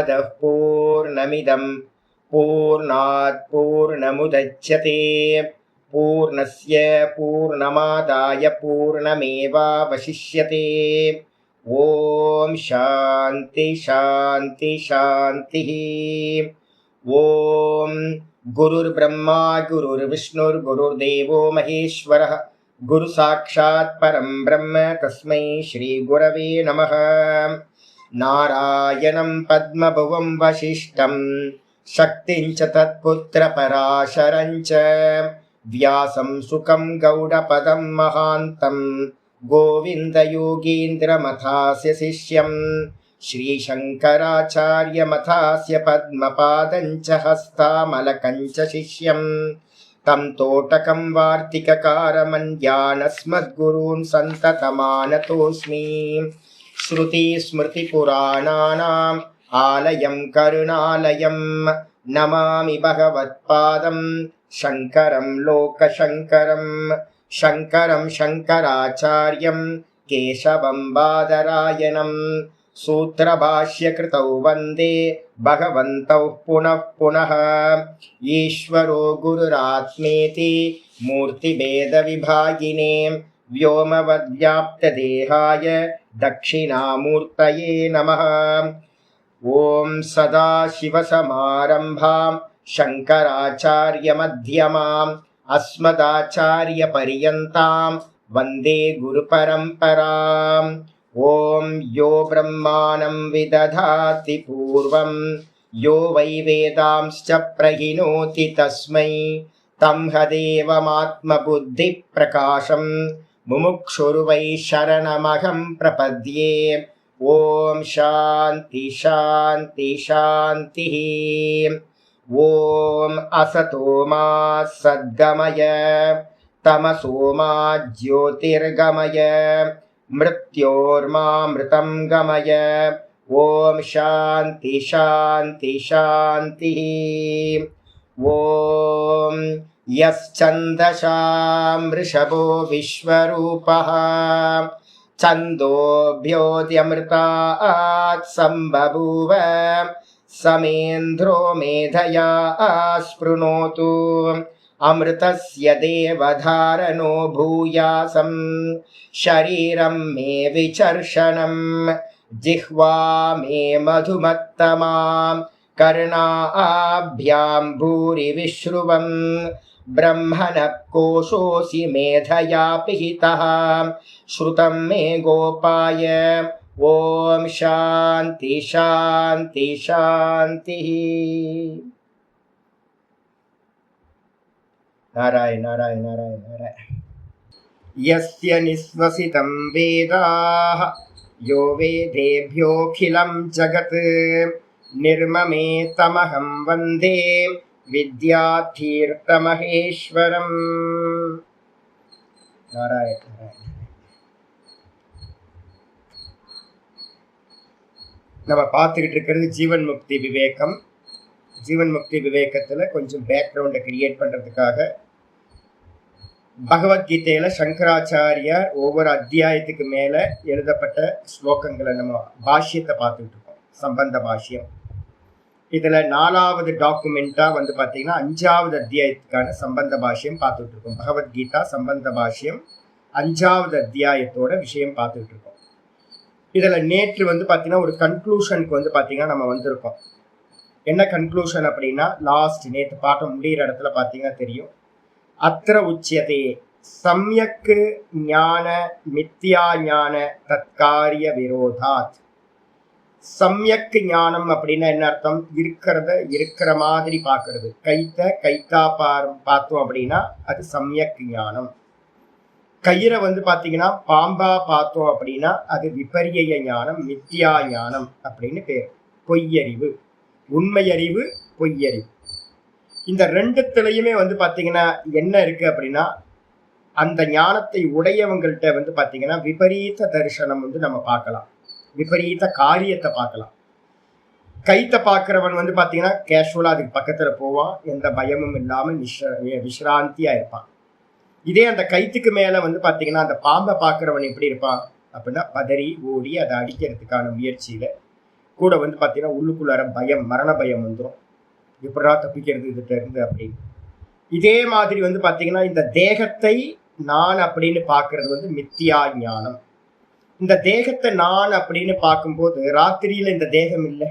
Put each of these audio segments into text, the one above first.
पूर्णमदः पूर्णमिदं पूर्णात् पूर्णमुदच्यते पूर्णस्य पूर्णमादाय पूर्णमेवावशिष्यते। ओम शांति शांति शांतिः। ओम गुरुर्ब्रह्मा गुरुर्विष्णुर्गुरुर्देवो महेश्वरः गुरु साक्षात् परं ब्रह्म तस्मै श्री गुरवे नमः। नारायणं पद्मभुवं वसिष्ठं शक्तिं च तत्पुत्र पराशरं च व्यासं सुकं गौडपदं महान्तं गोविन्द योगीन्द्रमथास्य शिष्यं श्रीशङ्कराचार्यमथास्य पद्मपादं च हस्तामलकं च शिष्यं तं तोटकं वार्तिककारमन्यानस्मद्गुरून् सन्ततमानतोऽस्मि। श्रुतिस्मृतिपुराणानाम् आलयं करुणालयं नमामि भगवत्पादं शङ्करं लोकशङ्करं शङ्करं शङ्कराचार्यं केशवं बादरायणं सूत्रभाष्यकृतौ वन्दे भगवन्तौ पुनः पुनः। ईश्वरो गुरुरात्मेति मूर्तिभेदविभागिने व्योमवद्व्याप्तदेहाय दक्षिणामूर्तये नमः। ॐ सदाशिवसमारम्भां शङ्कराचार्यमध्यमाम् अस्मदाचार्यपर्यन्तां वन्दे गुरुपरम्पराम्। ॐ यो ब्रह्माणं विदधाति पूर्वं यो वै वेदांश्च प्रहिणोति तस्मै तं हदेवमात्मबुद्धिप्रकाशं मुमुक्षुर्वै शरणमहं प्रपद्ये। ॐ शान्ति शान्ति शान्तिः। ॐ असतो मा सद्गमय तमसो मा ज्योतिर्गमय मृत्योर्मामृतं गमय। ॐ शान्ति शान्ति शान्तिः। ॐ यश्चन्दसां वृषभो विश्वरूपः छन्दोभ्योऽद्यमृतात् सम्बभूव समेन्द्रो मेधया स्पृणोतु अमृतस्य देवधारणो भूयासं शरीरं मे विचर्षणं जिह्वा मे मधुमत्तमां कर्णाभ्यां भूरि विश्रुवं ब्रह्मणः कोशोऽसि मेधया पिहितः श्रुतं मे गोपाय। ॐ शान्ति शान्ति शान्तिः। नारायण नारायण नारायण नारायण। यस्य निःश्वसितं वेदाः यो वेदेभ्योऽखिलं जगत् निर्ममे तमहं वन्दे विद्यातीर्थमहेश्वरम्। नारायण नारायण। நம்ம பார்த்துக்கிட்டு இருக்கிறது ஜீவன் முக்தி விவேகம். ஜீவன் முக்தி விவேகத்தில் கொஞ்சம் பேக்ரவுண்டை கிரியேட் பண்ணுறதுக்காக பகவத்கீதையில் சங்கராச்சாரியார் ஒவ்வொரு அத்தியாயத்துக்கு மேலே எழுதப்பட்ட ஸ்லோகங்களை நம்ம பாஷ்யத்தை பார்த்துக்கிட்டு இருக்கோம். சம்பந்த பாஷ்யம் இதில் 4வது டாக்குமெண்ட்டாக வந்து பார்த்தீங்கன்னா 5வது அத்தியாயத்துக்கான சம்பந்த பாஷ்யம் பார்த்துட்டு இருக்கோம். பகவத்கீதா சம்பந்த பாஷ்யம் 5வது அத்தியாயத்தோட விஷயம் பார்த்துக்கிட்டு இருக்கோம். இதில் நேற்று வந்து பார்த்தீங்கன்னா ஒரு கன்க்ளூஷனுக்கு வந்து பார்த்தீங்கன்னா நம்ம வந்திருக்கோம். என்ன கன்க்ளூஷன் அப்படின்னா, நேற்று பாட்டம் முடிகிற இடத்துல பார்த்தீங்கன்னா தெரியும். அத்திர உச்சியதே சம்யக்கு ஞான மித்யா ஞான தற்காரிய விரோதாத். சம்யக்கு ஞானம் அப்படின்னா என்ன அர்த்தம்? இருக்கிறத இருக்கிற மாதிரி பார்க்கறது. கைத்தா பார்த்தோம் அப்படின்னா அது சம்யக் ஞானம். கயிறை வந்து பார்த்தீங்கன்னா பாம்பா பார்த்தோம் அப்படின்னா அது விபரிய ஞானம், மித்யா ஞானம் அப்படின்னு பேர். பொய்யறிவு, உண்மையறிவு, பொய்யறிவு. இந்த ரெண்டுத்துலையுமே வந்து பார்த்தீங்கன்னா என்ன இருக்கு அப்படின்னா, அந்த ஞானத்தை உடையவங்கள்ட்ட வந்து பார்த்தீங்கன்னா விபரீத தரிசனம் வந்து நம்ம பார்க்கலாம், விபரீத காரியத்தை பார்க்கலாம். கைத்தை பார்க்குறவன் வந்து பார்த்தீங்கன்னா கேஷுவலாக அதுக்கு பக்கத்தில் போவான், எந்த பயமும் இல்லாமல் விஸ்ராந்தியாக இருப்பான். இதே அந்த கைத்துக்கு மேலே வந்து பார்த்தீங்கன்னா அந்த பாம்பை பார்க்குறவன் எப்படி இருப்பான் அப்படின்னா பதறி ஓடி அதை அடிக்கிறதுக்கான முயற்சியில் கூட வந்து பார்த்தீங்கன்னா உள்ளுக்குள்ளார பயம், மரண பயம் வந்துடும். எப்படா தப்பிக்கிறது இதுகிட்ட இருந்து அப்படின்னு. இதே மாதிரி வந்து பார்த்தீங்கன்னா இந்த தேகத்தை நான் அப்படின்னு பார்க்கறது வந்து மித்தியா ஞானம். இந்த தேகத்தை நான் அப்படின்னு பார்க்கும்போது ராத்திரியில இந்த தேகம் இல்லை,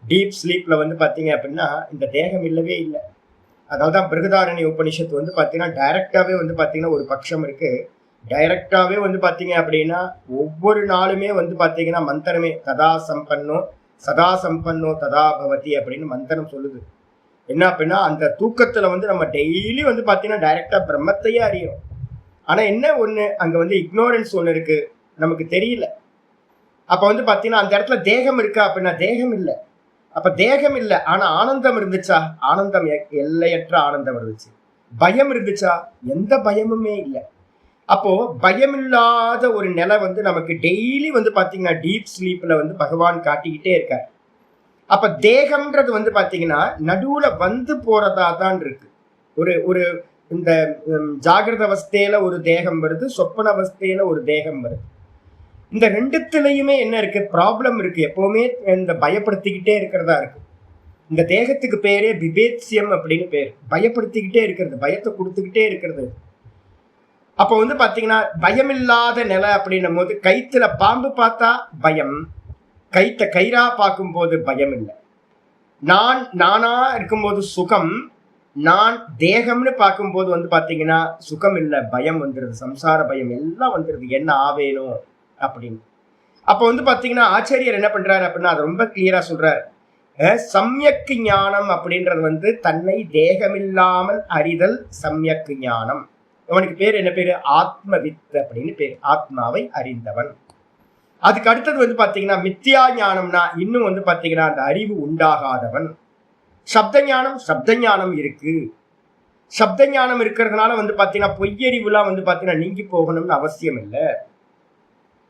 டீப் ஸ்லீப்ல வந்து பார்த்தீங்க அப்படின்னா இந்த தேகம் இல்லவே இல்லை. அதனால்தான் பிருகதாரண்ய உபனிஷத்து வந்து பார்த்தீங்கன்னா டைரக்டாவே வந்து பார்த்தீங்கன்னா ஒரு பட்சம் இருக்கு. டைரக்டாவே வந்து பார்த்தீங்க அப்படின்னா ஒவ்வொரு நாளுமே வந்து பார்த்தீங்கன்னா மந்திரமே ததா சம்பன்னோ ததா பவதி அப்படின்னு மந்திரம் சொல்லுது. என்ன அப்படின்னா அந்த தூக்கத்துல வந்து நம்ம டெய்லி வந்து பார்த்தீங்கன்னா டைரக்டா பிரம்மத்தையே அறியும். ஆனா என்ன ஒண்ணு, அங்க வந்து இக்னோரன்ஸ் ஒண்ணு இருக்கு, நமக்கு தெரியல. அப்ப வந்து பார்த்தீங்கன்னா அந்த இடத்துல தேகம் இருக்கா அப்படின்னா தேகம் இல்லை. அப்ப தேகம் இல்லை, ஆனா ஆனந்தம் இருந்துச்சா? ஆனந்தம் எல்லையற்ற ஆனந்தம் இருந்துச்சு. பயம் இருந்துச்சா? எந்த பயமுமே இல்லை. அப்போ பயமில்லாத ஒரு நிலை வந்து நமக்கு டெய்லி வந்து பாத்தீங்கன்னா டீப் ஸ்லீப்ல வந்து பகவான் காட்டிக்கிட்டே இருக்கார். அப்ப தேகம்ன்றது வந்து பாத்தீங்கன்னா நடுவுல வந்து போறதா தான் இருக்கு. ஒரு ஒரு இந்த ஜாகிரத அவஸ்தையில ஒரு தேகம் வருது, சொப்பன அவஸ்தையில ஒரு தேகம் வருது. இந்த ரெண்டுத்துலயுமே என்ன இருக்கு? ப்ராப்ளம் இருக்கு. எப்பவுமே இந்த பயப்படுத்திக்கிட்டே இருக்கிறதா இருக்கு. இந்த தேகத்துக்கு பேரே பிபேத்சியம் அப்படின்னு பேர். பயப்படுத்திக்கிட்டே இருக்கிறது, பயத்தை கொடுத்துக்கிட்டே இருக்கிறது. அப்போ வந்து பாத்தீங்கன்னா பயமில்லாத நிலை அப்படின்னும் போது கைத்துல பாம்பு பார்த்தா பயம், கைத்த கயிறா பார்க்கும் போது பயம் இல்லை. நானா இருக்கும்போது சுகம், நான் தேகம்னு பார்க்கும்போது வந்து பாத்தீங்கன்னா சுகம் இல்லை, பயம் வந்துடுது, சம்சார பயம் எல்லாம் வந்துடுது, என்ன ஆவேணும் அப்படின்னு. அப்போ வந்து பாத்தீங்கன்னா ஆச்சாரியர் என்ன பண்றாரு அப்படின்னா அது ரொம்ப கிளியரா சொல்றாரு. சம்யக்கு ஞானம் அப்படின்றது வந்து தன்னை தேகமில்லாமல் அறிதல் சம்யக்கு ஞானம். அவனுக்கு பேர் என்ன பேரு? ஆத்மவித் அப்படின்னு பேர், ஆத்மாவை அறிந்தவன். அதுக்கு அடுத்தது வந்து பாத்தீங்கன்னா மித்தியா ஞானம்னா இன்னும் வந்து பாத்தீங்கன்னா அந்த அறிவு உண்டாகாதவன். சப்த ஞானம் இருக்கு. சப்த ஞானம் இருக்கிறதுனால வந்து பாத்தீங்கன்னா பொய்யறிவுலாம் வந்து பாத்தீங்கன்னா நீங்கி போகணும்னு அவசியம் இல்லை.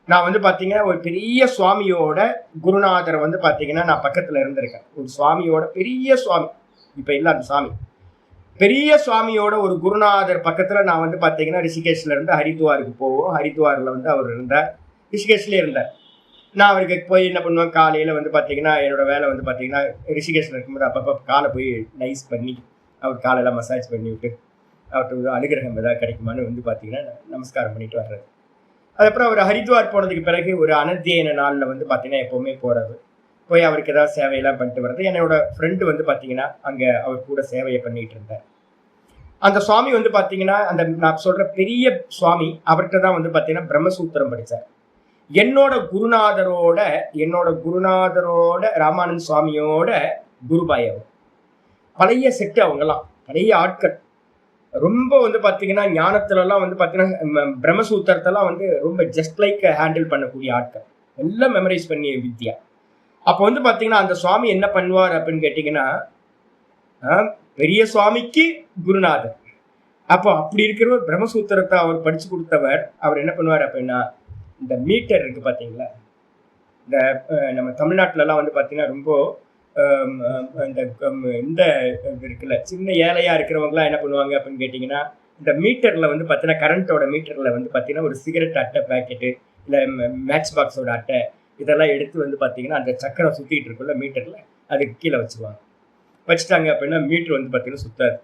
நான் வந்து பாத்தீங்கன்னா ஒரு பெரிய சுவாமியோட குருநாதரை வந்து பாத்தீங்கன்னா நான் பக்கத்துல இருந்திருக்கேன். ஒரு சுவாமியோட, பெரிய சுவாமி, இப்ப இல்ல அந்த சுவாமி, பெரிய சுவாமியோட ஒரு குருநாதர் பக்கத்துல நான் வந்து பாத்தீங்கன்னா ரிஷிகேஷ்ல இருந்து ஹரித்வாருக்கு போவோம். ஹரித்வார்ல வந்து அவர் இருந்தார், ரிஷிகேஷ்லயே இருந்தார். நான் அவருக்கு போய் என்ன பண்ணுவேன், காலையில வந்து பாத்தீங்கன்னா என்னோட வேலை வந்து பாத்தீங்கன்னா ரிஷிகேஷ்ல இருக்கும்போது அப்பப்போ காலை போய் நைஸ் பண்ணி அவர் காலையெல்லாம் மசாஜ் பண்ணி விட்டு அவர்கிட்ட அனுகிரகம் ஏதாவது கிடைக்குமான்னு வந்து பாத்தீங்கன்னா நமஸ்காரம் பண்ணிட்டு வர்றது. அதுக்கப்புறம் அவர் ஹரித்வார் போனதுக்கு பிறகு ஒரு அனத்தியன நாளில் வந்து பார்த்தீங்கன்னா எப்போவுமே போகிறது, போய் அவருக்கு ஏதாவது சேவையெல்லாம் பண்ணிட்டு வர்றது. என்னோட ஃப்ரெண்டு வந்து பார்த்தீங்கன்னா அங்கே அவர் கூட சேவையை பண்ணிட்டு இருந்தார். அந்த சுவாமி வந்து பார்த்தீங்கன்னா அந்த நான் சொல்கிற பெரிய சுவாமி, அவர்கிட்ட தான் வந்து பார்த்தீங்கன்னா பிரம்மசூத்திரம் படித்தார். என்னோட குருநாதரோட ராமானந்த் சுவாமியோட குருபாய் அவர். பழைய செட்டு, அவங்கெல்லாம் பழைய ஆட்கள். ரொம்ப வந்து பார்த்தீங்கன்னா ஞானத்துலலாம் வந்து பார்த்தீங்கன்னா பிரம்மசூத்திரத்தெல்லாம் வந்து ரொம்ப ஜஸ்ட் லைக் ஹேண்டில் பண்ணக்கூடிய ஆட்கள், எல்லாம் மெமரைஸ் பண்ணிய வித்யா. அப்போ வந்து பார்த்தீங்கன்னா அந்த சுவாமி என்ன பண்ணுவார் அப்படின்னு கேட்டிங்கன்னா, பெரிய சுவாமிக்கு குருநாதர். அப்போ அப்படி இருக்கிறவர் பிரம்மசூத்திரத்தை அவர் படித்து கொடுத்தவர். அவர் என்ன பண்ணுவார் அப்படின்னா, இந்த மீட்டர் இருக்குது பார்த்தீங்களா, இந்த நம்ம தமிழ்நாட்டிலலாம் வந்து பார்த்தீங்கன்னா ரொம்ப இந்த இருக்குல்ல, சின்ன ஏழையா இருக்கிறவங்களாம் என்ன பண்ணுவாங்க அப்படின்னு கேட்டிங்கன்னா, இந்த மீட்டர்ல வந்து பார்த்தீங்கன்னா கரண்ட்டோட மீட்டர்ல வந்து பார்த்தீங்கன்னா ஒரு சிகரெட் அட்டை பேக்கெட்டு இல்லை மேட்ச் பாக்ஸோட அட்டை இதெல்லாம் எடுத்து வந்து பார்த்தீங்கன்னா அந்த சக்கரம் சுற்றிட்டு இருக்குல்ல மீட்டர்ல, அதுக்கு கீழே வச்சுருவாங்க. வச்சுட்டாங்க அப்படின்னா மீட்ரு வந்து பார்த்தீங்கன்னா சுத்தாது.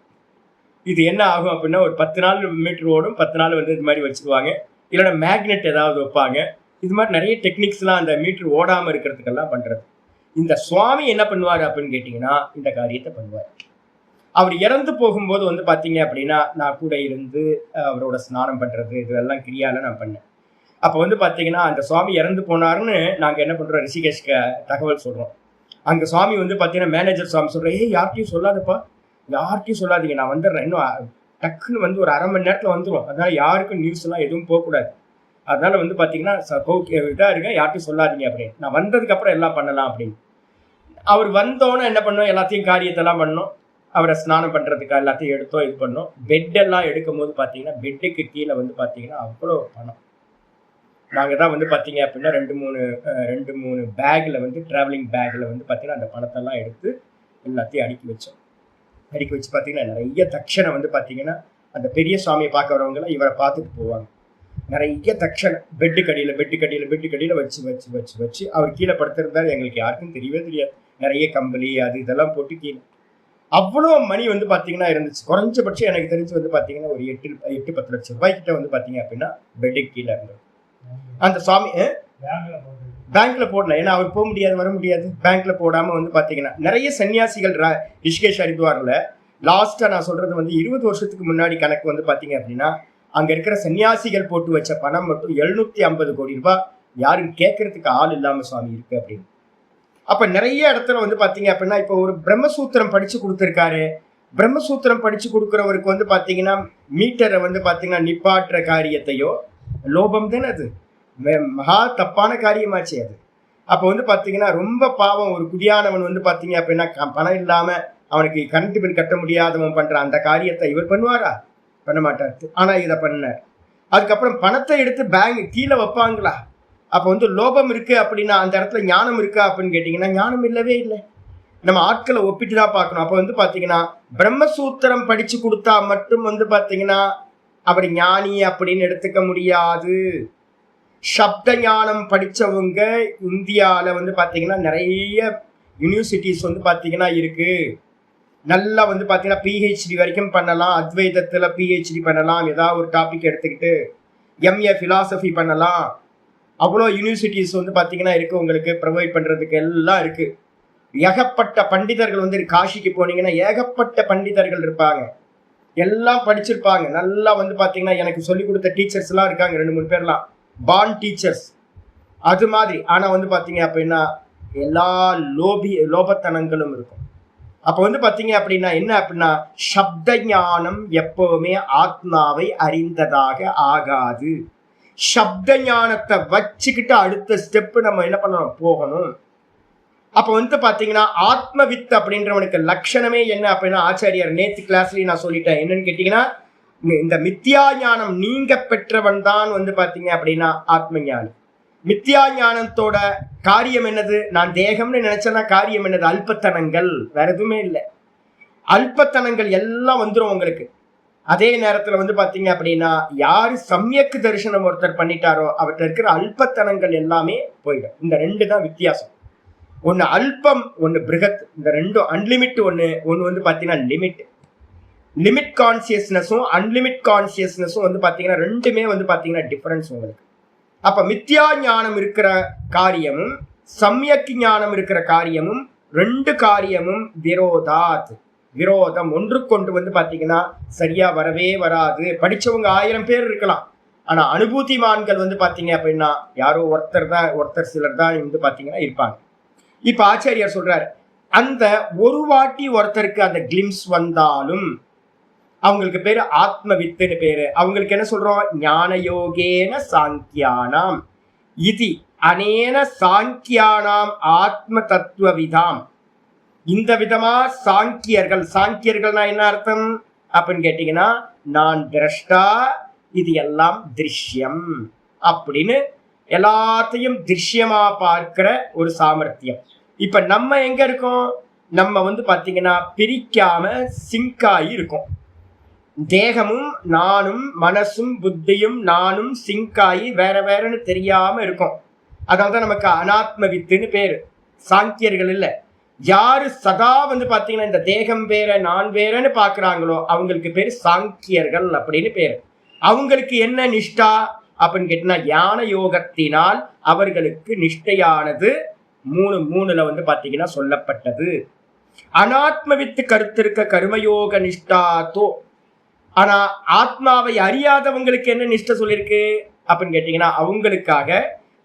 இது என்ன ஆகும் அப்படின்னா ஒரு 10 நாள் மீட்ரு ஓடும், 10 நாள் வந்து இது மாதிரி வச்சுக்குவாங்க. இல்லைன்னா மேக்னெட் ஏதாவது வைப்பாங்க. இது மாதிரி நிறைய டெக்னிக்ஸ்லாம் அந்த மீட்ரு ஓடாமல் இருக்கிறதுக்கெல்லாம் பண்ணுறது. இந்த சுவாமி என்ன பண்ணுவார் அப்படின்னு கேட்டிங்கன்னா இந்த காரியத்தை பண்ணுவார். அவர் இறந்து போகும்போது வந்து பார்த்தீங்க அப்படின்னா நான் கூட இருந்து அவரோட ஸ்நானம் பண்ணுறது இதெல்லாம் கிரியால நான் பண்ணேன். அப்போ வந்து பார்த்தீங்கன்னா அந்த சுவாமி இறந்து போனாருன்னு நாங்கள் என்ன பண்ணுறோம், ரிஷிகேஷ்க்கு தகவல் சொல்கிறோம். அங்கே சுவாமி வந்து பார்த்தீங்கன்னா மேனேஜர் சுவாமி சொல்கிறேன், யார்ட்டையும் சொல்லாதப்பா, யார்ட்டையும் சொல்லாதீங்க, நான் வந்துடுறேன், இன்னும் டக்குன்னு வந்து ஒரு 1/2 மணி நேரத்தில் வந்துடும், அதனால் யாருக்கும் நியூஸ் எல்லாம் எதுவும் போகக்கூடாது, அதனால் வந்து பார்த்தீங்கன்னா இதாக இருங்க, யார்ட்டையும் சொல்லாதீங்க அப்படின்னு. நான் வந்ததுக்கப்புறம் எல்லாம் பண்ணலாம் அப்படின்னு. அவர் வந்தோன்னே என்ன பண்ணோம், எல்லாத்தையும் காரியத்தெல்லாம் பண்ணோம். அவரை ஸ்நானம் பண்ணுறதுக்கு எல்லாத்தையும் எடுத்தோம், இது பண்ணோம். பெட்டெல்லாம் எடுக்கும் போது பார்த்தீங்கன்னா பெட்டுக்கு கீழே வந்து பார்த்தீங்கன்னா அவ்வளோ பணம். நாங்கள் தான் வந்து பார்த்தீங்க அப்படின்னா 2-3 பேக்கில் வந்து ட்ராவலிங் பேக்கில் வந்து பார்த்தீங்கன்னா அந்த பணத்தெல்லாம் எடுத்து எல்லாத்தையும் அடுக்கி வச்சோம். அடுக்கி வச்சு பார்த்தீங்கன்னா நிறைய தட்சணை வந்து பார்த்தீங்கன்னா அந்த பெரிய சுவாமியை பார்க்க வரவங்களாம் இவரை பார்த்துட்டு போவாங்க. நிறைய தட்சணை பெட்டு கடியில் வச்சு அவர் கீழே படுத்திருந்தாரு. எங்களுக்கு யாருக்கும் தெரியவே தெரியாது. நிறைய கம்பளி அது இதெல்லாம் போட்டு கீழே அவ்வளோ மணி வந்து பார்த்தீங்கன்னா இருந்துச்சு. குறைஞ்சபட்சம் எனக்கு தெரிஞ்சு வந்து பார்த்தீங்கன்னா ஒரு 8-10 லட்சம் ரூபாய்க்கிட்ட வந்து பார்த்தீங்க அப்படின்னா பெட்டுக்கு கீழே இருந்தது. அந்த சுவாமி பேங்க்ல போடல, ஏன்னா அவர் போக முடியாது, வர முடியாது. பேங்க்ல போடாம வந்து பார்த்தீங்கன்னா நிறைய சன்னியாசிகள் ரிஷிகேஷ் ஹரித்வார்ல லாஸ்டா நான் சொல்றது வந்து 20 வருஷத்துக்கு முன்னாடி கணக்கு வந்து பார்த்தீங்க அப்படின்னா அங்க இருக்கிற சன்னியாசிகள் போட்டு வச்ச பணம் மட்டும் 750 கோடி ரூபாய் யாரும் கேட்கறதுக்கு ஆள் இல்லாம சுவாமி இருக்கு அப்படின்னு. அப்ப நிறைய இடத்துல வந்து பாத்தீங்க அப்படின்னா இப்ப ஒரு பிரம்மசூத்திரம் படிச்சு கொடுத்துருக்காரு. பிரம்மசூத்திரம் படிச்சு கொடுக்குறவருக்கு வந்து பாத்தீங்கன்னா மீட்டரை வந்து பாத்தீங்கன்னா நிப்பாட்டுற காரியத்தையோ லோபம் தானே, அது மகா தப்பான காரியமாச்சு அது. அப்ப வந்து பாத்தீங்கன்னா ரொம்ப பாவம். ஒரு குடியானவன் வந்து பாத்தீங்க அப்படின்னா பணம் இல்லாம அவனுக்கு கரண்ட் பில் கட்ட முடியாதவன் பண்ற அந்த காரியத்தை இவர் பண்ணுவாரா? பண்ண மாட்டாரு. ஆனா இதை பண்ணார். அதுக்கப்புறம் பணத்தை எடுத்து பேங்க் கீழே வைப்பாங்களா? அப்ப வந்து லோபம் இருக்கு அப்படின்னா அந்த இடத்துல ஞானம் இருக்கா அப்படின்னு கேட்டீங்கன்னா ஞானம் இல்லவே இல்லை. நம்ம ஆட்களை ஒப்பிட்டு தான் பார்க்கணும். அப்ப வந்து பாத்தீங்கன்னா பிரம்மசூத்திரம் படிச்சு கொடுத்தா மட்டும் வந்து பாத்தீங்கன்னா அவர் ஞானி அப்படின்னு எடுத்துக்க முடியாது. சப்த ஞானம் படிச்சவங்க இந்தியால வந்து பாத்தீங்கன்னா நிறைய யூனிவர்சிட்டிஸ் வந்து பாத்தீங்கன்னா இருக்கு. நல்லா வந்து பாத்தீங்கன்னா பிஹெச்டி வரைக்கும் பண்ணலாம். அத்வைதத்துல பிஹெச்டி பண்ணலாம். ஏதாவது ஒரு டாபிக் எடுத்துக்கிட்டு எம்ஏ பிலாசபி பண்ணலாம். அவ்வளோ யூனிவர்சிட்டிஸ் வந்து பார்த்தீங்கன்னா இருக்குது, உங்களுக்கு ப்ரொவைட் பண்ணுறதுக்கு எல்லாம் இருக்குது. ஏகப்பட்ட பண்டிதர்கள் வந்து காஷிக்கு போனீங்கன்னா ஏகப்பட்ட பண்டிதர்கள் இருப்பாங்க, எல்லாம் படிச்சிருப்பாங்க. நல்லா வந்து பார்த்தீங்கன்னா எனக்கு சொல்லிக் கொடுத்த டீச்சர்ஸ்லாம் இருக்காங்க, 2-3 பேர்லாம் பான் டீச்சர்ஸ் அது மாதிரி. ஆனால் வந்து பார்த்தீங்க அப்படின்னா எல்லா லோபத்தனங்களும் இருக்கும். அப்போ வந்து பார்த்தீங்க அப்படின்னா என்ன அப்படின்னா சப்த ஞானம் எப்பவுமே ஆத்மாவை அறிந்ததாக ஆகாது. சப்த ஞானத்தை வச்சுக்கிட்டு அடுத்த ஸ்டெப்பு நம்ம என்ன பண்ணணும், போகணும். அப்ப வந்து பாத்தீங்கன்னா ஆத்மவித் அப்படின்றவனுக்கு லட்சணமே என்ன அப்படின்னா ஆச்சாரியார் நேத்து கிளாஸ்லயும் நான் சொல்லிட்டேன். என்னன்னு கேட்டீங்கன்னா இந்த மித்யா ஞானம் நீங்க பெற்றவன் தான் வந்து பாத்தீங்க அப்படின்னா ஆத்ம ஞானம். மித்யா ஞானத்தோட காரியம் என்னது? நான் தேகம்னு நினைச்சேன்னா காரியம் என்னது? அல்பத்தனங்கள், வேற எதுவுமே இல்லை. அல்பத்தனங்கள் எல்லாம் வந்துடும் உங்களுக்கு. அதே நேரத்துல வந்து பாத்தீங்க அப்படின்னா யாரு சமயக்கு தரிசனம் ஒருத்தர் பண்ணிட்டாரோ அவர்கிட்ட இருக்கிற அல்பத்தனங்கள் எல்லாமே போயிடும். இந்த 2 தான் வித்தியாசம். ஒன்னு அல்பம், ஒன்னு பிருகத். இந்த 2 அன்லிமிட். ஒன்னு வந்து பாத்தீங்கன்னா லிமிட். லிமிட் கான்சியஸ்னஸும் அன்லிமிட் கான்சியஸ்னஸும் வந்து பாத்தீங்கன்னா 2மே வந்து பாத்தீங்கன்னா டிஃபரன்ஸ் உங்களுக்கு. அப்ப மித்யா ஞானம் இருக்கிற காரியமும் சமயக்கு ஞானம் இருக்கிற காரியமும் 2 காரியமும் விரோதம், ஒன்றுக்கொண்டு வந்து பாத்தீங்கன்னா சரியா வரவே வராது. படிச்சவங்க 1000 பேர் இருக்கலாம், ஆனா அனுபூதிமான்கள் வந்து பாத்தீங்க அப்படின்னா யாரோ ஒருத்தர் சிலர் தான் வந்து பாத்தீங்கன்னா இருப்பாங்க. இப்ப ஆச்சாரியார் சொல்றாரு, அந்த ஒரு வாட்டி ஒருத்தருக்கு அந்த கிளிம்ஸ் வந்தாலும் அவங்களுக்கு பேரு ஆத்மவித்துன்னு பேரு. அவங்களுக்கு என்ன சொல்றோம்? ஞான யோகேன சாங்கியானாம் இது அனேன சாங்கியானாம் ஆத்ம தத்துவவிதாம். இந்த விதமா சாங்கியர்கள்னா என்ன அர்த்தம் அப்படின்னு கேட்டீங்கன்னா நான் திரஷ்டா, இது எல்லாம் திருஷ்யம் அப்படின்னு எல்லாத்தையும் திருஷ்யமா பார்க்கிற ஒரு சாமர்த்தியம். இப்ப நம்ம எங்க இருக்கோம்? நம்ம வந்து பாத்தீங்கன்னா பிரிக்காம சிங்காயி இருக்கும். தேகமும் நானும் மனசும் புத்தியும் நானும் சிங்காயி வேற வேறன்னு தெரியாம இருக்கும். அதாவது நமக்கு அனாத்ம வித்துன்னு பேரு. சாங்கியர்கள் இல்ல, யாரு சதா வந்து பாத்தீங்கன்னா இந்த தேகம் வேற நான் வேறன்னு பாக்குறாங்களோ அவங்களுக்கு பேரு சாங்கியர்கள் அப்படின்னு பேரு. அவங்களுக்கு என்ன நிஷ்டா அப்படின்னு கேட்டீங்கன்னா ஞான யோகத்தினால் அவர்களுக்கு நிஷ்டையானது 3:3 வந்து பாத்தீங்கன்னா சொல்லப்பட்டது. அனாத்மவித்து கருத்திருக்க கர்மயோக நிஷ்டாத்தோ. ஆனா ஆத்மாவை அறியாதவங்களுக்கு என்ன நிஷ்டை சொல்லியிருக்கு அப்படின்னு கேட்டீங்கன்னா அவங்களுக்காக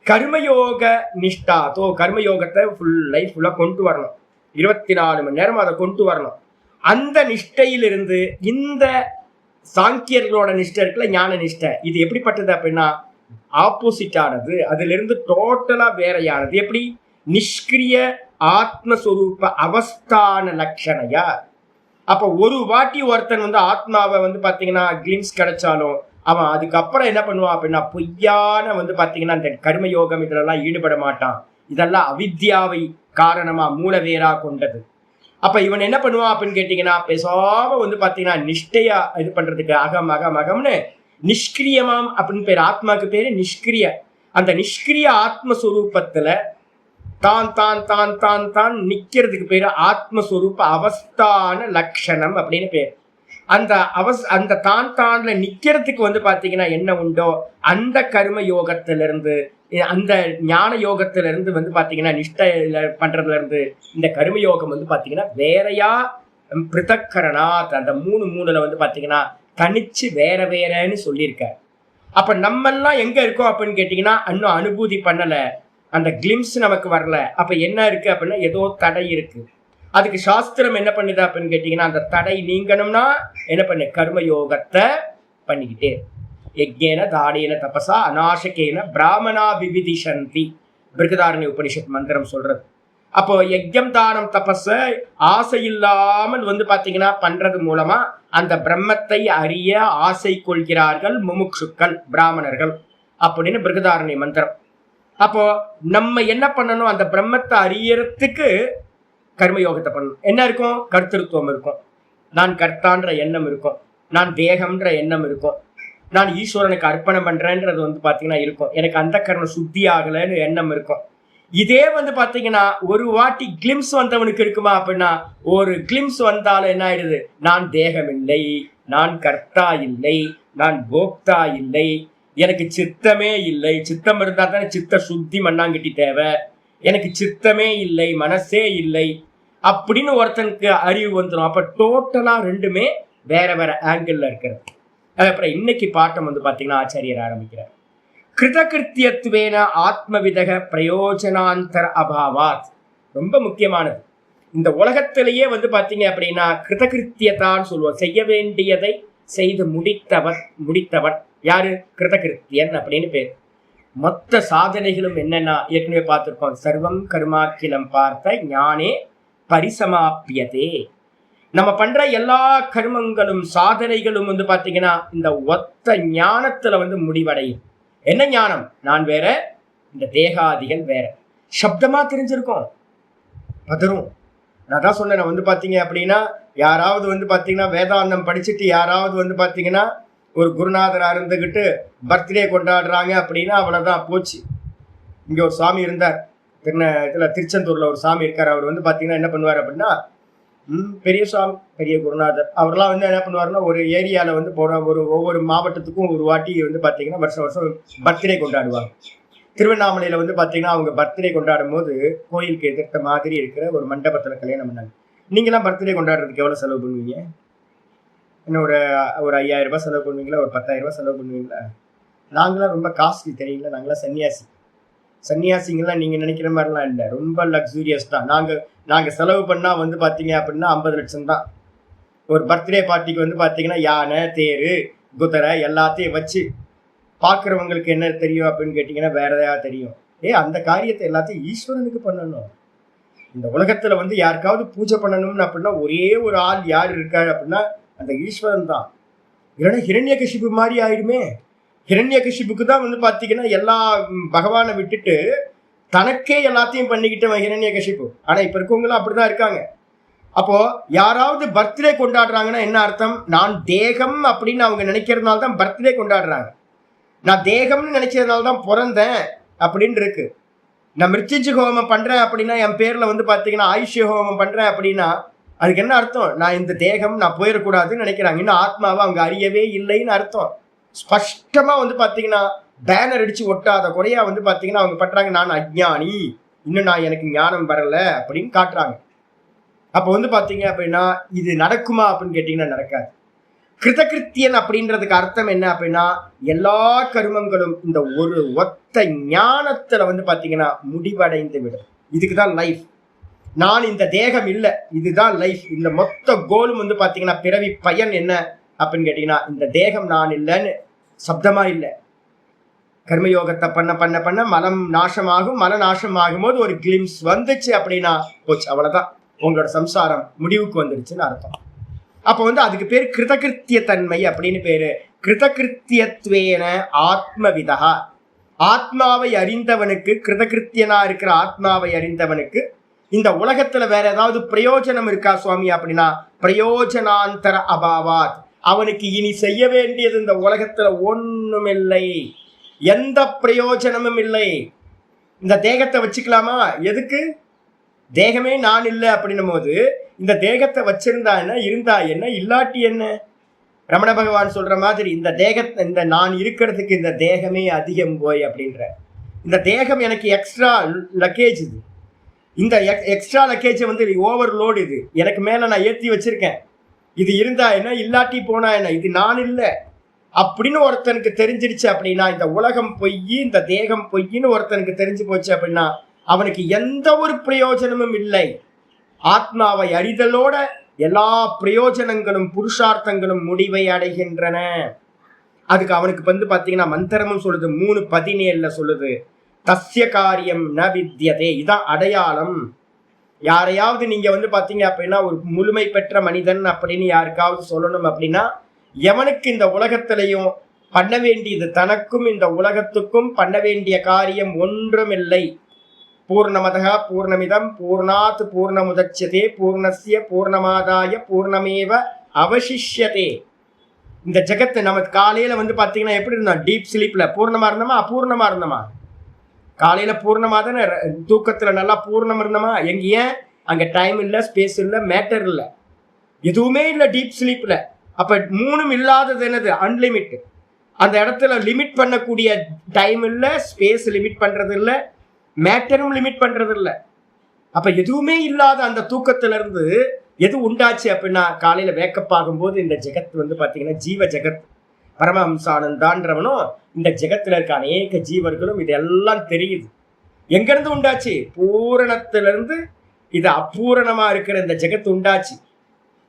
கர்மயோக நிஷ்டாத்தோ. கர்மயோகத்தை ஃபுல்லா கொண்டு வரணும், 24 மணி நேரம் அதை கொண்டு வரணும். அந்த நிஷ்டையிலிருந்து இந்த சாங்கியர்களோட நிஷ்டை இருக்குல்ல, ஞான நிஷ்டை, இது எப்படிப்பட்டது அப்படின்னா ஆப்போசிட் ஆனது. அதுல இருந்து டோட்டலா வேறையானது. எப்படி? நிஷ்கிரிய ஆத்மஸ்வரூப அவஸ்தான லட்சணையா. அப்ப ஒரு வாட்டி ஒருத்தன் வந்து ஆத்மாவை வந்து பாத்தீங்கன்னா கிளிம்ஸ் கிடைச்சாலும் அவன் அதுக்கப்புறம் என்ன பண்ணுவான் அப்படின்னா பொய்யான வந்து பாத்தீங்கன்னா இந்த கர்மயோகம் இதெல்லாம் ஈடுபட மாட்டான். இதெல்லாம் அவித்யாவை காரணமா மூலவேரா கொண்டது. அப்ப இவன் என்ன பண்ணுவான் அப்படின்னு கேட்டீங்கன்னா பேசாம வந்து பாத்தீங்கன்னா நிஷ்டையா இது பண்றதுக்கு அகம்னு நிஷ்கிரியமாம் அப்படின்னு பேரு. ஆத்மாக்கு பேரு நிஷ்கிரிய. அந்த நிஷ்கிரிய ஆத்மஸ்வரூபத்துல தான் தான் தான் தான் தான் நிக்கிறதுக்கு பேரு ஆத்மஸ்வரூப அவஸ்தான லட்சணம் அப்படின்னு பேரு. அந்த தான் தான்ல நிக்கிறதுக்கு வந்து பாத்தீங்கன்னா என்ன உண்டோ அந்த கர்ம யோகத்திலிருந்து, அந்த ஞான யோகத்திலிருந்து வந்து பாத்தீங்கன்னா நிஷ்டையில பண்றதுல இருந்து இந்த கர்ம யோகம் வந்து பாத்தீங்கன்னா வேறையா பிருத்தக்கரணாத், அந்த மூணுல வந்து பாத்தீங்கன்னா தனிச்சு வேற வேறன்னு சொல்லியிருக்காரு. அப்ப நம்ம எல்லாம் எங்க இருக்கோம் அப்படின்னு கேட்டீங்கன்னா இன்னும் அனுபூதி பண்ணல, அந்த கிளிம்ஸ் நமக்கு வரல. அப்ப என்ன இருக்கு அப்படின்னா ஏதோ தடை இருக்கு. அதுக்கு சாஸ்திரம் என்ன பண்ணுது அப்படின்னு கேட்டீங்கன்னா அந்த தடை நீங்கணும்னா என்ன பண்ணு, கர்ம யோகத்தை பண்ணிக்கிட்டே. யஜ்ஞேன தானேன தபசா அநாசகேன பிராமணா விவிதிஷந்தி, பிருகதாரண்ய உபனிஷத் மந்திரம் சொல்றது. அப்போ யஜ்யம் தானம் தபஸ ஆசை இல்லாமல் வந்து பாத்தீங்கன்னா பண்றது மூலமா அந்த பிரம்மத்தை அறிய ஆசை கொள்கிறார்கள் முமுட்சுக்கள் பிராமணர்கள் அப்படின்னு பிருகதாரண்ய மந்திரம். அப்போ நம்ம என்ன பண்ணணும், அந்த பிரம்மத்தை அறியறதுக்கு கர்மயோகத்தை பண்ணணும். என்ன இருக்கும், கர்த்தத்துவம் இருக்கும், நான் கர்த்தான்ற எண்ணம் இருக்கும், நான் தேகம்ன்ற எண்ணம் இருக்கும், நான் ஈஸ்வரனுக்கு அர்ப்பணம் பண்றேன்றது வந்து பாத்தீங்கன்னா இருக்கும், எனக்கு அந்த கர்ம சுத்தி ஆகலைன்னு எண்ணம் இருக்கும். இதே வந்து பாத்தீங்கன்னா ஒரு வாட்டி கிளிம்ஸ் வந்தவனுக்கு இருக்குமா அப்படின்னா, ஒரு கிளிம்ஸ் வந்தாலும் என்ன ஆயிடுது, நான் தேகம் இல்லை, நான் கர்த்தா இல்லை, நான் போக்தா இல்லை, எனக்கு சித்தமே இல்லை. சித்தம் இருந்தா தானே சித்த சுத்தி மண்ணாங்கட்டி தேவை. எனக்கு சித்தமே இல்லை, மனசே இல்லை அப்படின்னு ஒருத்தனுக்கு அறிவு வந்துடும். அப்ப டோட்டலா ரெண்டுமே வேற வேற ஆங்கிள் இருக்கிறது. அப்புறம் இன்னைக்கு பாட்டம் வந்து பாத்தீங்கன்னா ஆச்சாரியர் ஆரம்பிக்கிறார். கிருதகிருத்தியத்துவேன ஆத்மவிதக பிரயோஜனாந்தர அபாவாத். ரொம்ப முக்கியமானது. இந்த உலகத்திலேயே வந்து பாத்தீங்க அப்படின்னா கிருதகிருத்தியத்தான் சொல்லுவோம், செய்ய வேண்டியதை செய்து முடித்தவன் யாரு, கிருதகிருத்தியன் அப்படின்னு பேர். மொத்த சாதனைகளும் என்னன்னா ஏற்கனவே பார்த்திருக்கோம். சர்வம் கர்மாக்கிலம் பார்த்த ஞானே பரிசமாப்பியதே. நம்ம பண்ற எல்லா கர்மங்களும் சாதனைகளும் வந்து பாத்தீங்கன்னா இந்த ஒத்த ஞானத்துல வந்து முடிவடையும். என்ன ஞானம், நான் வேற, இந்த தேகாதிகள் வேற. சப்தமா தெரிஞ்சிருக்கோம், பதரும். நான் தான் சொன்னேன் வந்து பாத்தீங்க அப்படின்னா யாராவது வந்து பாத்தீங்கன்னா வேதாந்தம் படிச்சுட்டு யாராவது வந்து பாத்தீங்கன்னா ஒரு குருநாதரா இருந்துகிட்டு பர்த்டே கொண்டாடுறாங்க அப்படின்னா அவ்வளவுதான் போச்சு. இங்க ஒரு சாமி இருந்தார், திருச்செந்தூர்ல ஒரு சாமி இருக்கார். அவர் வந்து பாத்தீங்கன்னா என்ன பண்ணுவார் அப்படின்னா, பெரிய சுவாமி, பெரிய குருநாதர். அவர்லாம் வந்து என்ன பண்ணுவாருன்னா ஒரு ஏரியால வந்து போன ஒவ்வொரு மாவட்டத்துக்கும் ஒரு வாட்டி வந்து பாத்தீங்கன்னா வருஷம் பர்த்டே கொண்டாடுவாங்க. திருவண்ணாமலையில வந்து பாத்தீங்கன்னா அவங்க பர்த்டே கொண்டாடும் போது கோயிலுக்கு எதிர்த்த மாதிரி இருக்கிற ஒரு மண்டபத்துல கல்யாணம் பண்ணாங்க. நீங்களாம் பர்த்டே கொண்டாடுறதுக்கு எவ்வளவு செலவு பண்ணுவீங்க? இன்னும் ஒரு 5000 ரூபாய் செலவு பண்ணுவீங்களா, ஒரு 10,000 ரூபாய் செலவு பண்ணுவீங்களா? நாங்களாம் ரொம்ப காஸ்ட்லி தெரியுங்களா, நாங்களாம் சன்னியாசிங்கெல்லாம் நீங்க நினைக்கிற மாதிரிலாம் இல்லை, ரொம்ப லக்ஸூரியஸ் தான். நாங்க செலவு பண்ணா வந்து பாத்தீங்க அப்படின்னா 50 லட்சம் தான். ஒரு பர்த்டே பார்ட்டிக்கு வந்து பாத்தீங்கன்னா யானை, தேரு, குதிரை எல்லாத்தையும் வச்சு பாக்குறவங்களுக்கு என்ன தெரியும் அப்படின்னு கேட்டீங்கன்னா வேற ஏதாவது தெரியும். அந்த காரியத்தை எல்லாத்தையும் ஈஸ்வரனுக்கு பண்ணணும். இந்த உலகத்துல வந்து யாருக்காவது பூஜை பண்ணணும்னு அப்படின்னா ஒரே ஒரு ஆள் யார் இருக்காரு அப்படின்னா அந்த ஈஸ்வரன் தான். இல்லைன்னா ஹிரண்யகசிபு மாதிரி ஆயிடுமே. ஹிரண்யகசிபுக்கு தான் வந்து பாத்தீங்கன்னா எல்லா பகவானை விட்டுட்டு தனக்கே எல்லாத்தையும் பண்ணிக்கிட்டவன் ஹிரண்யகசிபு. ஆனா இப்ப இருக்கவங்களும் அப்படிதான் இருக்காங்க. அப்போ யாராவது பர்த்டே கொண்டாடுறாங்கன்னா என்ன அர்த்தம், நான் தேகம் அப்படின்னு அவங்க நினைக்கிறதுனால தான் பர்த்டே கொண்டாடுறாங்க. நான் தேகம்னு நினைச்சதுனால தான் பிறந்தேன் அப்படின்னு இருக்கு. நான் மிருத்யுஞ்ச ஹோமம் பண்றேன் அப்படின்னா என் பேர்ல வந்து பாத்தீங்கன்னா ஆயுஷ்ய ஹோமம் பண்றேன் அப்படின்னா அதுக்கு என்ன அர்த்தம், நான் இந்த தேகம் நான் போயிடக்கூடாதுன்னு நினைக்கிறாங்க. இன்னும் ஆத்மாவை அவங்க அறியவே இல்லைன்னு அர்த்தம். ஸ்பஷ்டமா வந்து பாத்தீங்கன்னா பேனர் அடிச்சு ஒட்டாத குறையா வந்து பாத்தீங்கன்னா அவங்க பண்றாங்க, நான் அஜ்ஞானி, இன்னும் நான் எனக்கு ஞானம் வரல அப்படின்னு காட்டுறாங்க. அப்ப வந்து பாத்தீங்க அப்படின்னா இது நடக்குமா அப்படின்னு கேட்டீங்கன்னா நடக்காது. கிருதகிருத்தியன் அப்படின்றதுக்கு அர்த்தம் என்ன அப்படின்னா எல்லா கர்மங்களும் இந்த ஒரு ஒத்த ஞானத்துல வந்து பாத்தீங்கன்னா முடிவடைந்து விடும். இதுக்குதான் லைஃப். நான் இந்த தேகம் இல்லை, இதுதான் லைஃப். இந்த மொத்த கோலும் வந்து பாத்தீங்கன்னா பிறவி பயன் என்ன அப்படின்னு கேட்டீங்கன்னா இந்த தேகம் நான் இல்லைன்னு சப்தமா இல்லை. கர்மயோகத்தை பண்ண பண்ண பண்ண மலம் நாசமாகும். மல நாசம் ஆகும்போது ஒரு கிளிம்ஸ் வந்துச்சு அப்படின்னா போச்சு, அவ்வளவுதான், உங்களோட சம்சாரம் முடிவுக்கு வந்துருச்சுன்னு அர்த்தம். அப்ப வந்து அதுக்கு பேர் கிருதகிருத்திய தன்மை அப்படின்னு பேரு. கிருதகிருத்தியத்வேன ஆத்மவிதா, ஆத்மாவை அறிந்தவனுக்கு, கிருதகிருத்தியனா இருக்கிற ஆத்மாவை அறிந்தவனுக்கு இந்த உலகத்துல வேற ஏதாவது பிரயோஜனம் இருக்கா சுவாமி அப்படின்னா பிரயோஜனாந்தர அபாவாத், அவனுக்கு இனி செய்ய வேண்டியது இந்த உலகத்துல ஒண்ணும் இல்லை, எந்த பிரயோஜனமும் இல்லை. இந்த தேகத்தை வச்சுக்கலாமா? எதுக்கு? தேகமே நான் இல்லை அப்படின்னும் போது இந்த தேகத்தை வச்சிருந்தா என்ன, இருந்தா என்ன, இல்லாட்டி என்ன? ரமண பகவான் சொல்ற மாதிரி இந்த நான் இருக்கிறதுக்கு இந்த தேகமே அதிகம் போய் அப்படின்ற. இந்த தேகம் எனக்கு எக்ஸ்ட்ரா லக்கேஜ். இது இந்த எக்ஸ்ட்ரா லக்கேஜை வந்து ஓவர்லோடு, இது எனக்கு மேல நான் ஏற்றி வச்சிருக்கேன். இது இருந்தா என்ன, இல்லாட்டி போனா என்ன, இது நான் இல்லை அப்படின்னு ஒருத்தனுக்கு தெரிஞ்சிருச்சு அப்படின்னா, இந்த உலகம் பொய், இந்த தேகம் பொய்ன்னு ஒருத்தனுக்கு தெரிஞ்சு போச்சு அப்படின்னா அவனுக்கு எந்த ஒரு பிரயோஜனமும் இல்லை. ஆத்மாவை அறிதலோட எல்லா பிரயோஜனங்களும் புருஷார்த்தங்களும் முடிவை அடைகின்றன. அதுக்கு அவனுக்கு வந்து பாத்தீங்கன்னா மந்திரமும் சொல்லுது, 3:17 சொல்லுது, தஸ்ய காரியம் ந வித்யதே. இதான் அடையாளம். யாரையாவது நீங்க வந்து பாத்தீங்க அப்படின்னா ஒரு முழுமை பெற்ற மனிதன் அப்படின்னு யாருக்காவது சொல்லணும் அப்படின்னா, எவனுக்கு இந்த உலகத்திலையும் பண்ண வேண்டியது, தனக்கும் இந்த உலகத்துக்கும் பண்ண வேண்டிய காரியம் ஒன்றுமில்லை. பூர்ணமதः பூர்ணமிதம் பூர்ணாத் பூர்ணமுதச்யதே பூர்ணஸ்ய பூர்ணமாதாய பூர்ணமேவ அவசிஷ்யதே. இந்த ஜெகத்தை நம்ம காலையில வந்து பாத்தீங்கன்னா எப்படி இருந்தோம்? டீப் ஸ்லீப்ல பூர்ணமா இருந்தோமா, அபூர்ணமா இருந்தோமா? காலையில பூர்ணமா தானே, தூக்கத்துல நல்லா பூர்ணம் இருந்தோமா? எங்க? ஏன்? அங்க டைம் இல்லை, ஸ்பேஸ் இல்லை, மேட்டர் இல்லை, எதுவுமே இல்லை டீப் ஸ்லீப்ல. அப்ப மூணும் இல்லாதது என்னது? அன்லிமிட். அந்த இடத்துல லிமிட் பண்ணக்கூடிய டைம் இல்லை, ஸ்பேஸ் லிமிட் பண்றது இல்லை, மேட்டரும் லிமிட் பண்றது இல்லை. அப்ப எதுவுமே இல்லாத அந்த தூக்கத்துல இருந்து எது உண்டாச்சு அப்படின்னா, காலையில வேக்கப் ஆகும்போது இந்த ஜெகத் வந்து பாத்தீங்கன்னா ஜீவ ஜெகத், பரமஹம்சானந்தான்றவனும் இந்த ஜெகத்துல இருக்க அநேக ஜீவர்களும் இதெல்லாம் தெரியுது. எங்க இருந்து உண்டாச்சு? பூரணத்திலிருந்து இது அபூரணமா இருக்கிற இந்த ஜெகத் உண்டாச்சு.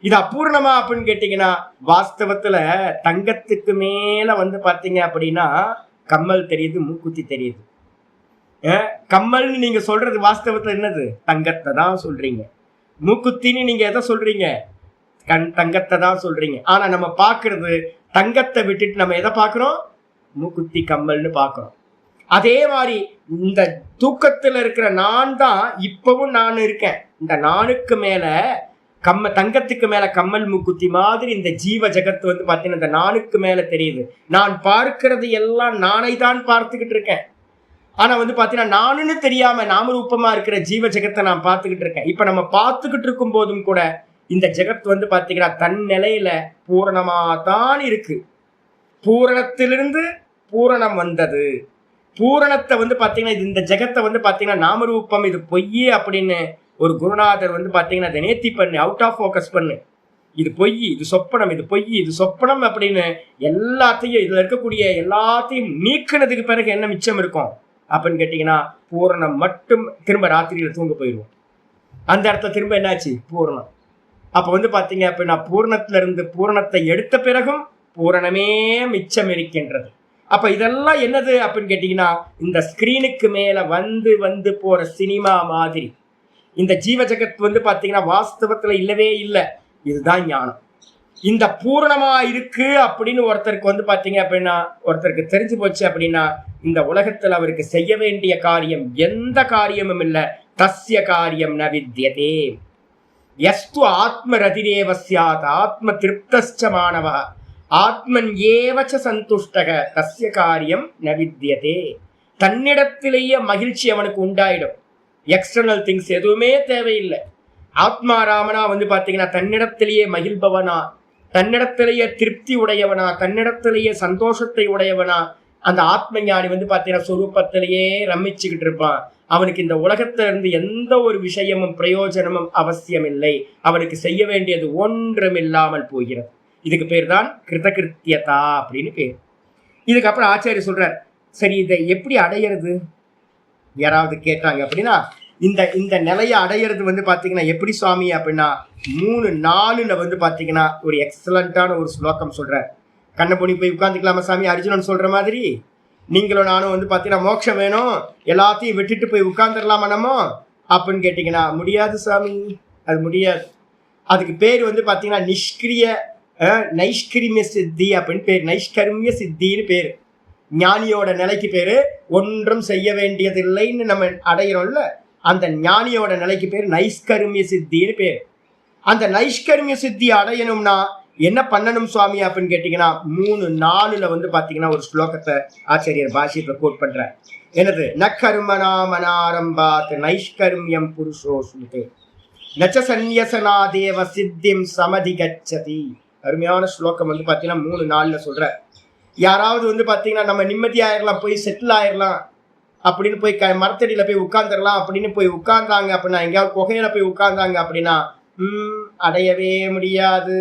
இது அபூர்ணமா அப்படின்னு கேட்டீங்கன்னா, வாஸ்தவத்துல தங்கத்துக்கு மேல வந்து பாத்தீங்க அப்படின்னா கம்மல் தெரியுது, மூக்குத்தி தெரியுது. கம்மல்னு நீங்க சொல்றது வாஸ்தவத்துல என்னது? தங்கத்தை தான் சொல்றீங்க. மூக்குத்தின்னு நீங்க எதை சொல்றீங்க? தங்கத்தை தான் சொல்றீங்க. ஆனா நம்ம பாக்குறது தங்கத்தை விட்டுட்டு நம்ம எதை பாக்குறோம்? மூக்குத்தி கம்மல்னு பாக்குறோம். அதே மாதிரி இந்த தூக்கத்துல இருக்கிற நான் தான் இப்பவும் நான் இருக்கேன். இந்த நானுக்கு மேல தங்கத்துக்கு மேல கம்மல் மூக்குத்தி மாதிரி இந்த ஜீவ ஜெகத்து வந்து பாத்தீங்கன்னா இந்த நானுக்கு மேல தெரியுது. நான் பார்க்கிறது எல்லாம் நானை தான் பார்த்துக்கிட்டு இருக்கேன். ஆனா வந்து பாத்தீங்கன்னா நானுன்னு தெரியாம நாமரூபமா இருக்கிற ஜீவ ஜெகத்தை நான் பார்த்துக்கிட்டு இருக்கேன். இப்ப நம்ம பார்த்துக்கிட்டு இருக்கும் போதும் கூட இந்த ஜெகத் வந்து பாத்தீங்கன்னா தன் நிலையில பூரணமா தான் இருக்கு. பூரணத்திலிருந்து பூரணம் வந்தது. பூரணத்தை வந்து பாத்தீங்கன்னா இந்த ஜெகத்தை வந்து பாத்தீங்கன்னா நாமரூபம், இது பொய் அப்படின்னு ஒரு குருநாதர் வந்து பாத்தீங்கன்னா அதை நேர்த்தி பண்ணு, அவுட் ஆஃப் ஃபோக்கஸ் பண்ணு, இது பொய், இது சொப்பனம், இது பொய், இது சொப்பனம் அப்படின்னு எல்லாத்தையும் இதுல இருக்கக்கூடிய எல்லாத்தையும் நீக்கினதுக்கு பிறகு என்ன மிச்சம் இருக்கும் அப்படின்னு கேட்டீங்கன்னா பூரணம் மட்டும். திரும்ப ராத்திரியில தூங்க போயிடுவோம். அந்த இடத்துல திரும்ப என்னாச்சு? பூரணம். அப்ப வந்து பாத்தீங்க அப்படின்னா பூரணத்துல இருந்து பூரணத்தை எடுத்த பிறகும் பூரணமே மிச்சம் இருக்கின்றது. அப்ப இதெல்லாம் என்னது அப்படின்னு கேட்டீங்கன்னா, இந்த ஸ்கிரீனுக்கு மேல வந்து வந்து போற சினிமா மாதிரி இந்த ஜீவ ஜெகத் வந்து பாத்தீங்கன்னா வாஸ்தவத்துல இல்லவே இல்லை. இதுதான் ஞானம். இந்த பூரணமா இருக்கு அப்படின்னு ஒருத்தருக்கு வந்து பாத்தீங்க அப்படின்னா, ஒருத்தருக்கு தெரிஞ்சு போச்சு அப்படின்னா, இந்த உலகத்துல அவருக்கு செய்ய வேண்டிய காரியம் எந்த காரியமும் இல்லை. தஸ்ய காரியம் ந வித்யதே. யஸ்து ஆத்மரதிரேவ ஸ்யாத் ஆத்ம திருப்தஸ்ச மாணவः ஆத்மன் ஏவச்ச சந்துஷ்டக தஸ்ய காரியம் ந வித்யதே. தன்னிடத்திலேயே மகிழ்ச்சி அவனுக்கு உண்டாயிடும். எக்ஸ்டர்னல் திங்ஸ் எதுவுமே தேவையில்லை. ஆத்மாராமனா வந்து பாத்தீங்கன்னா தன்னிடத்திலேயே மகிழ்பவனா, தன்னிடத்திலேயே திருப்தி உடையவனா, தன்னிடத்திலேயே சந்தோஷத்தை உடையவனா அந்த ஆத்ம ஞானி வந்து பாத்தீங்கன்னா சொரூபத்திலேயே ரமிச்சுக்கிட்டு இருப்பான். அவனுக்கு இந்த உலகத்துல இருந்து எந்த ஒரு விஷயமும் பிரயோஜனமும் அவசியம் இல்லை. அவனுக்கு செய்ய வேண்டியது ஒன்றும் இல்லாமல் போகிறது. இதுக்கு பேர் தான் கிருதகிருத்தியதா அப்படின்னு பேர். இதுக்கப்புறம் ஆச்சாரியர் சொல்றார், சரி இதை எப்படி அடையிறது யாராவது கேட்டாங்க அப்படின்னா, இந்த நிலையை அடையிறது வந்து பாத்தீங்கன்னா எப்படி சுவாமி அப்படின்னா 3:4 வந்து பாத்தீங்கன்னா ஒரு எக்ஸலண்டான ஒரு ஸ்லோகம் சொல்றார். கண்ணை பொண்ணி போய் உட்காந்துக்கலாமா சாமி? அர்ஜுனன் சொல்ற மாதிரி நீங்களும் நானும் வந்து பாத்தீங்கன்னா மோட்சம் வேணும், எல்லாத்தையும் விட்டுட்டு போய் உட்கார்ந்துடலாமா நம்ம அப்படின்னு கேட்டீங்கன்னா, முடியாது சாமி, அது முடியாது. அதுக்கு பேர் வந்து பாத்தீங்கன்னா நைஷ்கர்மிய சித்தி அப்படின்னு பேர். நைஷ்கர்மிய சித்தின்னு பேரு. ஞானியோட நிலைக்கு பேரு. ஒன்றும் செய்ய வேண்டியதில்லைன்னு நம்ம அடையிறோம்ல, அந்த ஞானியோட நிலைக்கு பேர் நைஷ்கர்மிய சித்தின்னு பேர். அந்த நைஷ்கர்மிய சித்தி அடையணும்னா என்ன பண்ணணும் சுவாமி அப்படின்னு கேட்டீங்கன்னா 3:4 வந்து பாத்தீங்கன்னா ஒரு ஸ்லோகத்தை ஆச்சாரியர் பாஷ்யத்துல கோட் பண்ற. என்னது? ந கர்மணாமனாரம்பாத் நைஷ்கர்மியம் புருஷோ ஸ்மிருதே நச்ச சந்நியசனா தேவ சித்திம் சமதிகச்சதி. அருமையான ஸ்லோகம் வந்து பாத்தீங்கன்னா 3:4 சொல்ற. யாராவது வந்து பாத்தீங்கன்னா நம்ம நிம்மதியாயிரலாம், போய் செட்டில் ஆயிரலாம் அப்படின்னு போய் மரத்தடியில போய் உட்கார்ந்துடலாம் அப்படின்னு போய் உட்கார்ந்தாங்க அப்படின்னா, எங்கேயாவது குகையில போய் உட்கார்ந்தாங்க அப்படின்னா அடையவே முடியாது.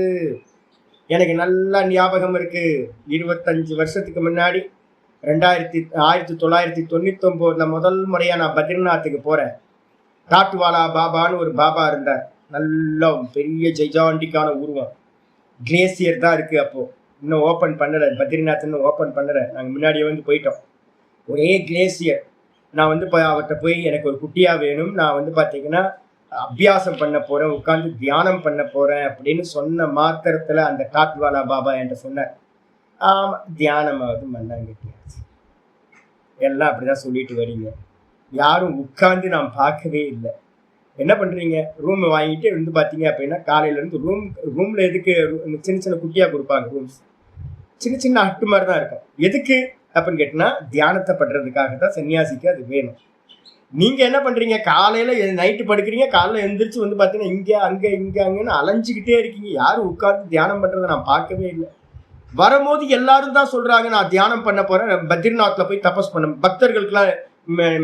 எனக்கு நல்லா ஞாபகம் இருக்கு. 25 வருஷத்துக்கு முன்னாடி 1999 முதல் முறையா நான் பத்ரிநாத்துக்கு போறேன். டாட்வாலா பாபான்னு ஒரு பாபா இருந்தார். நல்ல பெரிய ஜெய்ஜாண்டிக்கான உருவம். கிளேசியர் தான் இருக்கு. அப்போ இன்னும் ஓப்பன் பண்ணல, பத்ரிநாத் இன்னும் ஓப்பன் பண்ணல. நாங்கள் முன்னாடியே வந்து போயிட்டோம். ஒரே கிளேசியர். நான் வந்து அவர்கிட்ட போய் எனக்கு ஒரு குட்டியா வேணும், நான் வந்து பார்த்தீங்கன்னா அபியாசம் பண்ண போறேன், உட்காந்து தியானம் பண்ண போறேன் அப்படின்னு சொன்ன மாத்திரத்துல அந்த டாட்வாலா பாபா என்கிட்ட சொன்னார். ஆமா, தியானமாவது மண்ணாங்கட்டியாச்சு. எல்லாம் அப்படிதான் சொல்லிட்டு வரீங்க. யாரும் உட்கார்ந்து நான் பார்க்கவே இல்லை. என்ன பண்றீங்க? ரூம் வாங்கிட்டு வந்து பாத்தீங்க அப்படின்னா காலையில இருந்து ரூம்ல எதுக்கு சின்ன சின்ன குட்டியா கொடுப்பாங்க. ரூம்ஸ் சின்ன சின்ன அட்டு மாதிரி தான் இருக்கும். எதுக்கு அப்படின்னு கேட்டீங்கன்னா தியானத்தை பண்றதுக்காக தான் சன்னியாசிக்கு அது வேணும். நீங்க என்ன பண்றீங்க? காலையில நைட்டு படுக்கிறீங்க, காலையில எந்திரிச்சு வந்து பாத்தீங்கன்னா இங்க அங்க இங்க அங்கன்னு அலைஞ்சுக்கிட்டே இருக்கீங்க. யாரும் உட்கார்ந்து தியானம் பண்றதை நான் பார்க்கவே இல்லை. வரும்போது எல்லாரும் தான் சொல்றாங்க நான் தியானம் பண்ண போறேன், பத்ரிநாத்ல போய் தபஸ் பண்ண. பக்தர்களுக்கெல்லாம்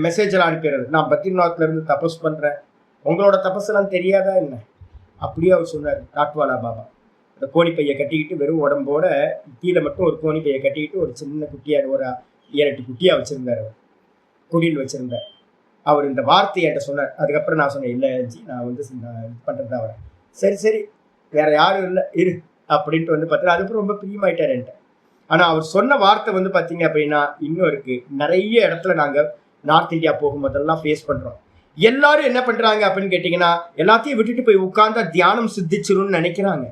மெசேஜ் எல்லாம் அனுப்பிடுறது, நான் பத்ரிநாத்ல இருந்து தபஸ் பண்றேன், உங்களோட தபஸ் எல்லாம் தெரியாதா என்ன? அப்படியே அவர் சொன்னார் டாட்வாலா பாபா. அந்த கோணிப்பையை கட்டிக்கிட்டு வெறும் உடம்போட கீழே மட்டும் ஒரு கோணிப்பையை கட்டிக்கிட்டு ஒரு சின்ன குட்டியா ஒரு 7-8 குட்டியா வச்சிருந்தார். அவர் குடியில் வச்சிருந்தார். அவர் இந்த வார்த்தையை என்கிட்ட சொன்னார். அதுக்கப்புறம் நான் சொன்னேன், இல்லை ஜி நான் வந்து பண்றதா வரேன். சரி சரி வேற யாரும் இல்லை இரு அப்படின்ட்டு வந்து பார்த்தீங்கன்னா அதுக்கப்புறம் ரொம்ப பிரியமாயிட்டார் என்கிட்ட. ஆனா அவர் சொன்ன வார்த்தை வந்து பார்த்தீங்க அப்படின்னா இன்னும் இருக்கு. நிறைய இடத்துல நாங்க நார்த் இந்தியா போகும்போதெல்லாம் ஃபேஸ் பண்றோம். எல்லாரும் என்ன பண்றாங்க அப்படின்னு கேட்டீங்கன்னா எல்லாத்தையும் விட்டுட்டு போய் உட்கார்ந்தா தியானம் சித்திச்சிரும்னு நினைக்கிறாங்க.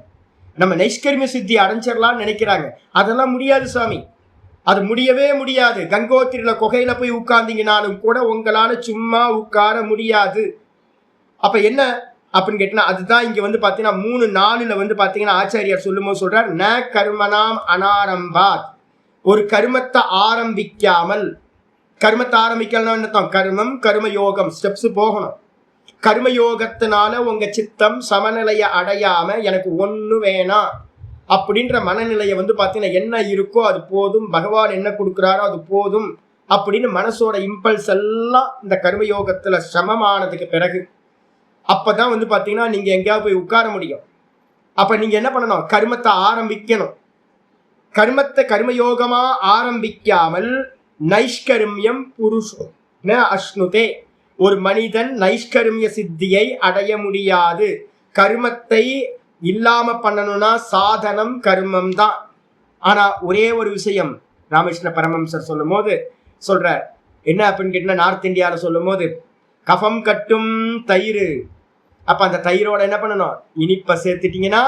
நம்ம நைஷ்கர்மிய சித்தி அடைஞ்சிடலாம்னு நினைக்கிறாங்க. அதெல்லாம் முடியாது சுவாமி, அது முடியவே முடியாது. கங்கோத்திரியில குகையில போய் உட்கார்ந்தீங்கனாலும் கூட உங்களால சும்மா உட்கார முடியாது. அப்ப என்ன அப்படின்னு கேட்டீங்கன்னா அதுதான் இங்க வந்து பாத்தீங்கன்னா 3:4 வந்து பாத்தீங்கன்னா ஆச்சாரியார் சொல்லும் போது சொல்றார், ந கர்மணாம் அனாரம்பாத். ஒரு கர்மத்தை ஆரம்பிக்காமல். கர்மத்தை ஆரம்பிக்கலாம் என்ன? கர்மம் கர்மயோகம் ஸ்டெப்ஸ் போகணும். கர்மயோகத்தினால உங்க சித்தம் சமநிலையை அடையாம எனக்கு ஒண்ணு வேணாம் அப்படின்ற மனநிலையை வந்து பாத்தீங்கன்னா என்ன இருக்கோ அது போதும், பகவான் என்ன கொடுக்குறாரோ அது போதும் அப்படின்னு மனசோட இம்பல்ஸ் எல்லாம் இந்த கர்மயோகத்துல சமமானதுக்கு பிறகு அப்பதான் வந்து பாத்தீங்கன்னா நீங்க எங்கேயாவது போய் உட்கார முடியும். அப்ப நீங்க என்ன பண்ணணும்? கர்மத்தை ஆரம்பிக்கணும். கர்மத்தை கர்மயோகமா ஆரம்பிக்காமல் நைஷ்கர்மியம் புருஷோ ந அஷ்ணுதே. ஒரு மனிதன் நைஷ்கர்மிய சித்தியை அடைய முடியாது. கர்மத்தை இல்லாம பண்ணணும்னா சாதனம் கர்மம் தான். ஆனா ஒரே ஒரு விஷயம் ராமகிருஷ்ண பரமஹம்சர் சொல்லும் போது சொல்ற என்ன அப்படின்னு கேட்டீங்கன்னா நார்த் இந்தியாவில் சொல்லும் போது கஃபம் கட்டும் தயிர். அப்ப அந்த தயிரோட என்ன பண்ணணும்? இனிப்பை சேர்த்துட்டீங்கன்னா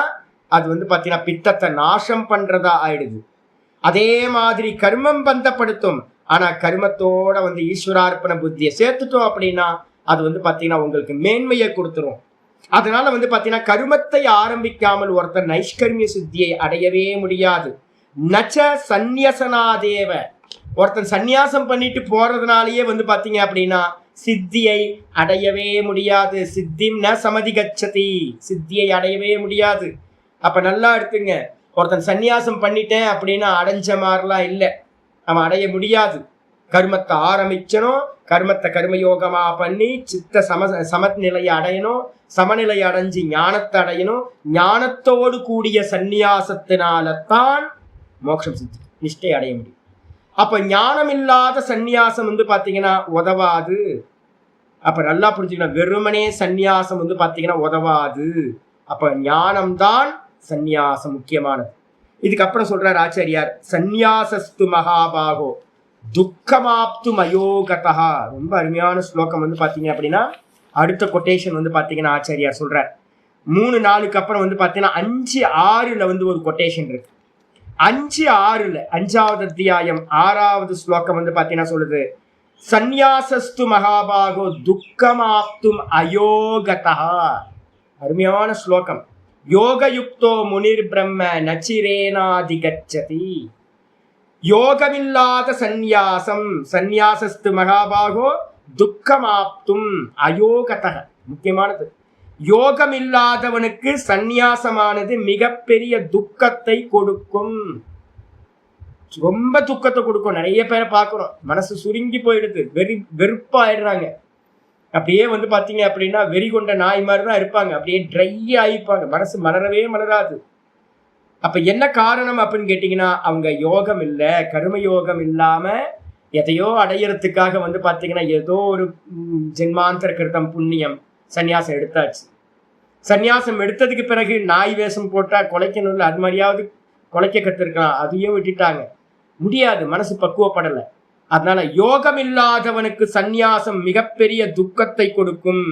அது வந்து பாத்தீங்கன்னா பித்தத்தை நாசம் பண்றதா ஆயிடுது. அதே மாதிரி கர்மம் பந்தப்படுத்தும். ஆனா கர்மத்தோட வந்து ஈஸ்வரார்ப்பண புத்தியை சேர்த்துட்டோம் அப்படின்னா அது வந்து பாத்தீங்கன்னா உங்களுக்கு மேன்மையை கொடுத்துரும். அதனால வந்து பாத்தீங்கன்னா கர்மத்தை ஆரம்பிக்காமல் ஒருத்தர் நைஷ்கர்மிய சித்தியை அடையவே முடியாது. நச்ச சந்நியசனாதேவ. ஒருத்தன் சந்நியாசம் பண்ணிட்டு போறதுனாலயே வந்து பாத்தீங்க அப்படின்னா சித்தியை அடையவே முடியாது. சித்திம் ந சமதிகச்சதி. சித்தியை அடையவே முடியாது. அப்ப நல்லா எடுத்துங்க, ஒருத்தன் சந்நியாசம் பண்ணிட்டேன் அப்படின்னா அடைஞ்ச மாதிரிலாம் இல்லை, அவன் அடைய முடியாது. கர்மத்தை ஆரம்பிச்சனும், கர்மத்தை கர்மயோகமா பண்ணி சித்த சமநிலையை அடையணும், சமநிலை அடைஞ்சு ஞானத்தை அடையணும். ஞானத்தோடு கூடிய சந்நியாசத்தினால்தான் மோட்சம் சித்தி நிஷ்டை அடைய முடியும். அப்ப ஞானம் இல்லாத சந்நியாசம் வந்து பாத்தீங்கன்னா உதவாது. அப்ப நல்லா புரிஞ்சுக்கணும், வெறுமனே சந்நியாசம் வந்து பாத்தீங்கன்னா உதவாது. அப்ப ஞானம்தான் சந்நியாசம் முக்கியமானது. இதுக்கப்புறம் சொல்றார் ஆச்சாரியார், சந்நியாசஸ்து மகாபாகோ துக்கமாப்து மயோகதா. ரொம்ப அருமையான ஸ்லோகம் வந்து பாத்தீங்க அப்படின்னா அடுத்த கொட்டேஷன் வந்து பாத்தீங்கன்னா ஆச்சாரியார் சொல்றார் 3-4 அப்புறம் வந்து பாத்தீங்கன்னா 5-6 வந்து ஒரு கொட்டேஷன் இருக்கு. 5-6 5வது அத்தியாயம் 6வது ஸ்லோகம் வந்து பாத்தீங்கன்னா சொல்லுது, சந்நியாசஸ்து மகாபாகோ துக்கமாப்தும் அயோகதா. அருமையான ஸ்லோகம். யோகயுக்தோ முனிர் பிரம்ம நச்சிரேனாதிகச்சதி. யோகமில்லாத சந்நியாசம், சந்நியாசஸ்து மகாபாகோ துக்கமாப்தும் அயோகதக. முக்கியமானது, யோகம் இல்லாதவனுக்கு சந்நியாசமானது மிகப்பெரிய துக்கத்தை கொடுக்கும். ரொம்ப துக்கத்தை கொடுக்கும். நிறைய பேரை பார்க்கிறோம், மனசு சுருங்கி போயிடுது, வெறுப்பாயிடுறாங்க. அப்படியே பாத்தீங்க அப்படின்னா வெறி கொண்ட நாய் மாதிரி தான் இருப்பாங்க. அப்படியே ட்ரை ஆயிப்பாங்க, மனசு மலரவே மலராது. அப்ப என்ன காரணம் அப்படின்னு கேட்டீங்கன்னா, அவங்க யோகம் இல்லை, கர்ம யோகம் இல்லாம எதையோ அடையறதுக்காக பாத்தீங்கன்னா ஏதோ ஒரு ஜென்மாந்தர கிருத்தம் புண்ணியம் சன்னியாசம் எடுத்தாச்சு. சன்னியாசம் எடுத்ததுக்கு பிறகு நாய் வேஷம் போட்டா கொலைக்கணும்ல, அது மாதிரியாவது கொலைக்க கத்திருக்கலாம், அதையும் விட்டுட்டாங்க. முடியாது, மனசு பக்குவப்படலை. அதனால யோகம் இல்லாதவனுக்கு சந்நியாசம் மிகப்பெரிய துக்கத்தை கொடுக்கும்.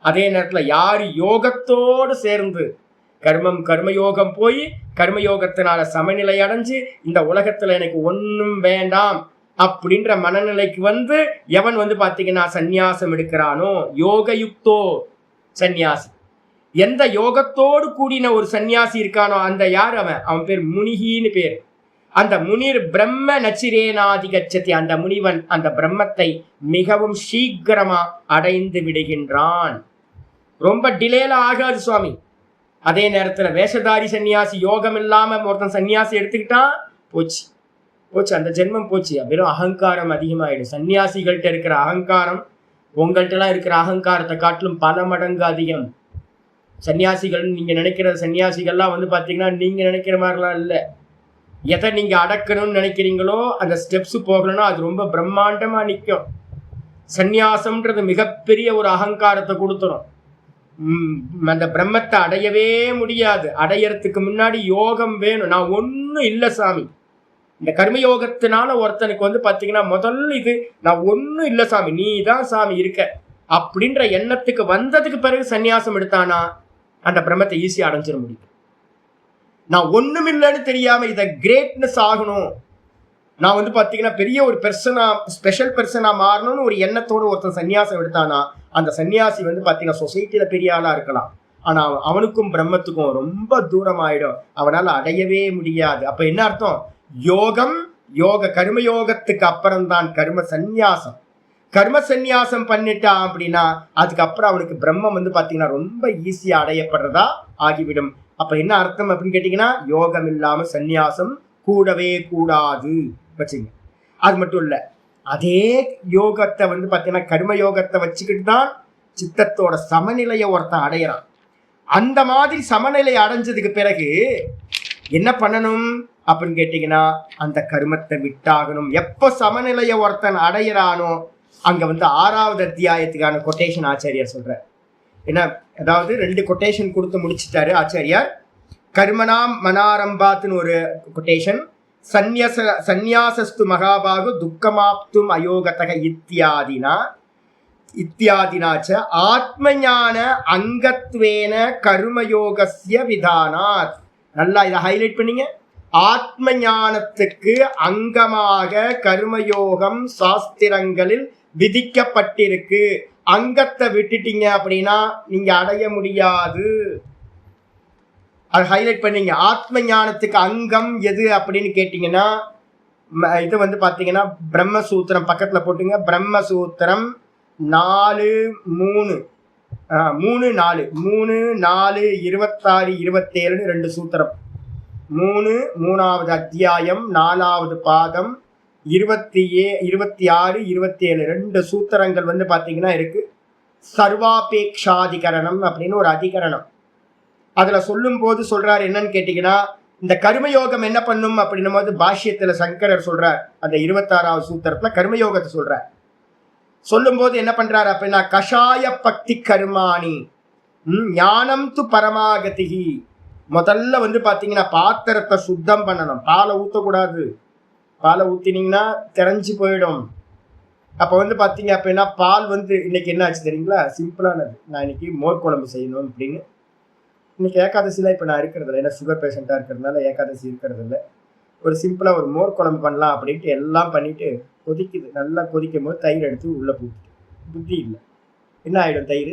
அதே நேரத்துல யாரு யோகத்தோடு சேர்ந்து கர்மயோகம் போய் கர்மயோகத்தினால சமநிலை அடைஞ்சு இந்த உலகத்துல எனக்கு ஒன்னும் வேண்டாம் அப்படின்ற மனநிலைக்கு எவன் பாத்தீங்கன்னா சந்நியாசம் எடுக்கிறானோ, யோகயுக்தோ சந்நியாசி. எந்த யோகத்தோடு கூடின ஒரு சந்நியாசி இருக்கானோ அந்த யார் அவன் பேர் முனிகின்னு பேர். அந்த முனிர் பிரம்ம நச்சிரேனாதிகச்சதி. அந்த முனிவன் அந்த பிரம்மத்தை மிகவும் சீக்கிரமா அடைந்து விடுகின்றான். ரொம்ப டிலேல ஆகாது சுவாமி. அதே நேரத்துல வேஷதாரி சன்னியாசி, யோகம் இல்லாம ஒருத்தன் சன்னியாசி எடுத்துக்கிட்டான், போச்சு போச்சு, அந்த ஜென்மம் போச்சு. வெறும் அகங்காரம் அதிகமாயிடும். சன்னியாசிகள்கிட்ட இருக்கிற அகங்காரம் உங்கள்கிட்ட எல்லாம் இருக்கிற அகங்காரத்தை காட்டிலும் பல மடங்கு அதிகம். சன்னியாசிகள் நீங்க நினைக்கிற சன்னியாசிகள்லாம் பாத்தீங்கன்னா நீங்க நினைக்கிற மாதிரிலாம் இல்லை. எதை நீங்க அடக்கணும்னு நினைக்கிறீங்களோ அந்த ஸ்டெப்ஸ் போகணும்னா அது ரொம்ப பிரம்மாண்டமா நிற்கும். சந்நியாசம்ன்றது மிகப்பெரிய ஒரு அகங்காரத்தை கொடுத்துரும். அந்த பிரம்மத்தை அடையவே முடியாது. அடையறதுக்கு முன்னாடி யோகம் வேணும். நான் ஒன்றும் இல்லை சாமி, இந்த கர்மயோகத்தினால ஒருத்தனுக்கு பாத்தீங்கன்னா முதல்ல இது நான் ஒன்றும் இல்லை சாமி, நீ தான் சாமி இருக்க அப்படின்ற எண்ணத்துக்கு வந்ததுக்கு பிறகு சந்நியாசம் எடுத்தானா அந்த பிரம்மத்தை ஈஸியா அடைஞ்சிட முடியும். நான் ஒண்ணும் இல்லைன்னு தெரியாம இதை கிரேட்னஸ் ஆகணும், நான் பாத்தீங்கன்னா பெரிய ஒரு பெர்சனா, ஸ்பெஷல் பெர்சனா மாறணும்னு ஒரு எண்ணத்தோடு ஒருத்தன் சன்னியாசம் எடுத்தானா அந்த சன்னியாசி பாத்தீங்கன்னா சொசைட்டில பெரிய ஆளா இருக்கலாம், ஆனா அவனுக்கும் பிரம்மத்துக்கும் ரொம்ப தூரம் ஆயிடும், அவனால அடையவே முடியாது. அப்ப என்ன அர்த்தம்? கர்மயோகத்துக்கு அப்புறம் தான் கர்ம சந்நியாசம். கர்ம சந்நியாசம் பண்ணிட்டான் அப்படின்னா அதுக்கப்புறம் அவனுக்கு பிரம்மம் பாத்தீங்கன்னா ரொம்ப ஈஸியா அடையப்படுறதா ஆகிவிடும். அப்ப என்ன அர்த்தம் அப்படின்னு கேட்டீங்கன்னா, யோகம் இல்லாம சந்நியாசம் கூடவே கூடாது வச்சுங்க. அது மட்டும் இல்ல, அதே யோகத்தை பாத்தீங்கன்னா கர்ம யோகத்தை வச்சுக்கிட்டு தான் சித்தத்தோட சமநிலையை ஒருத்தன் அடையிறான். அந்த மாதிரி சமநிலை அடைஞ்சதுக்கு பிறகு என்ன பண்ணணும் அப்படின்னு கேட்டீங்கன்னா, அந்த கர்மத்தை விட்டாகணும். எப்ப சமநிலையை ஒருத்தன் அடையிறானோ அங்க 6வது அத்தியாயத்துக்கான கொட்டேஷன் ஆச்சாரியார் சொல்ற. என்ன, அதாவது 2 கொட்டேஷன் கொடுத்து முடிச்சுட்டாரு ஆச்சாரியார். கர்மனாம் மனாரம்பாத்துன்னு ஒரு கொட்டேஷன், சந்நியாசஸ்து மகாபாகு துக்கமாப்தும் அயோகதக இத்தியாதினாச்ச ஆத்மஞான அங்கத்வேன கர்மயோகஸ்ய விதானாத். நல்லா இதை ஹைலைட் பண்ணீங்க. ஆத்ம ஞானத்துக்கு அங்கமாக கர்மயோகம் சாஸ்திரங்களில் விதிக்கப்பட்டிருக்கு. அங்கத்தை விட்டுட்டீங்க அப்படின்னா நீங்க அடைய முடியாது. அது ஹைலைட் பண்ணீங்க. ஆத்ம ஞானத்துக்கு அங்கம் எது அப்படின்னு கேட்டீங்கன்னா, இது பாத்தீங்கன்னா பிரம்மசூத்திரம் பக்கத்துல போட்டுங்க. பிரம்மசூத்திரம் 4:3 3:4 3:4 26 27 2 சூத்திரம். 3வது அத்தியாயம் 4வது பாதம் 26 27 2 சூத்திரங்கள் பாத்தீங்கன்னா இருக்கு. சர்வாபேக்ஷாதிகரணம் அப்படின்னு ஒரு அதிகரணம். அதுல சொல்லும் போது சொல்றாரு என்னன்னு கேட்டீங்கன்னா, இந்த கர்மயோகம் என்ன பண்ணும் அப்படின்னும் போது பாஷ்யத்துல சங்கரர் சொல்றார். அந்த 26வது சூத்திரத்துல கர்மயோகத்தை சொல்றார். சொல்லும் போது என்ன பண்றாரு அப்படின்னா, கஷாய பக்தி கர்மாணி ஞானம் து பரமாகதிகி. முதல்ல பாத்தீங்கன்னா பாத்திரத்தை சுத்தம் பண்ணணும். பாலை ஊத்தக்கூடாது. பாலை ஊத்தினீங்கன்னா தெரிஞ்சு போயிடும். அப்ப பாத்தீங்க அப்படின்னா பால் இன்னைக்கு என்ன ஆச்சு தெரியுங்களா? சிம்பிளானது. நான் இன்னைக்கு மோர் குழம்பு செய்யணும் அப்படின்னு. இன்னைக்கு ஏகாதசிலாம் இப்ப நான் இருக்கிறது இல்லை, ஏன்னா சுகர் பேஷண்டா இருக்கிறதுனால ஏகாதசி இருக்கிறது இல்லை. ஒரு சிம்பிளா ஒரு மோர் குழம்பு பண்ணலாம் அப்படின்ட்டு எல்லாம் பண்ணிட்டு கொதிக்குது. நல்லா கொதிக்கும் போது தயிர் எடுத்து உள்ள போட்டு, புத்தி இல்லை, என்ன ஆயிடும்? தயிர்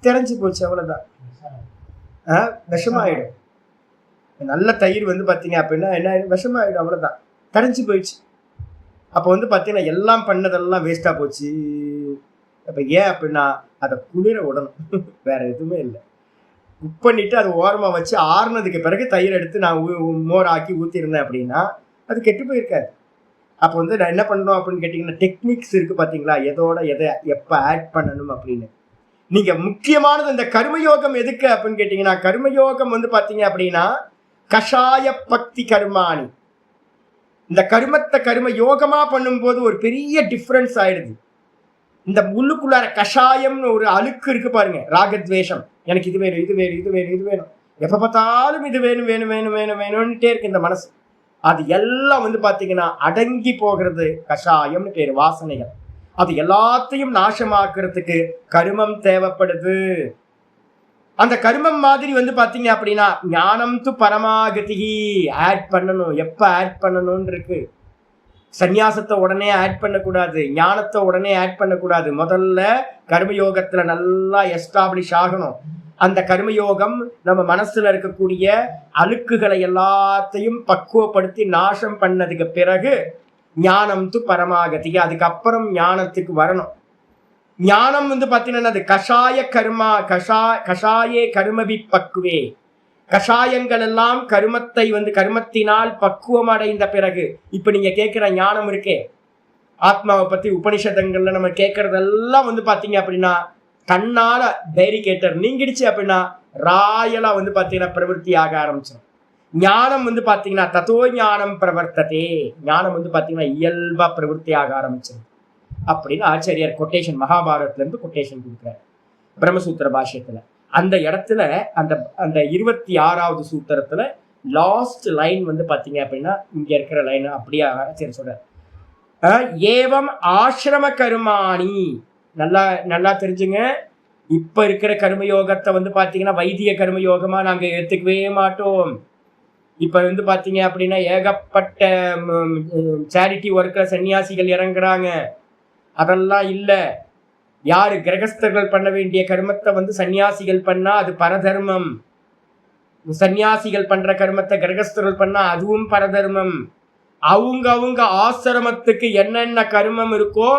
தெரிஞ்சு போச்சு, அவ்வளவுதான். விஷமாயிடும். நல்ல தயிர் வந்து பார்த்தீங்க அப்படின்னா என்ன ஆயிடும், விஷமாயிடும், அவ்வளோதான், கரைஞ்சி போயிடுச்சு. அப்போ வந்து பார்த்தீங்கன்னா எல்லாம் பண்ணதெல்லாம் வேஸ்ட்டாக போச்சு. அப்போ ஏன் அப்படின்னா அதை குளிர விடணும், வேற எதுவுமே இல்லை. குக் பண்ணிட்டு அதை ஓரமாக வச்சு ஆறுனதுக்கு பிறகு தயிர் எடுத்து நான் மோர் ஆக்கி ஊற்றிருந்தேன் அப்படின்னா அது கெட்டு போயிருக்காது. அப்போ வந்து நான் என்ன பண்ணணும் அப்படின்னு கேட்டிங்கன்னா டெக்னிக்ஸ் இருக்குது பார்த்தீங்களா, எதோட எதை எப்போ ஆட் பண்ணணும் அப்படின்னு. நீங்கள் முக்கியமானது இந்த கர்மயோகம் எதுக்கு அப்படின்னு கேட்டிங்கன்னா, கர்மயோகம் வந்து பார்த்தீங்க அப்படின்னா கஷாய பக்தி கர்மாணி. இந்த கர்மத்தை கர்ம யோகமா பண்ணும்போது ஒரு பெரிய டிஃப்ரென்ஸ் ஆயிடுது. இந்த உள்ளுக்குள்ளார கஷாயம்னு ஒரு அழுக்கு இருக்கு பாருங்க, ராகத்வேஷம், எனக்கு இது வேணும் இது வேணும் இது வேணும் இது வேணும், எப்ப பார்த்தாலும் இது வேணும் வேணும் வேணும் வேணும் வேணும்ட்டே இருக்கு இந்த மனசு. அது எல்லாம் வந்து பாத்தீங்கன்னா அடங்கி போகிறது, கஷாயம்னு பேரு, வாசனைகள். அது எல்லாத்தையும் நாசமாக்குறதுக்கு கர்மம் தேவைப்படுது. அந்த கர்மம் மாதிரி வந்து பாத்தீங்க அப்படின்னா ஞானம் து பரமாகதி ஆட் பண்ணணும். எப்ப ஆட் பண்ணணும்னு இருக்கு. சந்நியாசத்தை உடனே ஆட் பண்ணக்கூடாது, ஞானத்தை உடனே ஆட் பண்ணக்கூடாது. முதல்ல கர்மயோகத்துல நல்லா எஸ்டாப்ளிஷ் ஆகணும். அந்த கர்மயோகம் நம்ம மனசுல இருக்கக்கூடிய அழுக்குகளை எல்லாத்தையும் பக்குவப்படுத்தி நாசம் பண்ணதுக்கு பிறகு ஞானம் து பரமாகதி, அதுக்கப்புறம் ஞானத்துக்கு வரணும். ஞானம் வந்து பார்த்தீங்கன்னா அது கஷாய கர்மா, கஷாயே கர்மவி பக்குவே. கஷாயங்கள் எல்லாம் கருமத்தை வந்து கர்மத்தினால் பக்குவம் அடைந்த பிறகு, இப்ப நீங்க கேட்கிற ஞானம் இருக்கே, ஆத்மாவை பத்தி உபனிஷதங்கள்ல நம்ம கேட்கறதெல்லாம் வந்து பாத்தீங்க அப்படின்னா தன்னால பேரிகேட்டர் நீங்கிடுச்சு அப்படின்னா ராயலா வந்து பாத்தீங்கன்னா பிரவருத்தி ஆக ஆரம்பிச்சிடும். ஞானம் வந்து பாத்தீங்கன்னா தத்தோ ஞானம் பிரவர்த்ததே, ஞானம் வந்து பாத்தீங்கன்னா இயல்பா பிரவருத்தி ஆக ஆரம்பிச்சிடும் அப்படின்னு ஆச்சாரியார் கொட்டேஷன் மகாபாரத்ல இருந்து கொட்டேஷன் கொடுக்குறாரு பிரம்மசூத்திர பாஷ்யத்துல. அந்த இடத்துல அந்த அந்த 26வது சூத்திரத்துல லாஸ்ட் லைன் வந்து பாத்தீங்க அப்படின்னா இங்க இருக்கிற லைன் அப்படியே சரி சொல்ற, ஏவம் ஆசிரம கர்மாணி. நல்லா நல்லா தெரிஞ்சுங்க, இப்ப இருக்கிற கர்மயோகத்தை வந்து பாத்தீங்கன்னா வைத்திய கர்மயோகமா நாங்க எடுத்துக்கவே மாட்டோம். இப்ப வந்து பாத்தீங்க அப்படின்னா ஏகப்பட்ட சேரிட்டி ஒர்க்ல சன்னியாசிகள் இறங்குறாங்க, அதெல்லாம் இல்ல. யாரு கிரகஸ்தர்கள் பண்ண வேண்டிய கர்மத்தை வந்து சன்னியாசிகள் பண்ணா அது பரதர்மம், சன்னியாசிகள் பண்ற கர்மத்தை கிரகஸ்தர்கள் பண்ணா அதுவும் பரதர்மம். அவங்க ஆசிரமத்துக்கு என்னென்ன கர்மம் இருக்கோ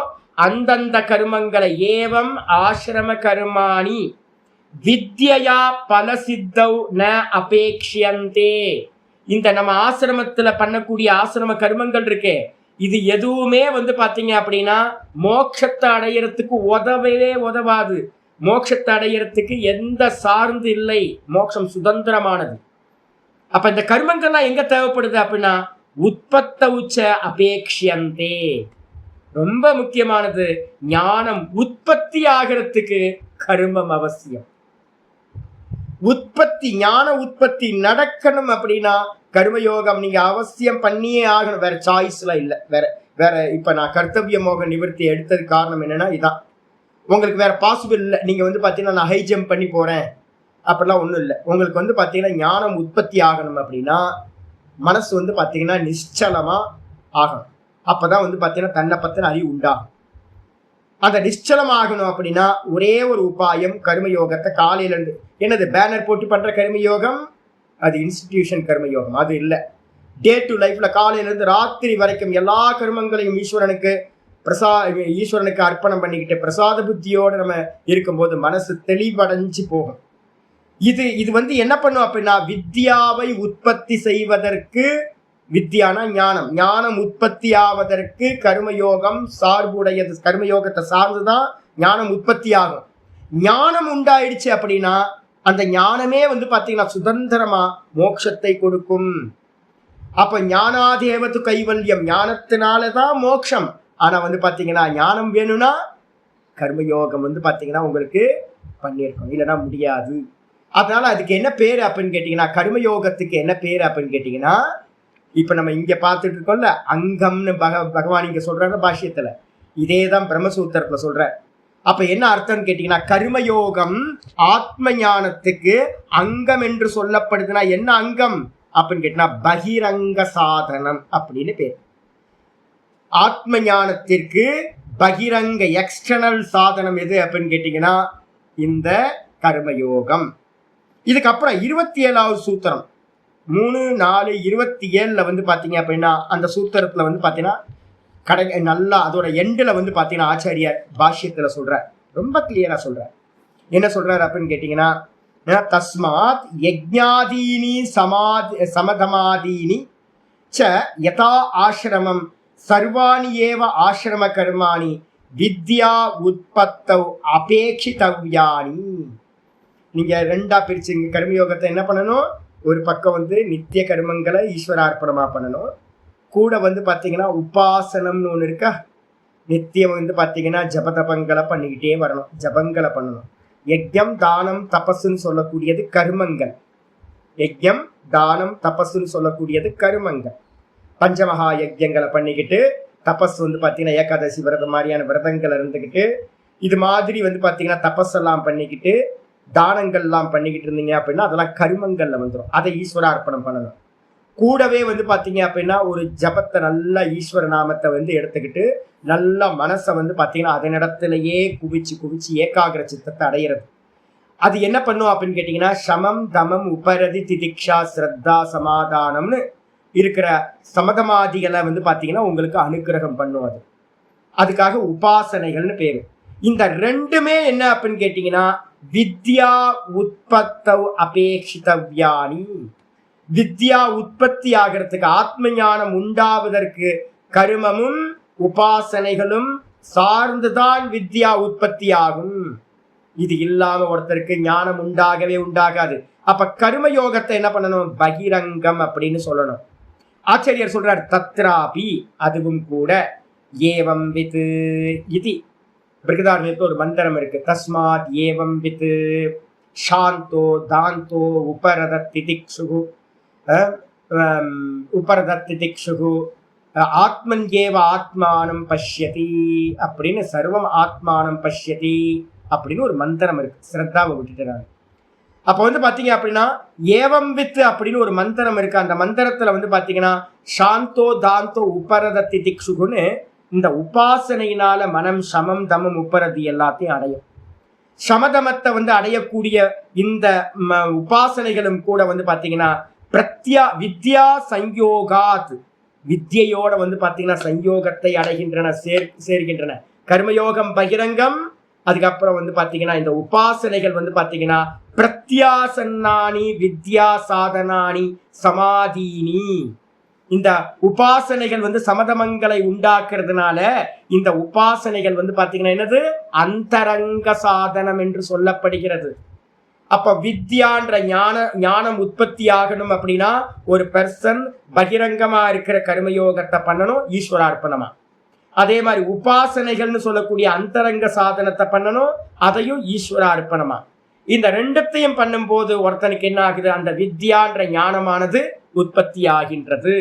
அந்தந்த கர்மங்களை ஏவம் ஆசிரம கர்மாணி வித்யா பலசித்தௌ ந அபேக்ஷியந்தே. இந்த நம்ம ஆசிரமத்துல பண்ணக்கூடிய ஆசிரம கர்மங்கள் இருக்கே, இது எதுவுமே வந்து பாத்தீங்க அப்படின்னா மோட்சத்தை அடையறதுக்கு உதவவே உதவாது. மோட்சத்தை அடையறதுக்கு எந்த சார்ந்து இல்லை, மோட்சம் சுதந்திரமானது. அப்ப இந்த கர்மங்கள்லாம் எங்க தேவைப்படுது அப்படின்னா உற்பத்த உச்ச அபேக்ஷியந்தே. ரொம்ப முக்கியமானது, ஞானம் உற்பத்தி ஆகிறதுக்கு கர்மம் அவசியம். உற்பத்தி ஞான உற்பத்தி நடக்கணும் அப்படின்னா கர்மயோகம் நீங்க அவசியம் பண்ணியே ஆகணும், வேற சாய்ஸ்ல இல்லை. வேற இப்ப நான் கர்த்தவிய மோக நிவர்த்தி எடுத்தது காரணம் என்னன்னா இதான், உங்களுக்கு வேற பாசிபிள் இல்லை. நீங்க வந்து பாத்தீங்கன்னா நான் ஹை ஜம்ப் பண்ணி போறேன் அப்படிலாம் ஒண்ணும் இல்லை. உங்களுக்கு வந்து பாத்தீங்கன்னா ஞானம் உற்பத்தி ஆகணும் அப்படின்னா மனசு வந்து பாத்தீங்கன்னா நிச்சலமா ஆகணும். அப்பதான் வந்து பாத்தீங்கன்னா தன்னை பத்தின அறிவு உண்டாகும். அந்த நிச்சலம் ஆகணும் அப்படின்னா ஒரே ஒரு உபாயம், கர்மயோகத்தை காலையில இருந்து என்னது பேனர் போட்டு பண்ற கர்மயோகம் அது இன்ஸ்டிடியூஷன் கர்மயோகம், அது இல்லை. டே டு லைஃப்ல காலையில இருந்து ராத்திரி வரைக்கும் எல்லா கர்மங்களையும் ஈஸ்வரனுக்கு அர்ப்பணம் பண்ணிக்கிட்டு பிரசாத புத்தியோடு நம்ம இருக்கும்போது மனசு தெளிவடைஞ்சு போகும். இது வந்து என்ன பண்ணும் அப்படின்னா வித்யாவை உற்பத்தி செய்வதற்கு, வித்யானா ஞானம், ஞானம் உற்பத்தி ஆவதற்கு கர்மயோகம் சார்புடையது. கர்மயோகத்தை சார்ந்துதான் ஞானம் உற்பத்தி ஆகும். ஞானம் உண்டாயிடுச்சு அப்படின்னா அந்த ஞானமே வந்து பாத்தீங்கன்னா சுதந்திரமா மோட்சத்தை கொடுக்கும். அப்ப ஞானாதேவது கைவல்யம், ஞானத்தினாலதான் மோட்சம். ஆனா வந்து பாத்தீங்கன்னா ஞானம் வேணும்னா கர்மயோகம் வந்து பாத்தீங்கன்னா உங்களுக்கு பண்ணியிருக்கணும், இல்லைன்னா முடியாது. அதனால அதுக்கு என்ன பேரு அப்படின்னு கேட்டீங்கன்னா, கர்மயோகத்துக்கு என்ன பேரு அப்படின்னு கேட்டீங்கன்னா, இப்ப நம்ம இங்க பார்த்துட்டு இருக்கோம்ல அங்கம்னு பகவான் இங்க சொல்றாங்க பாஷ்யத்துல, இதேதான் பிரம்மசூத்திரத்துல சொல்ற. அப்ப என்ன அர்த்தம் கேட்டீங்கன்னா, கர்மயோகம் ஆத்ம ஞானத்துக்கு அங்கம் என்று சொல்லப்படுதுன்னா என்ன அங்கம் அப்படின்னு கேட்டீங்கன்னா பகிரங்க சாதனம் அப்படின்னு பேர். ஆத்ம ஞானத்திற்கு பகிரங்க எக்ஸ்டர்னல் சாதனம் எது அப்படின்னு கேட்டீங்கன்னா இந்த கர்மயோகம். இதுக்கப்புறம் 27வது சூத்திரம் 3-4-27 வந்து பார்த்தீங்க அப்படின்னா அந்த சூத்திரத்தில் வந்து பார்த்தீங்கன்னா நல்லா அதோட எண்டில் வந்து பார்த்தீங்கன்னா ஆச்சாரியார் பாஷ்யத்தில் சொல்கிறார், ரொம்ப கிளியராக சொல்கிறார். என்ன சொல்கிறார் அப்படின்னு கேட்டிங்கன்னா, தஸ்மாத் யஜ்ஞாதீனி சமதமாதீனி ச யதா ஆசிரமம் சர்வாணி ஏவ ஆசிரம கர்மாணி வித்யா உற்பத்தவ் அபேட்சிதவ்யானி. நீங்கள் ரெண்டாக பிரிச்சுங்க. கர்மயோகத்தை என்ன பண்ணணும்? ஒரு பக்கம் வந்து நித்திய கர்மங்களை ஈஸ்வரார்ப்பணமாக பண்ணணும். கூட வந்து பார்த்தீங்கன்னா உபாசனம்னு ஒன்று இருக்கா, நித்தியம் வந்து பார்த்தீங்கன்னா ஜபதபங்களை பண்ணிக்கிட்டே வரணும், ஜபங்களை பண்ணணும். யஜ்யம் தானம் தபஸுன்னு சொல்லக்கூடியது கர்மங்கள். யஜ்யம் தானம் தபஸுன்னு சொல்லக்கூடியது கர்மங்கள். பஞ்சமகா யஜ்யங்களை பண்ணிக்கிட்டு தபஸ் வந்து பார்த்தீங்கன்னா ஏகாதசி விரதம் மாதிரியான விரதங்கள் இருந்துக்கிட்டு இது மாதிரி வந்து பார்த்தீங்கன்னா தபஸ் எல்லாம் பண்ணிக்கிட்டு தானங்கள்லாம் பண்ணிக்கிட்டு இருந்தீங்க அப்படின்னா அதெல்லாம் கர்மங்கள்ல வந்துடும். அதை ஈஸ்வரார்ப்பணம் பண்ணணும். கூடவே வந்து பார்த்தீங்க அப்படின்னா ஒரு ஜபத்தை நல்ல ஈஸ்வர நாமத்தை வந்து எடுத்துக்கிட்டு நல்ல மனசை வந்து பார்த்தீங்கன்னா அதனிடத்திலேயே குவிச்சு ஏகாகிர சித்தத்தை அடையிறது. அது என்ன பண்ணும் அப்படின்னு கேட்டிங்கன்னா சமம் தமம் உபரதி திதிக்ஷா ஸ்ரத்தா சமாதானம்னு இருக்கிற சமதமாதிகளை வந்து பார்த்தீங்கன்னா உங்களுக்கு அனுக்கிரகம் பண்ணும். அதுக்காக உபாசனைகள்னு பேரு. இந்த ரெண்டுமே என்ன அப்படின்னு கேட்டிங்கன்னா வித்யா உற்பத்தவ் அபேட்சிதவ்யானி. வித்யா உற்பத்தி ஆகிறதுக்கு ஆத்ம ஞானம் உண்டாவதற்கு கர்மமும் உபாசனைகளும் சார்ந்துதான் வித்யா உற்பத்தி ஆகும். இது இல்லாம ஒருத்தருக்கு ஞானம் உண்டாகவே உண்டாகாது. அப்ப கர்மயோகத்தை என்ன பண்ணணும்? பகிரங்கம் அப்படின்னு சொல்லணும். ஆச்சாரியர் சொல்றார் தத்ராபி அதுவும் கூட ஏவம் வித் இது பிருகதாரண்யத்துல ஒரு மந்திரம் இருக்கு. தஸ்மாத் ஏவம் வித் சாந்தோ தாந்தோ உபரதத்திதிக்ஷு உபரதத்திதிக்ஷு ஆத்மன் ஏவ ஆத்மானம் பஷ்யதி அப்படின்னு சர்வம் ஆத்மானம் பஷ்யதி அப்படின்னு ஒரு மந்திரம் இருக்கு. ஸ்ரத்தாவை விட்டுட்டு அப்போ வந்து பார்த்தீங்க அப்படின்னா ஏவம் வித் அப்படின்னு ஒரு மந்திரம் இருக்கு. அந்த மந்திரத்தில் வந்து பார்த்தீங்கன்னா சாந்தோ தாந்தோ உபரத திதிக்ஷுகுன்னு இந்த உபாசனையினால மனம் சமம் தமம் உப்பரதி எல்லாத்தையும் அடையும். சமதமத்தை வந்து அடையக்கூடிய இந்த உபாசனைகளும் கூட வந்து பார்த்தீங்கன்னா வித்யா சங்கயோகாத் வித்யோட வந்து பார்த்தீங்கன்னா சங்கயோகத்தை அடைகின்றன, சேர்கின்றன. கர்மயோகம் பகிரங்கம், அதுக்கப்புறம் வந்து பார்த்தீங்கன்னா இந்த உபாசனைகள் வந்து பார்த்தீங்கன்னா பிரத்யாசன்னானி வித்யா சாதனானி சமாதீனி. இந்த உபாசனைகள் வந்து சமதமங்களை உண்டாக்குறதுனால இந்த உபாசனைகள் வந்து பார்த்தீங்கன்னா என்னது? அந்தரங்க சாதனம் என்று சொல்லப்படுகிறது. அப்ப வித்யான்ற ஞானம் உற்பத்தி ஆகணும் அப்படின்னா ஒரு பர்சன் பகிரங்கமா இருக்கிற கர்மயோகத்தை பண்ணணும் ஈஸ்வரார்ப்பணமா. அதே மாதிரி உபாசனைகள்னு சொல்லக்கூடிய அந்தரங்க சாதனத்தை பண்ணணும், அதையும் ஈஸ்வரார்ப்பணமா. இந்த ரெண்டத்தையும் பண்ணும் போது ஒருத்தனுக்கு என்ன ஆகுது? அந்த வித்யான்ற ஞானமானது உற்பத்தி ஆகின்றது.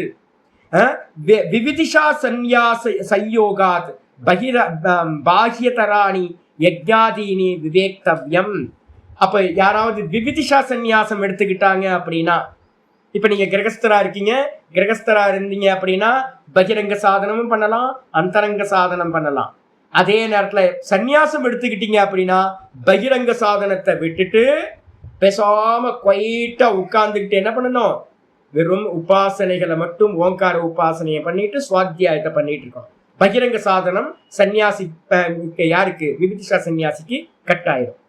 விவிதிஷா சந்நியாச சயோகாத் பாஹ்யதராணி யஜ்ஞாதீனி விவேக்தவ்யம். அப்ப யாராவது விவிதிஷா சந்நியாசம் எடுத்துக்கிட்டாங்க அப்படின்னா, இப்ப நீங்க கிரகஸ்தரா இருக்கீங்க, கிரகஸ்தரா இருந்தீங்க அப்படின்னா பகிரங்க சாதனமும் பண்ணலாம், அந்தரங்க சாதனம் பண்ணலாம். அதே நேரத்துல சந்நியாசம் எடுத்துக்கிட்டீங்க அப்படின்னா பகிரங்க சாதனத்தை விட்டுட்டு பேசாம குவைட்டா உட்கார்ந்துக்கிட்டு என்ன பண்ணணும்? வெறும் உபாசனைகளை மட்டும் ஓங்கார உபாசனையை பண்ணிட்டு சுவாத்தியாயத்தை பண்ணிட்டு இருக்கோம். பகிரங்க சாதனம் சன்னியாசி யாருக்கு? விவிதிஷா சன்னியாசிக்கு கட்டாயிரும்.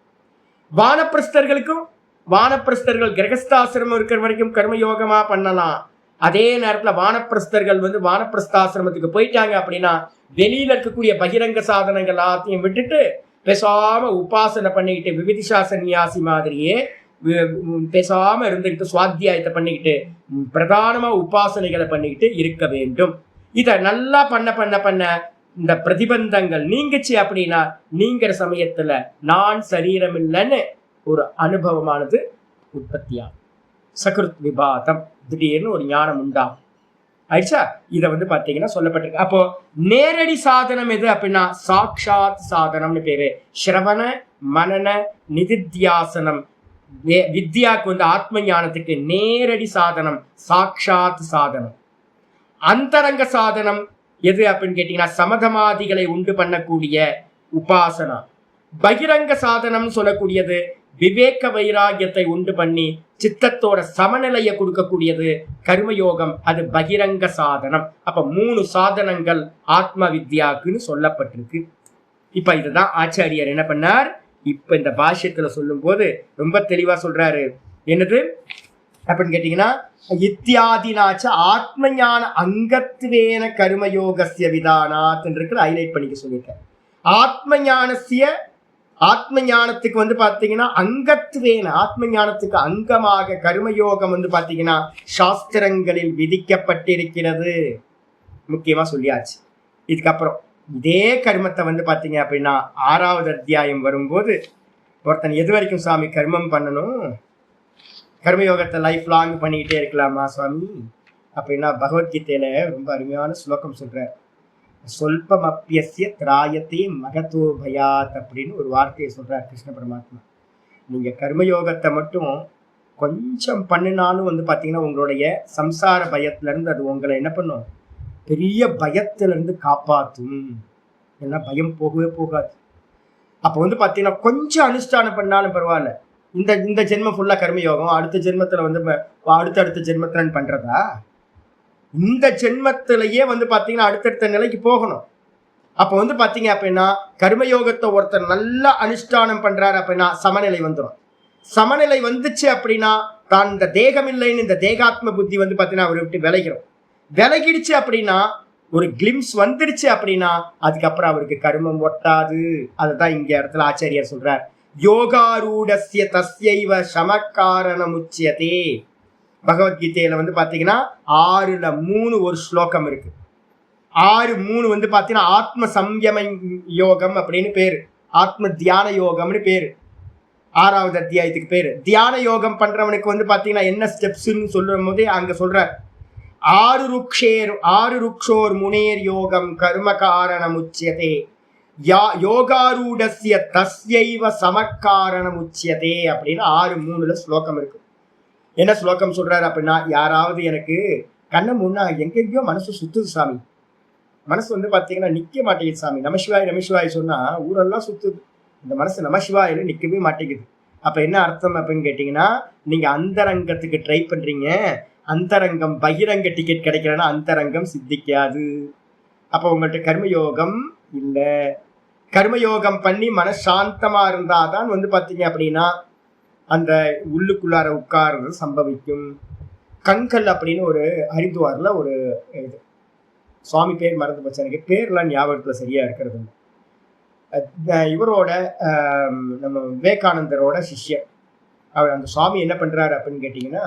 வானப்பிரஸ்தர்களுக்கும், வானப்பிரஸ்தர்கள் கிரகஸ்தாசிரமம் இருக்கிற வரைக்கும் கர்மயோகமா பண்ணலாம். அதே நேரத்துல வானப்பிரஸ்தர்கள் வந்து வானப்பிரஸ்தாசிரமத்துக்கு போயிட்டாங்க அப்படின்னா வெளியில இருக்கக்கூடிய பகிரங்க சாதனங்கள் எல்லாத்தையும் விட்டுட்டு பேசாம உபாசனை பண்ணிக்கிட்டு விவிதிஷா சன்னியாசி மாதிரியே பேசாம இருந்துக்கிட்டு சுவாத்தியாயத்தை பண்ணிக்கிட்டு பிரதானமா உபாசனைகளை பண்ணிக்கிட்டு இருக்க வேண்டும். இதை நல்லா பண்ண பண்ண பண்ண இந்த பிரதிபந்தங்கள் நீங்கிச்சு அப்படின்னா நீங்கிற சமயத்துல நான் சரீரம் இல்லைன்னு ஒரு அனுபவமானது உற்பத்தியாகும். சகிருத் விபாதம், திடீர்னு ஒரு ஞானம் உண்டாகும். ஆயிடுச்சா? இதை வந்து பார்த்தீங்கன்னா சொல்லப்பட்டிருக்கு. அப்போ நேரடி சாதனம் எது அப்படின்னா சாட்சாத் சாதனம்னு பேரு. ஸ்ரவண மனன நிதித்தியாசனம். வித்யாவுக்கு வந்து ஆத்ம ஞானத்துக்கு நேரடி சாதனம் சாட்சாத் சாதனம். அந்தரங்க சாதனம் எது அப்படின்னு கேட்டீங்கன்னா சமதமாதிகளை உண்டு பண்ணக்கூடிய உபாசனா. பகிரங்க சாதனம் சொல்லக்கூடியது விவேக வைராகியத்தை உண்டு பண்ணி சித்தத்தோட சமநிலையை கொடுக்கக்கூடியது கர்மயோகம். அது பகிரங்க சாதனம். அப்ப 3 சாதனங்கள் ஆத்ம வித்யாக்குன்னு சொல்லப்பட்டிருக்கு. இப்ப இதுதான் ஆச்சாரியர் என்ன பண்ணார், இப்ப இந்த பாஷ்யத்துல சொல்லும் போது ரொம்ப தெளிவா சொல்றாரு. என்னது அப்படின்னு கேட்டீங்கன்னா, இத்தியாதினாச்ச ஆத்ம ஞான அங்கத்வேன கர்மயோகஸ்ய விதானாத் என்று ஹைலைட் பண்ணிக்க சொல்லியிருக்கேன். ஆத்ம ஞானத்துக்கு வந்து பாத்தீங்கன்னா அங்கத்வேன, ஆத்ம ஞானத்துக்கு அங்கமாக கர்மயோகம் வந்து பாத்தீங்கன்னா சாஸ்திரங்களில் விதிக்கப்பட்டிருக்கிறது. முக்கியமா சொல்லியாச்சு. இதுக்கப்புறம் இதே கர்மத்தை வந்து பாத்தீங்க அப்படின்னா 6வது அத்தியாயம் வரும்போது, ஒருத்தன் எது வரைக்கும் சுவாமி கர்மம் பண்ணணும், கர்மயோகத்தை லைஃப் லாங் பண்ணிக்கிட்டே இருக்கலாமா சுவாமி அப்படின்னா, பகவத்கீதையில ரொம்ப அருமையான ஸ்லோகம் சொல்றார். சொல்பம் அப்பியசிய திராயத்தே மகத்தோ பயாத் அப்படின்னு ஒரு வார்த்தையை சொல்றார் கிருஷ்ண பரமாத்மா. நீங்க கர்மயோகத்தை மட்டும் கொஞ்சம் பண்ணினாலும் வந்து பாத்தீங்கன்னா உங்களுடைய சம்சார பயத்துல இருந்து அது உங்களை என்ன பண்ணும், பெரிய பயத்துல இருந்து காப்பாற்றும். ஏன்னா பயம் போகவே போகாது. அப்போ வந்து பாத்தீங்கன்னா கொஞ்சம் அனுஷ்டானம் பண்ணாலும் பரவாயில்ல. இந்த ஜென்மம் ஃபுல்லா கர்மயோகம், அடுத்த ஜென்மத்துல வந்து அடுத்தடுத்த ஜென்மத்துல பண்றதா, இந்த ஜென்மத்திலேயே வந்து பாத்தீங்கன்னா அடுத்தடுத்த நிலைக்கு போகணும். அப்போ வந்து பாத்தீங்க அப்படின்னா கர்மயோகத்தை ஒருத்தர் நல்லா அனுஷ்டானம் பண்றாரு அப்படின்னா சமநிலை வந்துடும். சமநிலை வந்துச்சு அப்படின்னா தான் இந்த தேகம் இல்லைன்னு இந்த தேகாத்ம புத்தி வந்து பாத்தீங்கன்னா அவரை விட்டு விலகிடுச்சு அப்படின்னா, ஒரு கிளிம்ஸ் வந்துடுச்சு அப்படின்னா அதுக்கப்புறம் அவருக்கு கர்மம் ஒட்டாது. அதுதான் இங்க இடத்துல ஆச்சாரியர் சொல்றார், யோகாரூடஸ்ய தஸ்யைவ சமக்காரணமுச்யதே. பகவத்கீதையில வந்து பாத்தீங்கன்னா 6ல் 3 ஒரு ஸ்லோகம் இருக்கு. 6:3 வந்து பாத்தீங்கன்னா ஆத்ம சம்யம யோகம் அப்படின்னு பேரு, ஆத்ம தியான யோகம்னு பேரு. 6வது அத்தியாயத்துக்கு பேரு. தியான யோகம் பண்றவனுக்கு வந்து பாத்தீங்கன்னா என்ன ஸ்டெப்ஸ்ன்னு சொல்லும் போதே அங்க சொல்றார், 6 ருக்ஷோர் முனேர் யோகம் கர்ம காரணமுச்யதே யோகாரூடஸ்ய தஸ்யைவ சமக்காரணமுச்யதே அப்படின்னு 6:3 ஸ்லோகம் இருக்கு. என்ன ஸ்லோகம் சொல்றாரு அப்படின்னா, யாராவது எனக்கு கண்ணை முன்னா எங்கெங்கயோ மனசு சுத்துது சாமி, மனசு வந்து பாத்தீங்கன்னா நிக்க மாட்டேங்குது சாமி, நமசிவாய் சொன்னா ஊரெல்லாம் சுத்துது, இந்த மனசு நமசிவாயில நிக்கவே மாட்டேங்குது. அப்ப என்ன அர்த்தம் அப்படின்னு கேட்டீங்கன்னா, நீங்க அந்தரங்கத்துக்கு ட்ரை பண்றீங்க, அந்தரங்கம் பகிரங்க டிக்கெட் கிடைக்கலன்னா அந்தரங்கம் சித்திக்காது. அப்ப உங்கள்கிட்ட கர்மயோகம் இல்ல. கர்மயோகம் பண்ணி மனசாந்தமா இருந்தாதான் வந்து பாத்தீங்க அப்படின்னா அந்த உள்ளுக்குள்ளார உட்கார்றது சம்பவிக்கும். கங்கல் அப்படின்னு ஒரு ஹரித்வார்ல ஒரு இது, சுவாமி பேர் மறந்து போச்சு எனக்கு, பேர்லாம் ஞாபகத்துல சரியா இருக்கிறது. இவரோட நம்ம விவேகானந்தரோட சிஷ்யர் அவர். அந்த சுவாமி என்ன பண்றாரு அப்படின்னு கேட்டீங்கன்னா,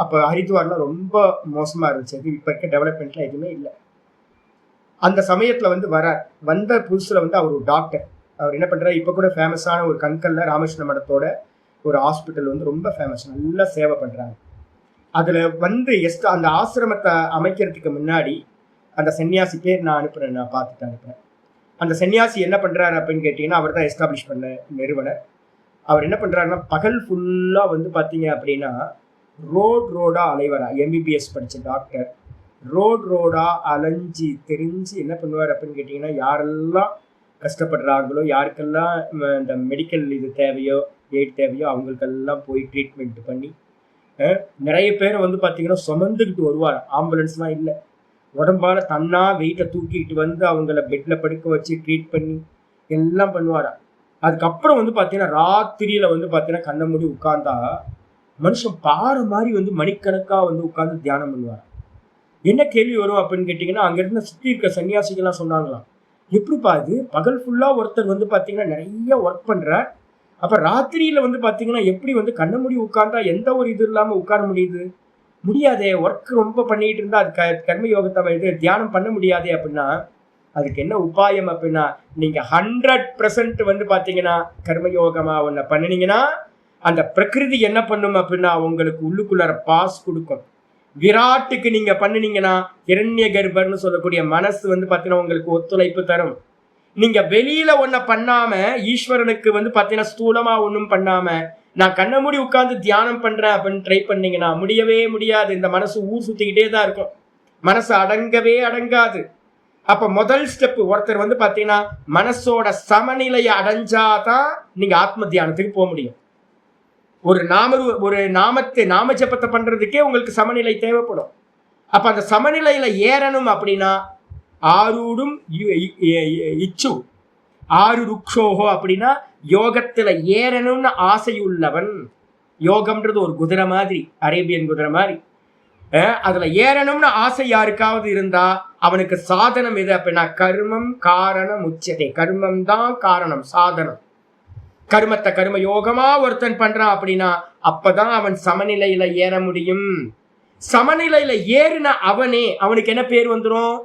அப்போ ஹரித்வார்ல ரொம்ப மோசமா இருந்துச்சு, இப்ப இருக்க டெவலப்மெண்ட்லாம் எதுவுமே இல்லை. அந்த சமயத்துல வந்து வந்த புதுசுல வந்து அவர் ஒரு டாக்டர். அவர் என்ன பண்றாரு, இப்ப கூட ஃபேமஸான ஒரு கண்கல்ல ராமகிருஷ்ண மடத்தோட ஒரு ஹாஸ்பிட்டல் வந்து ரொம்ப ஃபேமஸ், நல்லா சேவை பண்றாங்க. அதுல வந்து அந்த ஆசிரமத்தை அமைக்கிறதுக்கு முன்னாடி அந்த சன்னியாசி பேர் நான் அனுப்புறேன், நான் பார்த்துட்டு அனுப்புறேன். அந்த சன்னியாசி என்ன பண்றாரு அப்படின்னு கேட்டீங்கன்னா, அவர் தான் எஸ்டாப்ளிஷ் பண்ண நிறுவனர். அவர் என்ன பண்றாருன்னா, பகல் ஃபுல்லா வந்து பாத்தீங்க அப்படின்னா ரோடா அலைவரா, எம்பிபிஎஸ் படிச்ச டாக்டர், ரோடா அலைஞ்சி தெரிஞ்சு என்ன பண்ணுவார் அப்படின்னு கேட்டீங்கன்னா, யாரெல்லாம் கஷ்டப்படுறாங்களோ, யாருக்கெல்லாம் இந்த மெடிக்கல் இது தேவையோ, எய்ட் தேவையோ, அவங்களுக்கெல்லாம் போய் ட்ரீட்மெண்ட் பண்ணி நிறைய பேரை வந்து பார்த்தீங்கன்னா சுமந்துக்கிட்டு வருவார். ஆம்புலன்ஸ்லாம் இல்லை, உடம்பால தன்னா வெயிட்டை தூக்கிட்டு வந்து அவங்கள பெட்ல படுக்க வச்சு ட்ரீட் பண்ணி எல்லாம் பண்ணுவாரா. அதுக்கப்புறம் வந்து பார்த்தீங்கன்னா ராத்திரியில வந்து பார்த்தீங்கன்னா கண்ணை மூடி உட்கார்ந்தா மனுஷன் பாறை மாதிரி வந்து மணிக்கணக்காக வந்து உட்கார்ந்து தியானம் பண்ணுவார். என்ன கேள்வி வரும் அப்படின்னு கேட்டிங்கன்னா, அங்கிருந்து சுற்றி இருக்க சன்னியாசிகள்லாம் சொன்னாங்களாம், எப்படிப்பா இது பகல் ஃபுல்லாக ஒருத்தர் வந்து பார்த்தீங்கன்னா நிறைய ஒர்க் பண்ணுறார், அப்போ ராத்திரியில் வந்து பார்த்தீங்கன்னா எப்படி வந்து கண்ண மூடி உட்கார்ந்தா எந்த ஒரு இது இல்லாமல் உட்கார முடியாதே, ஒர்க் ரொம்ப பண்ணிட்டு இருந்தா அது கர்ம யோகத்தை இது தியானம் பண்ண முடியாதே அப்படின்னா, அதுக்கு என்ன உபாயம் அப்படின்னா, நீங்கள் 100% வந்து பார்த்தீங்கன்னா கர்மயோகமா ஒன்று பண்ணினீங்கன்னா அந்த பிரகிருதி என்ன பண்ணும் அப்படின்னா உங்களுக்கு உள்ளுக்குள்ளார பாஸ் கொடுக்கும். விராட்டுக்கு நீங்க பண்ணினீங்கன்னா இரண்ய கர்ப்பர்னு சொல்லக்கூடிய மனசு வந்து பாத்தீங்கன்னா உங்களுக்கு ஒத்துழைப்பு தரும். நீங்க வெளியில ஒன்ன பண்ணாம ஈஸ்வரனுக்கு வந்து பாத்தீங்கன்னா ஸ்தூலமா ஒன்றும் பண்ணாம நான் கண்ண மூடி உட்கார்ந்து தியானம் பண்றேன் அப்படின்னு ட்ரை பண்ணீங்கன்னா முடியவே முடியாது. இந்த மனசு ஊர் சுத்திக்கிட்டே தான் இருக்கும், மனசு அடங்கவே அடங்காது. அப்ப முதல் ஸ்டெப் ஒருத்தர் வந்து பாத்தீங்கன்னா மனசோட சமநிலையை அடைஞ்சாதான் நீங்க ஆத்ம தியானத்துக்கு போக முடியும். ஒரு நாம ஜபத்தை பண்றதுக்கே உங்களுக்கு சமநிலை தேவைப்படும். அப்ப அந்த சமநிலையில ஏறணும் அப்படின்னா ஆரூடும் இச்சு ஆறு ருக்ஷோகோ அப்படின்னா யோகத்துல ஏறணும்னு ஆசையுள்ளவன். யோகம்ன்றது ஒரு குதிரை மாதிரி, அரேபியன் குதிரை மாதிரி. அதுல ஏறணும்னு ஆசை யாருக்காவது இருந்தா அவனுக்கு சாதனம் எது அப்படின்னா கர்மம் காரணம் உச்சத்தை. கர்மம் தான் காரணம், சாதனம். கர்மத்தை கர்ம யோகமா ஒருத்தன் பண்றான் அப்படின்னா அப்பதான் அவன் சமநிலையில ஏற முடியும். சமநிலையில ஏறின அவனுக்கு என்ன பேர் வந்துடும்?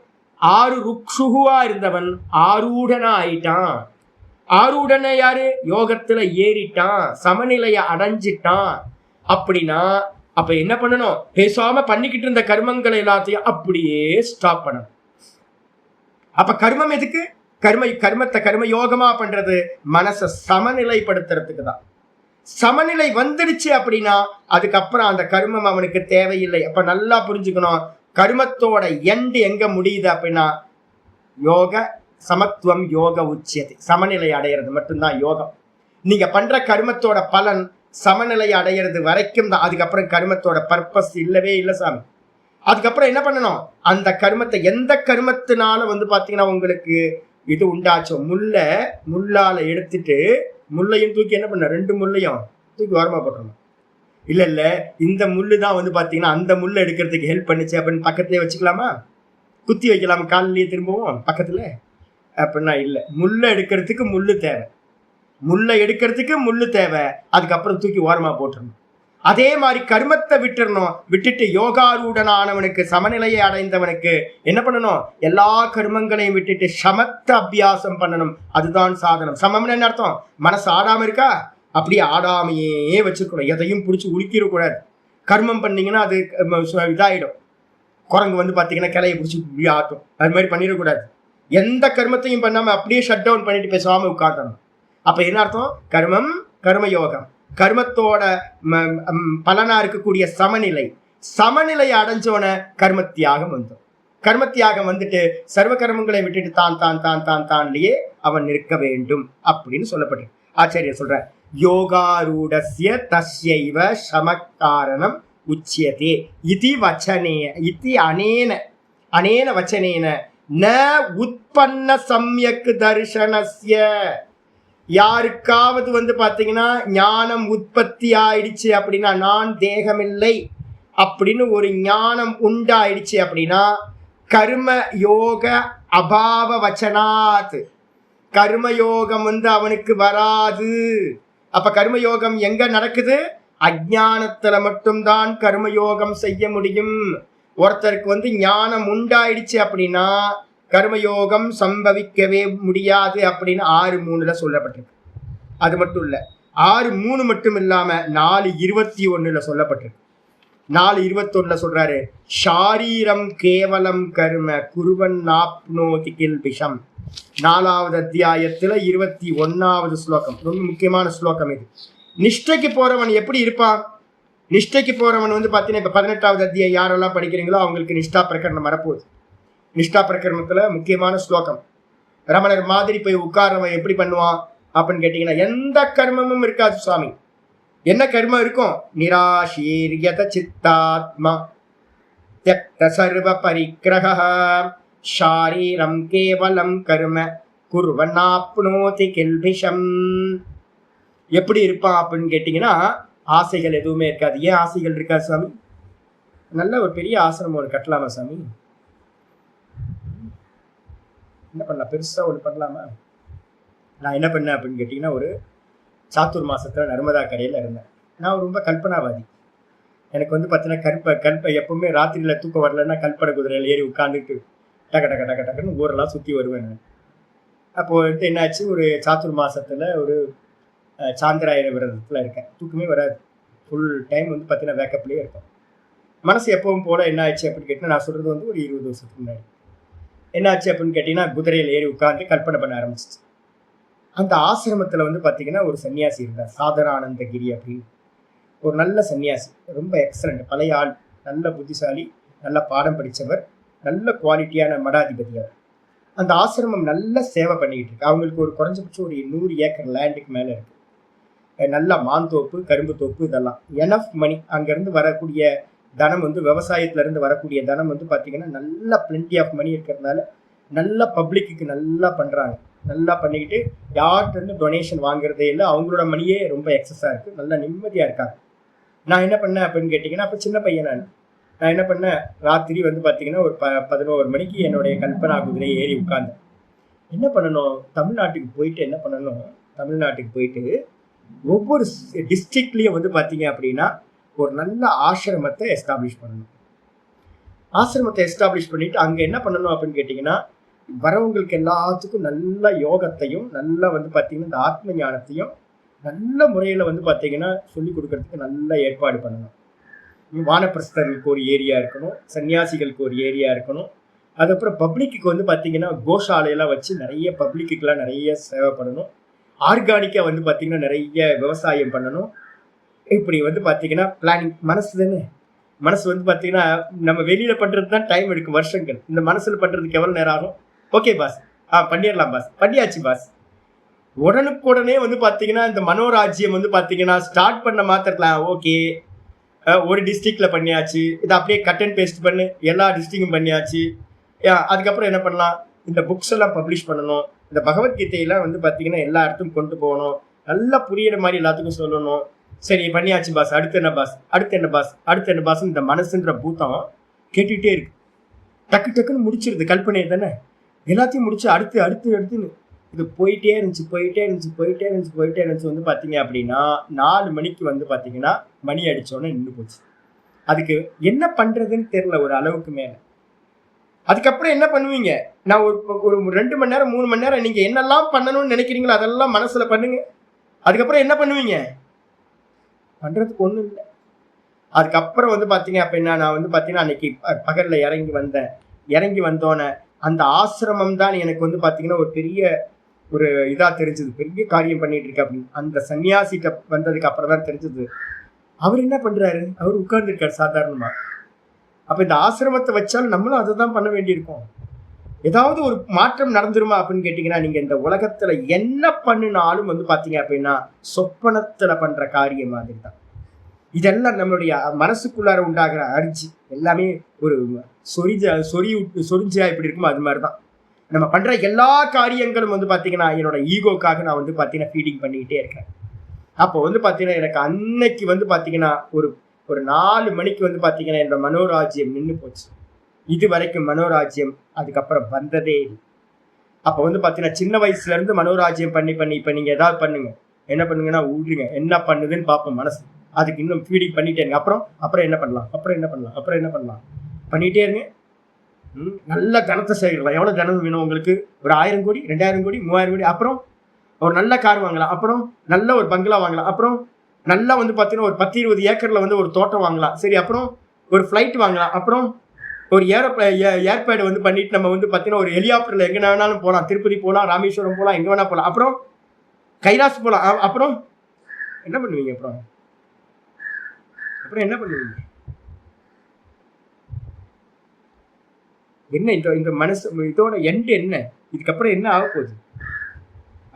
ஆறு ருக்ஷுகுவா இருந்தவன் ஆரூடனா ஆயிட்டான். ஆரூடன யாரு? யோகத்துல ஏறிட்டான், சமநிலைய அடைஞ்சிட்டான். அப்படின்னா அப்ப என்ன பண்ணணும்? பேசாம பண்ணிக்கிட்டு இருந்த கர்மங்களை எல்லாத்தையும் அப்படியே ஸ்டாப் பண்ணணும். அப்ப கர்மம் எதுக்கு? கர்மத்தை கர்ம யோகமா பண்றது மனசை சமநிலைப்படுத்துறதுக்கு தான். சமநிலை வந்துடுச்சு அப்படின்னா அதுக்கப்புறம் அந்த கர்மம் அவனுக்கு தேவையில்லை. அப்ப நல்லா புரிஞ்சுக்கணும், கர்மத்தோட எண்டு எங்க முடியுது அப்படின்னா யோக சமத்துவம் யோக உச்சியத்தை, சமநிலை அடையிறது மட்டும்தான் யோகம். நீங்க பண்ற கர்மத்தோட பலன் சமநிலை அடையிறது வரைக்கும் தான். அதுக்கப்புறம் கர்மத்தோட பர்பஸ் இல்லவே இல்லை சாமி. அதுக்கப்புறம் என்ன பண்ணணும்? அந்த கர்மத்தை எந்த கர்மத்தினால வந்து பாத்தீங்கன்னா உங்களுக்கு இது உண்டாச்சோ, முள்ளால எடுத்துட்டு முள்ளையும் தூக்கி என்ன பண்ண, 2 முள்ளையும் தூக்கி ஓரமா போட்டுறணும். இல்ல இந்த முள்ளு தான் வந்து பாத்தீங்கன்னா அந்த முள்ளை எடுக்கிறதுக்கு ஹெல்ப் பண்ணுச்சு அப்படின்னு பக்கத்துலயே வச்சுக்கலாமா? குத்தி வைக்கலாமா காலிலேயே திரும்பவும் பக்கத்துல? அப்படின்னா இல்லை, முள்ளை எடுக்கிறதுக்கு முள்ளு தேவை, முள்ளை எடுக்கிறதுக்கு முள்ளு தேவை. அதுக்கப்புறம் தூக்கி ஓரமா போட்டுறணும். அதே மாதிரி கர்மத்தை விட்டுட்டு யோகாரூடனானவனுக்கு, சமநிலையை அடைந்தவனுக்கு என்ன பண்ணணும்? எல்லா கர்மங்களையும் விட்டுட்டு சமத்த அபியாசம் பண்ணணும். அதுதான் சாதனம். சமம்னு என்ன அர்த்தம்? மனசு ஆடாம இருக்கா? அப்படியே ஆடாமையே வச்சுக்கணும். எதையும் பிடிச்சி உலுக்கிடக்கூடாது. கர்மம் பண்ணீங்கன்னா அது இதாயிடும். குரங்கு வந்து பாத்தீங்கன்னா கிளையை பிடிச்சி இப்படி ஆட்டும். அது மாதிரி பண்ணிடக்கூடாது. எந்த கர்மத்தையும் பண்ணாம அப்படியே ஷட் டவுன் பண்ணிட்டு பேசாம உட்கார்த்தணும். அப்ப என்ன அர்த்தம்? கர்மம் கர்மயோகம், கர்மத்தோட பலனா இருக்கக்கூடிய சமநிலை அடைஞ்சோன கர்மத்தியாகம் வந்துடும். கர்மத்தியாகம் வந்துட்டு சர்வ கர்மங்களை விட்டுட்டு தான்லயே அவன் நிற்க வேண்டும் அப்படின்னு சொல்லப்பட்டு ஆச்சாரியர் சொல்ற. யோகாரூடஸ்ய தஸ்யைவ சமக்காரணம் உச்சியதே இதி வச்சனே இதி அனேன வச்சனேன ந உற்பன்ன சம்யக் தர்சனஸ்ய. யாருக்காவது வந்து பாத்தீங்கன்னா ஞானம் உற்பத்தி ஆயிடுச்சு அப்படின்னா, நான் தேகமில்லை அப்படின்னு ஒரு ஞானம் உண்டாயிடுச்சு அப்படின்னா கர்ம யோக அபாவ வச்சனாத், கர்மயோகம் வந்து அவனுக்கு வராது. அப்ப கர்மயோகம் எங்க நடக்குது? அஜ்ஞானத்துல மட்டும்தான் கர்மயோகம் செய்ய முடியும். ஒருத்தருக்கு வந்து ஞானம் உண்டாயிடுச்சு அப்படின்னா கர்மயோகம் சம்பவிக்கவே முடியாது அப்படின்னு 6:3 சொல்லப்பட்டிருக்கு. அது மட்டும் இல்ல, 6:3 மட்டும் இல்லாம 4:21 சொல்லப்பட்டிருக்கு. 4:21 சொல்றாரு, ஷாரீரம் கேவலம் கர்ம குருவன் ஆப்னோதி கில்பிஷம். 4வது அத்தியாயத்துல 21வது ஸ்லோகம், ரொம்ப முக்கியமான ஸ்லோகம் இது. நிஷ்டைக்கு போறவன் எப்படி இருப்பான்? நிஷ்டைக்கு போறவன் வந்து பாத்தீங்கன்னா இப்ப 18வது அத்தியாயம் யாரெல்லாம் படிக்கிறீங்களோ அவங்களுக்கு நிஷ்டா பிரகரணம் வரப்போகுது. நிஷ்டா பிரகரணத்துல முக்கியமான ஸ்லோகம். ரமணர் மாதிரி போய் உட்கார்றவன் எப்படி பண்ணுவான் அப்படின்னு கேட்டீங்கன்னா எந்த கர்மமும் இருக்காது சுவாமி. என்ன கர்மம் இருக்கும்? நிராசீரியத சித்தாத்மா த்யக்த சர்வ பரிக்ரஹ ஷாரீரம் கேவலம் கர்ம குர்வன்னாப்னோதி கில்பிஷம். எப்படி இருப்பான் அப்படின்னு கேட்டீங்கன்னா ஆசைகள் எதுவுமே இருக்காது. ஏன் ஆசைகள் இருக்காது சாமி? நல்ல ஒரு பெரிய ஆசிரமம் ஒரு கட்டலாமா சாமி? என்ன பண்ணலாம்? பெருசா ஒரு பண்ணலாமா? நான் என்ன பண்ணேன் அப்படின்னு கேட்டீங்கன்னா, ஒரு சாத்தூர் மாசத்துல நர்மதா கரையில இருந்தேன். நான் ரொம்ப கல்பனாவாதி. எனக்கு வந்து பார்த்தீங்கன்னா கல்ப எப்பவுமே ராத்திரியில தூக்கம் வரலன்னா கல்பனை குதிரையில ஏறி உட்காந்துட்டு டக்குன்னு ஊரெல்லாம் சுற்றி வருவேன் நான். அப்போ வந்துட்டு என்னாச்சு, ஒரு சாத்தூர் மாசத்துல ஒரு சாந்திராயண விரதத்தில் இருக்கேன். தூக்கமே வராது. ஃபுல் டைம் வந்து பார்த்தீங்கன்னா வேக்கப்லேயே இருக்கும். மனசு எப்பவும் போல என்ன ஆச்சு அப்படின்னு கேட்டிங்கன்னா, நான் சொல்கிறது வந்து ஒரு 20 வருஷத்துக்கு முன்னாடி என்ன ஆச்சு அப்படின்னு கேட்டிங்கன்னா, குதிரையில் ஏறி உட்காந்து கல்பனை பண்ண ஆரம்பிச்சிச்சு. அந்த ஆசிரமத்தில் வந்து பார்த்தீங்கன்னா ஒரு சன்னியாசி இருந்தார், சாதனானந்தகிரி அப்படின்னு. ஒரு நல்ல சன்னியாசி, ரொம்ப எக்ஸலண்ட், பழைய ஆள், நல்ல புத்திசாலி, நல்ல பாடம் படித்தவர், நல்ல குவாலிட்டியான மடாதிபதி அவர். அந்த ஆசிரமம் நல்ல சேவை பண்ணிக்கிட்டு இருக்கு. அவங்களுக்கு ஒரு குறைஞ்சபட்சம் ஒரு 100 ஏக்கர் லேண்டுக்கு மேல இருக்கு. நல்ல மாந்தோப்பு, கரும்பு தோப்பு, இதெல்லாம் எனஃப் மணி. அங்கிருந்து வரக்கூடிய தனம் வந்து விவசாயத்துல இருந்து வரக்கூடிய தனம் வந்து பாத்தீங்கன்னா நல்ல பிளென்டி ஆஃப் மணி இருக்கிறதுனால நல்ல பப்ளிக்கு நல்லா பண்றாங்க. நல்லா பண்ணிக்கிட்டு யார்கிட்ட இருந்து டொனேஷன் வாங்குறதே இல்லை. அவங்களோட மணியே ரொம்ப எக்ஸஸா இருக்கு. நல்லா நிம்மதியா இருக்காங்க. நான் என்ன பண்ணேன் அப்படின்னு கேட்டீங்கன்னா, அப்ப சின்ன பையன் நான் என்ன பண்ணேன், ராத்திரி வந்து பாத்தீங்கன்னா ஒரு 11 மணிக்கு என்னுடைய கல்பனா குதிரை ஏறி உட்கார்ந்தேன். என்ன பண்ணணும், தமிழ்நாட்டுக்கு போயிட்டு என்ன பண்ணணும், தமிழ்நாட்டுக்கு போயிட்டு ஒவ்வொரு டிஸ்ட்ரிக்ட்லயும் வந்து பாத்தீங்க அப்படின்னா ஒரு நல்ல ஆசிரமத்தை எஸ்டாப்ளிஷ் பண்ணணும். ஆசிரமத்தை எஸ்டாப்ளிஷ் பண்ணிட்டு அங்க என்ன பண்ணணும் அப்படின்னு கேட்டீங்கன்னா, வரவங்களுக்கு எல்லாத்துக்கும் நல்ல யோகத்தையும் நல்ல வந்து பாத்தீங்கன்னா இந்த ஆத்ம ஞானத்தையும் நல்ல முறையில வந்து பாத்தீங்கன்னா சொல்லி கொடுக்கறதுக்கு நல்ல ஏற்பாடு பண்ணணும். வானப்பிரஸ்தர்களுக்கு ஒரு ஏரியா இருக்கணும், சன்னியாசிகளுக்கு ஒரு ஏரியா இருக்கணும். அதுக்கப்புறம் பப்ளிக்கு வந்து பாத்தீங்கன்னா கோஷாலையெல்லாம் வச்சு நிறைய பப்ளிக்குலாம் நிறைய சேவை பண்ணணும். ஆர்கானிக்கா வந்து பாத்தீங்கன்னா நிறைய விவசாயம் பண்ணணும். இப்படி வந்து பாத்தீங்கன்னா பிளானிங். மனசு தானே, மனசு வந்து பாத்தீங்கன்னா நம்ம வெளியில பண்றது தான் டைம் எடுக்கும், வருஷங்கள். இந்த மனசுல பண்றதுக்கு எவ்வளவு நேரம் ஆகும்? ஓகே பாஸ், பண்ணிடலாம் பாஸ், பண்ணியாச்சு பாஸ். உடனுக்குடனே வந்து பாத்தீங்கன்னா இந்த மனோராஜ்யம் வந்து பாத்தீங்கன்னா ஸ்டார்ட் பண்ண மாத்திரத்துல ஓகே ஒரு டிஸ்ட்ரிக்ட்ல பண்ணியாச்சு, இதை அப்படியே கட் அண்ட் பேஸ்ட் பண்ணு எல்லா டிஸ்ட்ரிக்டும் பண்ணியாச்சு. அதுக்கப்புறம் என்ன பண்ணலாம், இந்த புக்ஸ் எல்லாம் பப்ளிஷ் பண்ணணும். இந்த பகவத்கீதையெல்லாம் வந்து பாத்தீங்கன்னா எல்லா இடத்துக்கும் கொண்டு போகணும், நல்லா புரியுற மாதிரி எல்லாத்துக்கும் சொல்லணும். சரி பண்ணியாச்சு பாஸ், அடுத்து என்ன பாஸ், அடுத்து என்ன பாஸ், அடுத்து என்ன பாஸ். இந்த மனசுன்ற பூத்தம் கேட்டுக்கிட்டே இருக்கு. டக்கு டக்குன்னு முடிச்சிருது, கல்பனை தானே. எல்லாத்தையும் முடிச்சு அடுத்து அடுத்து அடுத்துன்னு இது போயிட்டே இருந்துச்சு வந்து பாத்தீங்க அப்படின்னா 4 மணிக்கு வந்து பாத்தீங்கன்னா மணி அடிச்சோன்னு நின்று போச்சு. அதுக்கு என்ன பண்றதுன்னு தெரியல ஒரு அளவுக்கு மேல. அதுக்கப்புறம் என்ன பண்ணுவீங்க, நான் ஒரு 2 மணி நேரம் 3 மணி நேரம் நீங்க என்னெல்லாம் பண்ணணும்னு நினைக்கிறீங்களோ அதெல்லாம் மனசுல பண்ணுங்க. அதுக்கப்புறம் என்ன பண்ணுவீங்க, பண்றதுக்கு ஒண்ணும் இல்லை. அதுக்கப்புறம் வந்து பாத்தீங்க அப்படின்னா நான் வந்து பாத்தீங்கன்னா அன்னைக்கு பகல்ல இறங்கி வந்தோன்னே அந்த ஆசிரமம் தான் எனக்கு வந்து பாத்தீங்கன்னா ஒரு பெரிய ஒரு இதா தெரிஞ்சது, பெரிய காரியம் பண்ணிட்டு இருக்கு அப்படின்னு. அந்த சன்னியாசிட்ட வந்ததுக்கு அப்புறம் தான் தெரிஞ்சது அவர் என்ன பண்றாரு, அவர் உட்கார்ந்து இருக்காரு சாதாரணமா. அப்ப இந்த ஆசிரமத்தை வச்சாலும் நம்மளும் அதை தான் பண்ண வேண்டியிருக்கும். ஏதாவது ஒரு மாற்றம் நடந்துருமா அப்படின்னு கேட்டீங்கன்னா, நீங்க இந்த உலகத்துல என்ன பண்ணினாலும் வந்து பாத்தீங்க அப்படின்னா சொப்பனத்துல பண்ற காரியம் மாதிரி தான். இதெல்லாம் நம்மளுடைய மனசுக்குள்ளார உண்டாகிற அரிஞ்சி எல்லாமே ஒரு சொரிஞ்சா இப்படி இருக்குமோ அது மாதிரிதான். நம்ம பண்ற எல்லா காரியங்களும் வந்து பாத்தீங்கன்னா என்னோட ஈகோக்காக நான் வந்து பாத்தீங்கன்னா ஃபீடிங் பண்ணிக்கிட்டே இருக்கேன். அப்போ வந்து பாத்தீங்கன்னா எனக்கு அன்னைக்கு வந்து பாத்தீங்கன்னா ஒரு 4 மணிக்கு வந்து பாத்தீங்கன்னா என்னோட மனோராஜ்யம் நின்று போச்சு. இது வரைக்கும் மனோராஜ்யம் அதுக்கப்புறம் வந்ததே இல்லை. அப்போ வந்து பாத்தீங்கன்னா சின்ன வயசுல இருந்து மனோராஜ்யம் பண்ணி இப்ப நீங்க ஏதாவது பண்ணுங்க, என்ன பண்ணுங்கன்னா விடுங்க, என்ன பண்ணுதுன்னு பார்ப்போம் மனசு. அதுக்கு இன்னும் ஃபீடிங் பண்ணிட்டே இருங்க. அப்புறம் என்ன பண்ணலாம் பண்ணிட்டே இருங்க. நல்ல தனத்தை சேகரிக்கலாம். எவ்வளவு தனம் வேணும் உங்களுக்கு, ஒரு 1000 கோடி 2000 கோடி 3000 கோடி. அப்புறம் ஒரு நல்ல கார் வாங்கலாம், அப்புறம் நல்ல ஒரு பங்களா வாங்கலாம், அப்புறம் நல்லா வந்து பாத்தீங்கன்னா ஒரு 10-20 ஏக்கர்ல வந்து ஒரு தோட்டம் வாங்கலாம். சரி, அப்புறம் ஒரு ஃபிளைட் வாங்கலாம், அப்புறம் ஒரு ஏர்பேடு வந்து பண்ணிட்டு நம்ம வந்து பாத்தீங்கன்னா ஒரு ஹெலிகாப்டர்ல எங்க வேணாலும் போகலாம், திருப்பதி போகலாம், ராமேஸ்வரம் போகலாம், எங்க வேணா போகலாம், அப்புறம் கைலாஸ் போகலாம். அப்புறம் என்ன பண்ணுவீங்க, அப்புறம் என்ன பண்ணுவீங்க, என்ன இந்த மனசு இதோட எண்டு என்ன, இதுக்கப்புறம் என்ன ஆக போகுது?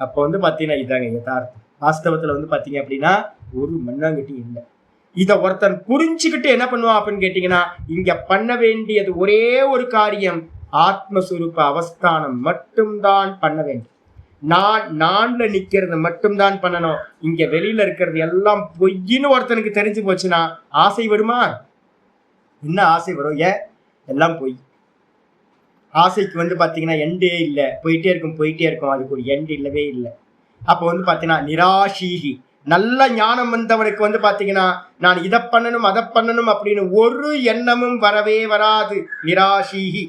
அப்போ வந்து பாத்தீங்கன்னா இதாங்க யதார்த்தம். வாஸ்தவத்துல வந்து பாத்தீங்க அப்படின்னா ஒரு மண்ணாங்கட்டி இல்லை. இத ஒருத்தன் புரிஞ்சுக்கிட்டு என்ன பண்ணுவான் அப்படின்னு கேட்டீங்கன்னா, இங்க பண்ண வேண்டியது ஒரே ஒரு காரியம், ஆத்மஸ்வரூப அவஸ்தானம் மட்டும்தான் பண்ண வேண்டும். நான்ல நிக்கிறது மட்டும்தான் பண்ணணும். இங்க வெளியில இருக்கிறது எல்லாம் பொய்ன்னு ஒருத்தனுக்கு தெரிஞ்சு போச்சுன்னா ஆசை வருமா? என்ன ஆசை வரும்? எல்லாம் பொய். ஆசைக்கு வந்து பாத்தீங்கன்னா எண்டே இல்லை, போயிட்டே இருக்கும், அதுக்கு ஒரு எண்டு இல்லவே இல்லை. அப்போ வந்து பாத்தீங்கன்னா நிராசீகி, நல்ல ஞானம் வந்தவனுக்கு வந்து பாத்தீங்கன்னா நான் இதை பண்ணணும் அதை பண்ணணும் அப்படின்னு ஒரு எண்ணமும் வரவே வராது. நிராசீகி.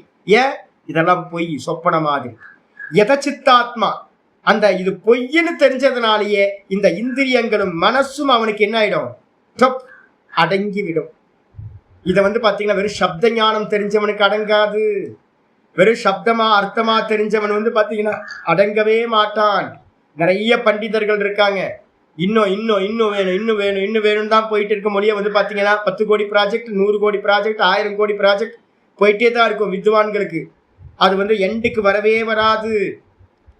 இதெல்லாம் பொய், சொப்பன மாதிரி. யதசித்தாத்மா, அந்த இது பொய்ன்னு தெரிஞ்சதுனாலேயே இந்த இந்திரியங்களும் மனசும் அவனுக்கு என்ன ஆயிடும், அடங்கி விடும். இதை வந்து பாத்தீங்கன்னா வெறும் சப்த ஞானம் தெரிஞ்சவனுக்கு அடங்காது. வெறும் சப்தமா அர்த்தமா தெரிஞ்சவன் வந்து பாத்தீங்கன்னா அடங்கவே மாட்டான். நிறைய பண்டிதர்கள் இருக்காங்க, இன்னும் வேணும் தான் போயிட்டு இருக்க மொழியை வந்து பாத்தீங்கன்னா 10 கோடி ப்ராஜெக்ட், 100 கோடி ப்ராஜெக்ட், 1000 கோடி ப்ராஜெக்ட் போயிட்டே தான் இருக்கும் வித்வான்களுக்கு. அது வந்து எண்டுக்கு வரவே வராது.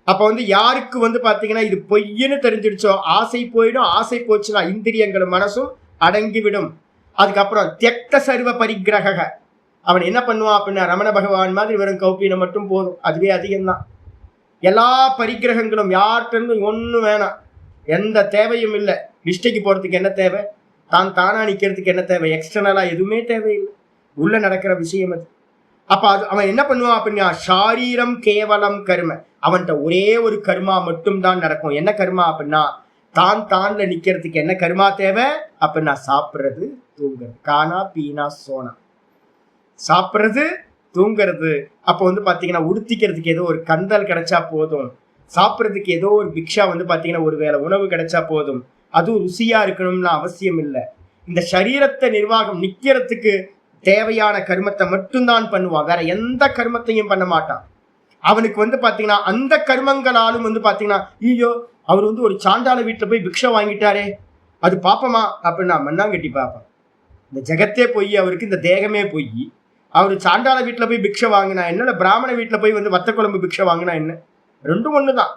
அப்ப வந்து யாருக்கு வந்து பாத்தீங்கன்னா இது பொய்ன்னு தெரிஞ்சிடுச்சோ, ஆசை போயிடும். ஆசை போச்சுன்னா இந்திரியங்களும் மனசும் அடங்கிவிடும். அதுக்கப்புறம் தியக்த சர்வ பரிகிரக, அவன் என்ன பண்ணுவான் அப்படின்னா ரமண பகவான் மாதிரி வெறும் கௌப்பீனம் மட்டும் போதும், அதுவே அதிகம்தான். எல்லா பரிகிரகங்களும் யார்கிட்ட இருந்தும் ஒன்றும் வேணாம், எந்த தேவையும் இல்லை. நிஷ்டைக்கு போறதுக்கு என்ன தேவை? தான் தானா நிக்கிறதுக்கு என்ன தேவை? எக்ஸ்டர்னலா எதுவுமே தேவையில்லை, உள்ள நடக்கிற விஷயம் அது. அப்ப அது அவன் என்ன பண்ணுவான் அப்படின்னா ஷாரீரம் கேவலம் கர்ம, அவன்கிட்ட ஒரே ஒரு கர்மா மட்டும் தான் நடக்கும். என்ன கர்மா அப்படின்னா தான்ல நிக்கிறதுக்கு என்ன கர்மா தேவை அப்படின்னா சாப்பிட்றது தூங்குறது, கானா பீனா சோனா, சாப்பிட்றது தூங்குறது. அப்போ வந்து பாத்தீங்கன்னா உடுத்திக்கிறதுக்கு ஏதோ ஒரு கந்தல் கிடைச்சா போதும், சாப்பிட்றதுக்கு ஏதோ ஒரு பிக்ஷா வந்து பாத்தீங்கன்னா ஒரு வேளை உணவு கிடைச்சா போதும், அதுவும் ருசியா இருக்கணும்னு அவசியம் இல்லை. இந்த சரீரத்தை நிர்வாகம் நிக்கிறதுக்கு தேவையான கர்மத்தை மட்டும்தான் பண்ணுவான், வேற எந்த கர்மத்தையும் பண்ண மாட்டான். அவனுக்கு வந்து பாத்தீங்கன்னா அந்த கர்மங்களாலும் வந்து பாத்தீங்கன்னா ஐயோ அவர் வந்து ஒரு சாண்டாள வீட்டுல போய் பிக்ஷை வாங்கிட்டாரே அது பாப்பமா அப்படின்னா மண்ணாங்கட்டி பாப்பான். இந்த ஜெகத்தே போய் அவருக்கு, இந்த தேகமே போய் அவரு சாண்டாள வீட்டுல போய் பிக்ஷை வாங்கினா என்ன, பிராமண வீட்டுல போய் வந்து வத்த குழம்பு பிக்ஷை வாங்கினா என்ன, ரெண்டும் ஒண்ணுதான்.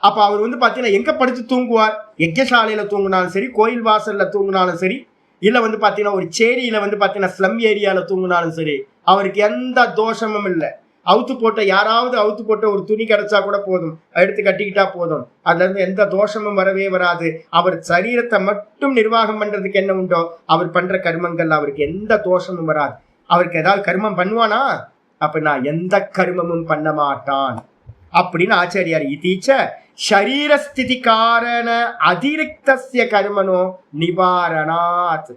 அப்ப அவர் வந்து பாத்தீங்கன்னா எங்க படுத்து தூங்குவார்? யஜ்ஞசாலையில தூங்கினாலும் சரி, கோயில் வாசல்ல தூங்கினாலும் சரி, இல்ல வந்து பாத்தீங்கன்னா ஒரு சேரியில வந்து பாத்தீங்கன்னா ஸ்லம் ஏரியால தூங்கினாலும் சரி, அவருக்கு எந்த தோஷமும் இல்லை. அவுத்து போட்ட யாராவது அவுத்து போட்ட ஒரு துணி கிடைச்சா கூட போதும், எடுத்து கட்டிக்கிட்டா போதும், அதுல இருந்து எந்த தோஷமும் வரவே வராது. அவர் சரீரத்தை மட்டும் நிர்வாகம் பண்றதுக்கு என்ன உண்டோ அவர் பண்ற கர்மங்கள் அவருக்கு எந்த தோஷமும் வராது. அவருக்கு ஏதாவது கர்மம் பண்ணுவானா அப்படின்னா எந்த கர்மமும் பண்ண மாட்டான் அப்படின்னு ஆச்சாரியார் இதீச்ச ஷரீரஸ்திதி காரண அதிரிக்தஸ்ய கர்மனோ நிவாரணாத்.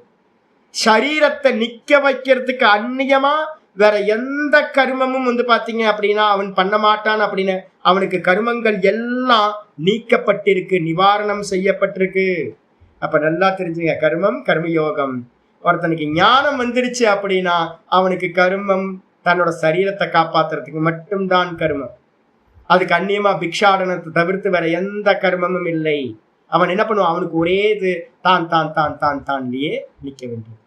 சரீரத்தை நிக்க வைக்கிறதுக்கு அந்நியமா வேற எந்த கர்மமும் வந்து பாத்தீங்க அப்படின்னா அவன் பண்ண மாட்டான். அப்படின்னு அவனுக்கு கர்மங்கள் எல்லாம் நீக்கப்பட்டிருக்கு, நிவாரணம் செய்யப்பட்டிருக்கு. அப்ப நல்லா தெரிஞ்சுங்க, கர்மம் கர்மயோகம். ஒருத்தனுக்கு ஞானம் வந்துருச்சு அப்படின்னா அவனுக்கு கர்மம் தன்னோட சரீரத்தை காப்பாத்துறதுக்கு மட்டும்தான் கர்மம். அதுக்கு அந்நியமா பிக்ஷாடனத்தை தவிர்த்து வேற எந்த கர்மமும் இல்லை. அவன் என்ன பண்ணுவான்? அவனுக்கு ஒரே இது தான் தான் தான் தான் தான்லயே நிக்க வேண்டியது.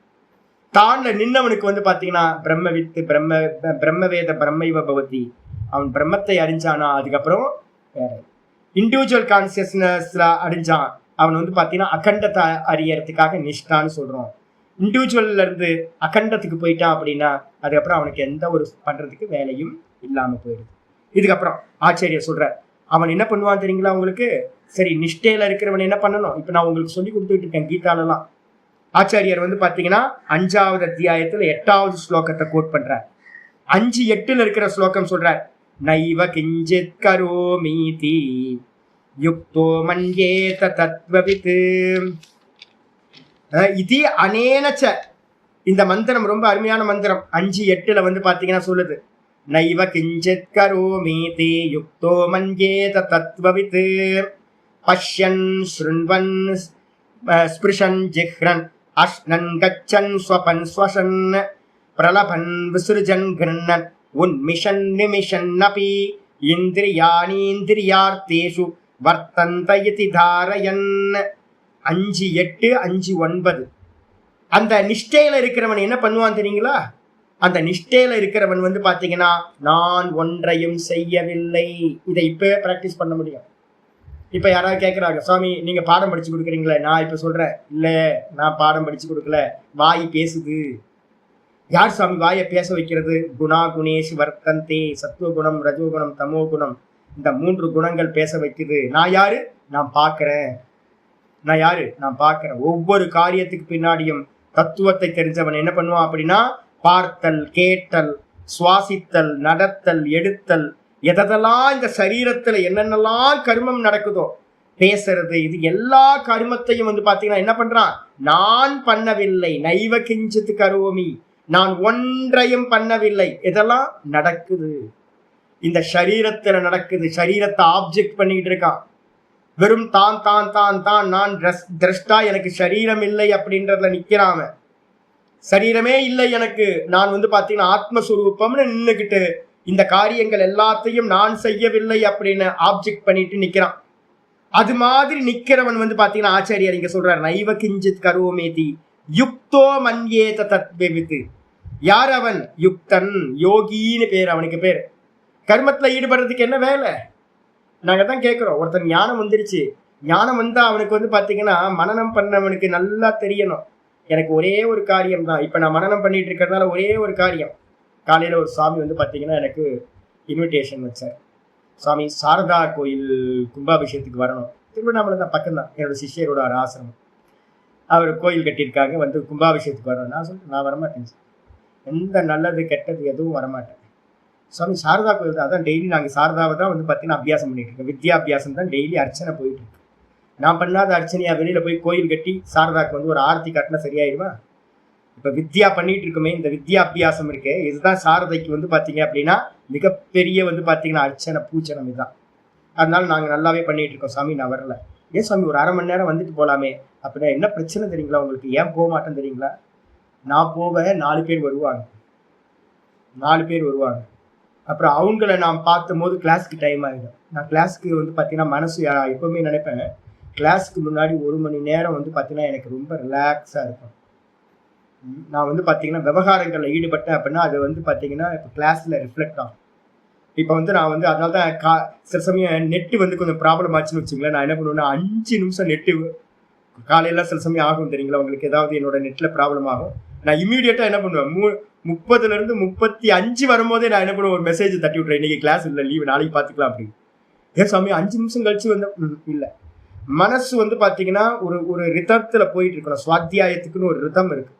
தான்ல நின்னவனுக்கு வந்து பாத்தீங்கன்னா பிரம்ம வித்து பிரம்மவேத பிரம்மைவ பவதி, அவன் பிரம்மத்தை அறிஞ்சானா அதுக்கப்புறம் வேற இண்டிவிஜுவல் கான்சியஸ்னஸ்ல அறிஞ்சான், அவன் வந்து பாத்தீங்கன்னா அகண்டத்தை அறியறதுக்காக நிஷ்டான்னு சொல்றோம். இண்டிவிஜுவல்ல இருந்து அகண்டத்துக்கு போயிட்டான் அப்படின்னா அதுக்கப்புறம் அவனுக்கு எந்த ஒரு பண்றதுக்கு வேலையும் இல்லாம போயிடுது. இதுக்கப்புறம் ஆச்சாரியர் சொல்ற அவன் என்ன பண்ணுவான் தெரியுங்களா உங்களுக்கு? சரி, நிஷ்டையில இருக்கிறவன் என்ன பண்ணணும் இப்ப நான் உங்களுக்கு சொல்லி கொடுத்துட்டு இருக்கேன் கீதாலெல்லாம். ஆச்சாரியர் வந்து பாத்தீங்கன்னா 5வது அத்தியாயத்துல 8வது ஸ்லோகத்தை கோட் பண்றார். 5:8 இருக்கிற ஸ்லோகம் சொல்றார், நைவ கிஞ்சித் கரோமீதி யுக்தோ மன்யேத தத்வவித் இது அனேனச்ச. இந்த மந்திரம் ரொம்ப அருமையான மந்திரம். 5:8 வந்து பாத்தீங்கன்னா சொல்லுது, நைவ கிஞ்சித் கரோமீதி யுக்தோ மன்யேத தத்வவித் பஷ்யன் ஸ்ருண்வன் ஸ்பிருஷன் ஜிஹ்ரன் அஷ்ணன் கச்சன் ஸ்வபன் ஸ்வசன் பிரலபன் விசுர்ஜன் கிருண்ணன் உன்மிஷன் நிமிஷன் நபி இந்திரியாணீந்திரியார்த்தேஷு வர்த்தந்த இதி தாரயன். 5:8 5:9. அந்த நிஷ்டையில இருக்கிறவன் என்ன பண்ணுவான் தெரியுங்களா? அந்த நிஷ்டையில இருக்கிறவன் வந்து பாத்தீங்கன்னா நான் ஒன்றையும் செய்யவில்லை. இதை இப்ப பிராக்டிஸ் பண்ண முடியும். இப்ப யாராவது கேட்கறாங்க, சுவாமி நீங்க பாடம் படிச்சு கொடுக்குறீங்களே, நான் இப்ப சொல்றேன் இல்ல நான் பாடம் படிச்சு கொடுக்கல, வாய் பேசுது. யார் சுவாமி வாயை பேச வைக்கிறது? குணா குணேஷ் வர்த்தந்தே, சத்துவகுணம் ரஜோகுணம் தமோகுணம், இந்த 3 குணங்கள் பேச வைக்குது. நான் யாரு? நான் பாக்குறேன். நான் யாரு? நான் பாக்குறேன். ஒவ்வொரு காரியத்துக்கு பின்னாடியும் தத்துவத்தை தெரிஞ்சவன் என்ன பண்ணுவான் அப்படின்னா பார்த்தல், கேட்டல், சுவாசித்தல், நடத்தல், எடுத்தல், எதெல்லாம் இந்த சரீரத்துல என்னென்னலாம் கர்மம் நடக்குதோ பேசுறது, இது எல்லா கர்மத்தையும் வந்து பாத்தீங்கன்னா என்ன பண்றான்? நான் பண்ணவில்லை. நைவ கிஞ்சித் கரோமி, நான் ஒன்றையும் பண்ணவில்லை. இதெல்லாம் நடக்குது, இந்த சரீரத்துல நடக்குது. சரீரத்தை ஆப்ஜெக்ட் பண்ணிட்டு இருக்கான். வெறும் தான் தான் தான் தான் நான் திரஷ்டா, எனக்கு சரீரம் இல்லை அப்படின்றதுல நிக்கிறாம, சரீரமே இல்லை எனக்கு, நான் வந்து பாத்தீங்கன்னா ஆத்மஸ்வரூபம்னு நின்னுக்கிட்டு இந்த காரியங்கள் எல்லாத்தையும் நான் செய்யவில்லை அப்படின்னு ஆப்ஜெக்ட் பண்ணிட்டு நிக்கிறான். அது மாதிரி நிக்கிறவன் வந்து பாத்தீங்கன்னா ஆச்சாரியார் இங்க சொல்றார், நைவ கிஞ்சித் கரோமேதி யுக்தோ மன்யேத தத்வவித். யார் அவன்? யுக்தன், யோகின்னு பேர் அவனுக்கு பேர். கர்மத்துல ஈடுபடுறதுக்கு என்ன வேலை? நாங்க தான் கேட்கிறோம். ஒருத்தன் ஞானம் வந்துருச்சு, ஞானம் வந்தா அவனுக்கு வந்து பாத்தீங்கன்னா மனனம் பண்ணவனுக்கு நல்லா தெரியணும், எனக்கு ஒரே ஒரு காரியம் தான். இப்ப நான் மனனம் பண்ணிட்டு இருக்கிறதுனால ஒரே ஒரு காரியம். காலையில ஒரு சாமி வந்து பாத்தீங்கன்னா எனக்கு இன்விடேஷன் வச்சார். சுவாமி சாரதா கோயில் கும்பாபிஷேகத்துக்கு வரணும். திருவண்ணாமலை தான், பக்கம் தான், என்னோட சிஷ்யரோட ஒரு ஆசிரமம். அவர் கோயில் கட்டியிருக்காங்க, வந்து கும்பாபிஷேகத்துக்கு வரணும். நான் சொல்லிட்டு நான் வரமாட்டேன், எந்த நல்லது கெட்டது எதுவும் வரமாட்டேன். சுவாமி சாரதா கோயில் தான், அதான் டெய்லி நாங்கள் சாரதாவை தான் வந்து பார்த்தீங்கன்னா அபியாசம் பண்ணிட்டு இருக்கோம். வித்யாபியாசம் தான் டெய்லி அர்ச்சனை போயிட்டு இருக்கு. நான் பண்ணாத அர்ச்சனையா வெளியில் போய் கோயில் கட்டி சாரதாக்கு வந்து ஒரு ஆரத்தி கட்டினா சரியாயிடுமா? இப்போ வித்யா பண்ணிட்டு இருக்குமே, இந்த வித்யா அபியாசம் இருக்கு, இதுதான் சாரதைக்கு வந்து பார்த்தீங்க அப்படின்னா மிகப்பெரிய வந்து பார்த்தீங்கன்னா அர்ச்சனை பூச்சனம் இதுதான். அதனால நாங்கள் நல்லாவே பண்ணிட்டு இருக்கோம். சாமி நான் வரல. ஏன் சாமி ஒரு அரை மணி நேரம் வந்துட்டு போகலாமே அப்படின்னா என்ன பிரச்சனை தெரியுங்களா உங்களுக்கு? ஏன் போக மாட்டேன் தெரியுங்களா? நான் போவேன், 4 பேர் வருவாங்க, 4 பேர் வருவாங்க. அப்புறம் அவங்கள நான் பார்த்தும் போது கிளாஸ்க்கு டைம் ஆகிடும். நான் கிளாஸ்க்கு வந்து பார்த்தீங்கன்னா மனசு எப்பவுமே நினைப்பேன், கிளாஸ்க்கு முன்னாடி 1 மணி நேரம் வந்து பார்த்தீங்கன்னா எனக்கு ரொம்ப ரிலாக்ஸாக இருக்கும். நான் வந்து பார்த்தீங்கன்னா விவகாரங்களில் ஈடுபட்டேன் அப்படின்னா அது வந்து பார்த்தீங்கன்னா இப்போ கிளாஸில் ரிஃப்ளெக்ட் ஆகும். இப்போ வந்து நான் வந்து அதனால தான் சில சமயம் நெட்டு வந்து கொஞ்சம் ப்ராப்ளம் ஆச்சுன்னு வச்சுங்களேன், நான் என்ன பண்ணுவேன்னா 5 நிமிஷம் நெட்டு காலையில் சில சமயம் ஆகும் தெரியுங்களா உங்களுக்கு, ஏதாவது என்னோட நெட்டில் ப்ராப்ளம் ஆகும். நான் இமீடியட்டாக என்ன பண்ணுவேன், 30லேருந்து 35 வரும்போதே நான் என்ன பண்ணுவேன், ஒரு மெசேஜ் தட்டி விட்றேன், இன்னைக்கு கிளாஸ் இல்லை, லீவு, நாளைக்கு பார்த்துக்கலாம் அப்படின்னு. ஏன் சாமி 5 நிமிஷம் கழிச்சு வந்து இல்லை, மனசு வந்து பார்த்தீங்கன்னா ஒரு ரிதத்தில் போயிட்டு இருக்கணும். சுவாத்தியாயத்துக்குன்னு ஒரு ரிதம் இருக்கு.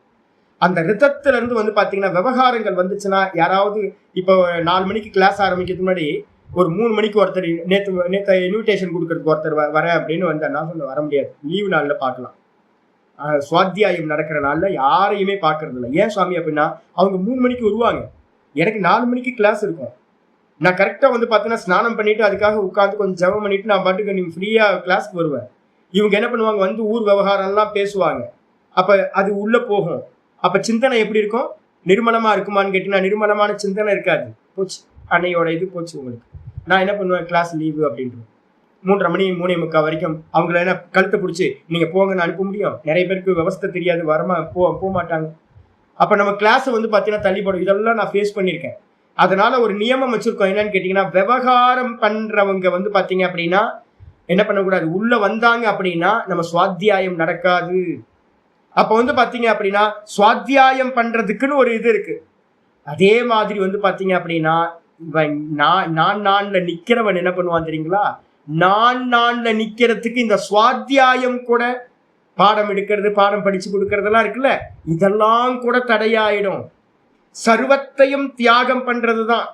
அந்த ரிதத்துல இருந்து வந்து பார்த்தீங்கன்னா விவகாரங்கள் வந்துச்சுன்னா, யாராவது இப்போ 4 மணிக்கு கிளாஸ் ஆரம்பிக்கிறதுக்கு முன்னாடி ஒரு 3 மணிக்கு ஒருத்தர் நேற்று இன்விடேஷன் கொடுக்கறதுக்கு ஒருத்தர் வரேன் அப்படின்னு வந்தார். நான் சொல்ல வர முடியாது, லீவு நாளில் பார்க்கலாம். சுவாத்தியாயம் நடக்கிற நாள்ல யாரையுமே பார்க்கறது இல்லை. ஏன் சுவாமி அப்படின்னா அவங்க 3 மணிக்கு வருவாங்க, எனக்கு 4 மணிக்கு கிளாஸ் இருக்கும். நான் கரெக்டாக வந்து பார்த்தீங்கன்னா ஸ்நானம் பண்ணிட்டு அதுக்காக உட்காந்து கொஞ்சம் ஜெபம் பண்ணிட்டு நான் பாட்டுக்கு நீங்கள் ஃப்ரீயாக கிளாஸ்க்கு வருவேன். இவங்க என்ன பண்ணுவாங்க, வந்து ஊர் விவகாரம்லாம் பேசுவாங்க. அப்போ அது உள்ளே போகும். அப்போ சிந்தனை எப்படி இருக்கும், நிர்மலமாக இருக்குமான்னு கேட்டீங்கன்னா நிர்மலமான சிந்தனை இருக்காது. போச்சு, அன்னையோட இது போச்சு உங்களுக்கு. நான் என்ன பண்ணுவேன், கிளாஸ் லீவு அப்படின்ட்டு 3:30 மணி 3:45 வரைக்கும் அவங்கள என்ன கழுத்தை பிடிச்சி நீங்கள் போங்கன்னு அனுப்ப முடியும்? நிறைய பேருக்கு விவசாய தெரியாது, போக மாட்டாங்க. அப்போ நம்ம கிளாஸை வந்து பார்த்தீங்கன்னா தள்ளிப்படும். இதெல்லாம் நான் ஃபேஸ் பண்ணியிருக்கேன். அதனால ஒரு நியமம் வச்சிருக்கோம். என்னன்னு கேட்டிங்கன்னா, விவகாரம் பண்ணுறவங்க வந்து பார்த்தீங்க அப்படின்னா என்ன பண்ணக்கூடாது, உள்ளே வந்தாங்க அப்படின்னா நம்ம சுவாத்தியாயம் நடக்காது. அப்போ வந்து பார்த்தீங்க அப்படின்னா சுவாத்தியாயம் பண்ணுறதுக்குன்னு ஒரு இது இருக்குது. அதே மாதிரி வந்து பார்த்தீங்க அப்படின்னா நான்ல நிற்கிறவன் என்ன பண்ணுவான் தெரியுங்களா, நான்ல நிற்கிறதுக்கு இந்த சுவாத்தியாயம் கூட பாடம் எடுக்கிறது, பாடம் படித்து கொடுக்கறதெல்லாம் இருக்குல்ல, இதெல்லாம் கூட தடையாயிடும். சர்வத்தையும் தியாகம் பண்றது தான்.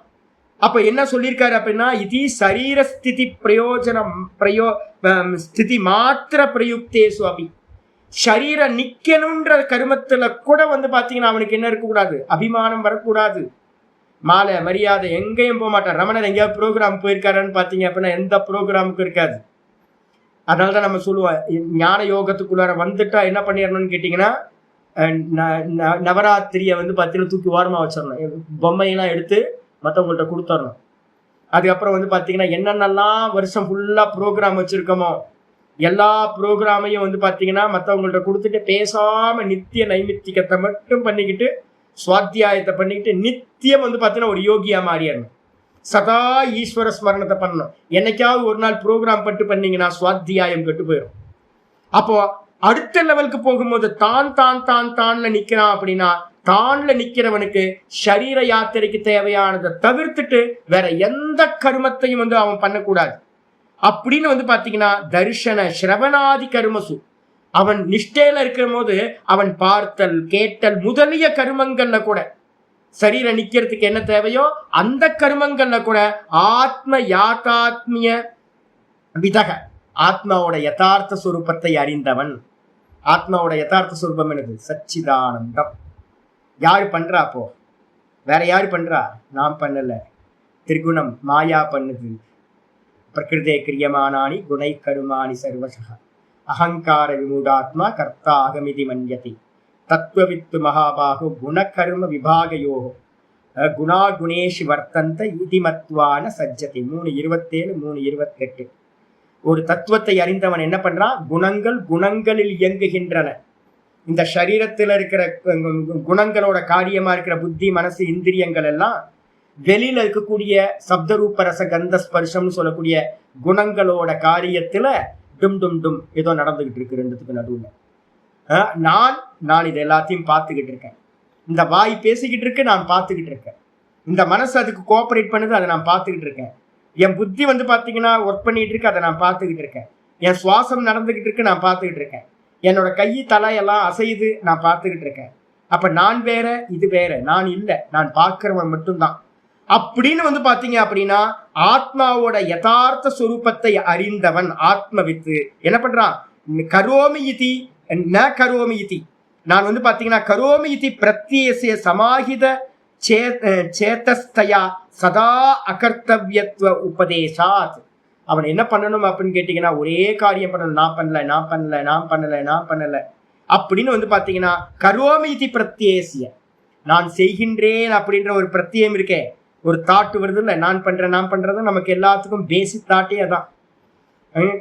அப்ப என்ன சொல்லியிருக்காரு அப்படின்னா, இது சரீர ஸ்திதி பிரயோஜனம் ஸ்திதி மாத்திர பிரயுக்தேசு அபி. சரீர நிக்கணுன்ற கருமத்துல கூட வந்து பாத்தீங்கன்னா அவனுக்கு என்ன இருக்கக்கூடாது, அபிமானம் வரக்கூடாது. மாலை மரியாதை எங்கேயும் போக மாட்டான். ரமணர் எங்கேயாவது ப்ரோக்ராம் போயிருக்காருன்னு பார்த்தீங்க அப்படின்னா எந்த ப்ரோக்ராமுக்கும் இருக்காது. அதனால தான் நம்ம சொல்லுவோம், ஞான யோகத்துக்குள்ளார வந்துட்டா என்ன பண்ணிடணும்னு கேட்டிங்கன்னா, நவராத்திரியை வந்து பார்த்தீங்கன்னா தூக்கி ஓரமாக வச்சிடணும், பொம்மையெல்லாம் எடுத்து மற்றவங்கள்ட்ட கொடுத்துடணும். அதுக்கப்புறம் வந்து பார்த்தீங்கன்னா என்னென்னலாம் வருஷம் ஃபுல்லாக ப்ரோக்ராம் வச்சுருக்கோமோ எல்லா ப்ரோக்ராமையும் வந்து பார்த்தீங்கன்னா மற்றவங்கள்ட்ட கொடுத்துட்டு பேசாமல் நித்திய நைமித்திகத்தை மட்டும் பண்ணிக்கிட்டு சுவாத்தியாயத்தை பண்ணிக்கிட்டு நித்தியம் வந்து பார்த்தீங்கன்னா ஒரு யோகியா மாறிடணும். சதா ஈஸ்வர ஸ்மரணத்தை பண்ணணும். என்னைக்காவது ஒரு நாள் ப்ரோக்ராம் பட்டு பண்ணீங்கன்னா சுவாத்தியாயம் கெட்டு போயிடும். அப்போ அடுத்த லெவலுக்கு போகும்போது தான்ல நிற்கிறான் அப்படின்னா, தான்ல நிற்கிறவனுக்கு சரீர யாத்திரைக்கு தேவையானதை தவிர்த்துட்டு வேற எந்த கருமத்தையும் வந்து அவன் பண்ணக்கூடாது. அப்படின்னு வந்து பார்த்தீங்கன்னா தரிசன ஸ்ரவணாதி கருமசு, அவன் நிஷ்டையில இருக்கிற போது அவன் பார்த்தல் கேட்டல் முதலிய கருமங்கள்ல கூட சரீர நிக்கிறதுக்கு என்ன தேவையோ அந்த கருமங்கள்ல கூட ஆத்ம யாத்தாத்மிய விதக, ஆத்மாவோட யதார்த்த சுரூபத்தை அறிந்தவன். ஆத்மாவோட யதார்த்த சுரூபம் என்னது, சச்சிதானந்தம். யாரு பண்றா? அப்போ வேற யாரு பண்றா? நான் பண்ணல, திரிகுணம் மாயா பண்ணுது. பிரகிருதே கிரியமானானி குணை கருமானி சர்வசக அகங்கார விமூடாத்மா கர்த்தா அகமிதி மன்யதி தத்துவவித்து மகாபாகு குணகர்ம விபாகயோ குணா குணேஷி வர்த்தந்த இதிமத்வான சஜ்ஜதி. 3:27 3:28. ஒரு தத்துவத்தை அறிந்தவன் என்ன பண்றான், குணங்கள் குணங்களில் இயங்குகின்றன. இந்த சரீரத்துல இருக்கிற குணங்களோட காரியமா இருக்கிற புத்தி, மனசு, இந்திரியங்கள் எல்லாம் வெளியில இருக்கக்கூடிய சப்தரூப ரச கந்த ஸ்பர்ஷம்னு சொல்லக்கூடிய குணங்களோட காரியத்துல டும் டும் டும் ஏதோ நடந்துகிட்டு இருக்கு ரெண்டுத்துக்கு நடுவுல. நான் இது எல்லாத்தையும் பார்த்துக்கிட்டு இருக்கேன். இந்த வாய் பேசிக்கிட்டு இருக்கு, நான் பார்த்துக்கிட்டு இருக்கேன். இந்த மனசு அதுக்கு கோஆபரேட் பண்ணுது, அதை நான் பார்த்துக்கிட்டு இருக்கேன். என் புத்தி வந்து பாத்தீங்கன்னா ஒர்க் பண்ணிட்டு இருக்கு, அதை நான் பார்த்துக்கிட்டு இருக்கேன். என் சுவாசம் நடந்துகிட்டு இருக்கு, நான் பார்த்துக்கிட்டு இருக்கேன். என்னோட கை தலையெல்லாம் அசையுது, நான் பார்த்துக்கிட்டு இருக்கேன். அப்ப நான் வேற, இது வேற, நான் இல்லை, நான் பார்க்கிறவன் மட்டும்தான் அப்படின்னு வந்து பாத்தீங்க அப்படின்னா ஆத்மாவோட யதார்த்த சுரூபத்தை அறிந்தவன் ஆத்மவித்து என்ன பண்றான்? கரோமி இதி ந கரோமி இதி. நான் வந்து பாத்தீங்கன்னா கரோமி இதி பிரத்யேசிய சமாஹித சேதஸ்தயா சதா அகர்த்தவியத்துவ உபதேசாத். அவன் என்ன பண்ணணும் அப்படின்னு கேட்டீங்கன்னா ஒரே காரியம் பண்ணணும். நான் பண்ணல, நான் பண்ணல, நான் பண்ணல, நான் பண்ணல அப்படின்னு வந்து பாத்தீங்கன்னா கரோமி இதி பிரத்யேசிய, நான் செய்கின்றேன் அப்படின்ற ஒரு பிரத்யம் இருக்கே, ஒரு தாட்டு வருது இல்லை, நான் பண்றேன் நான் பண்றது நமக்கு எல்லாத்துக்கும் பேசிக் தாட்டே அதான்.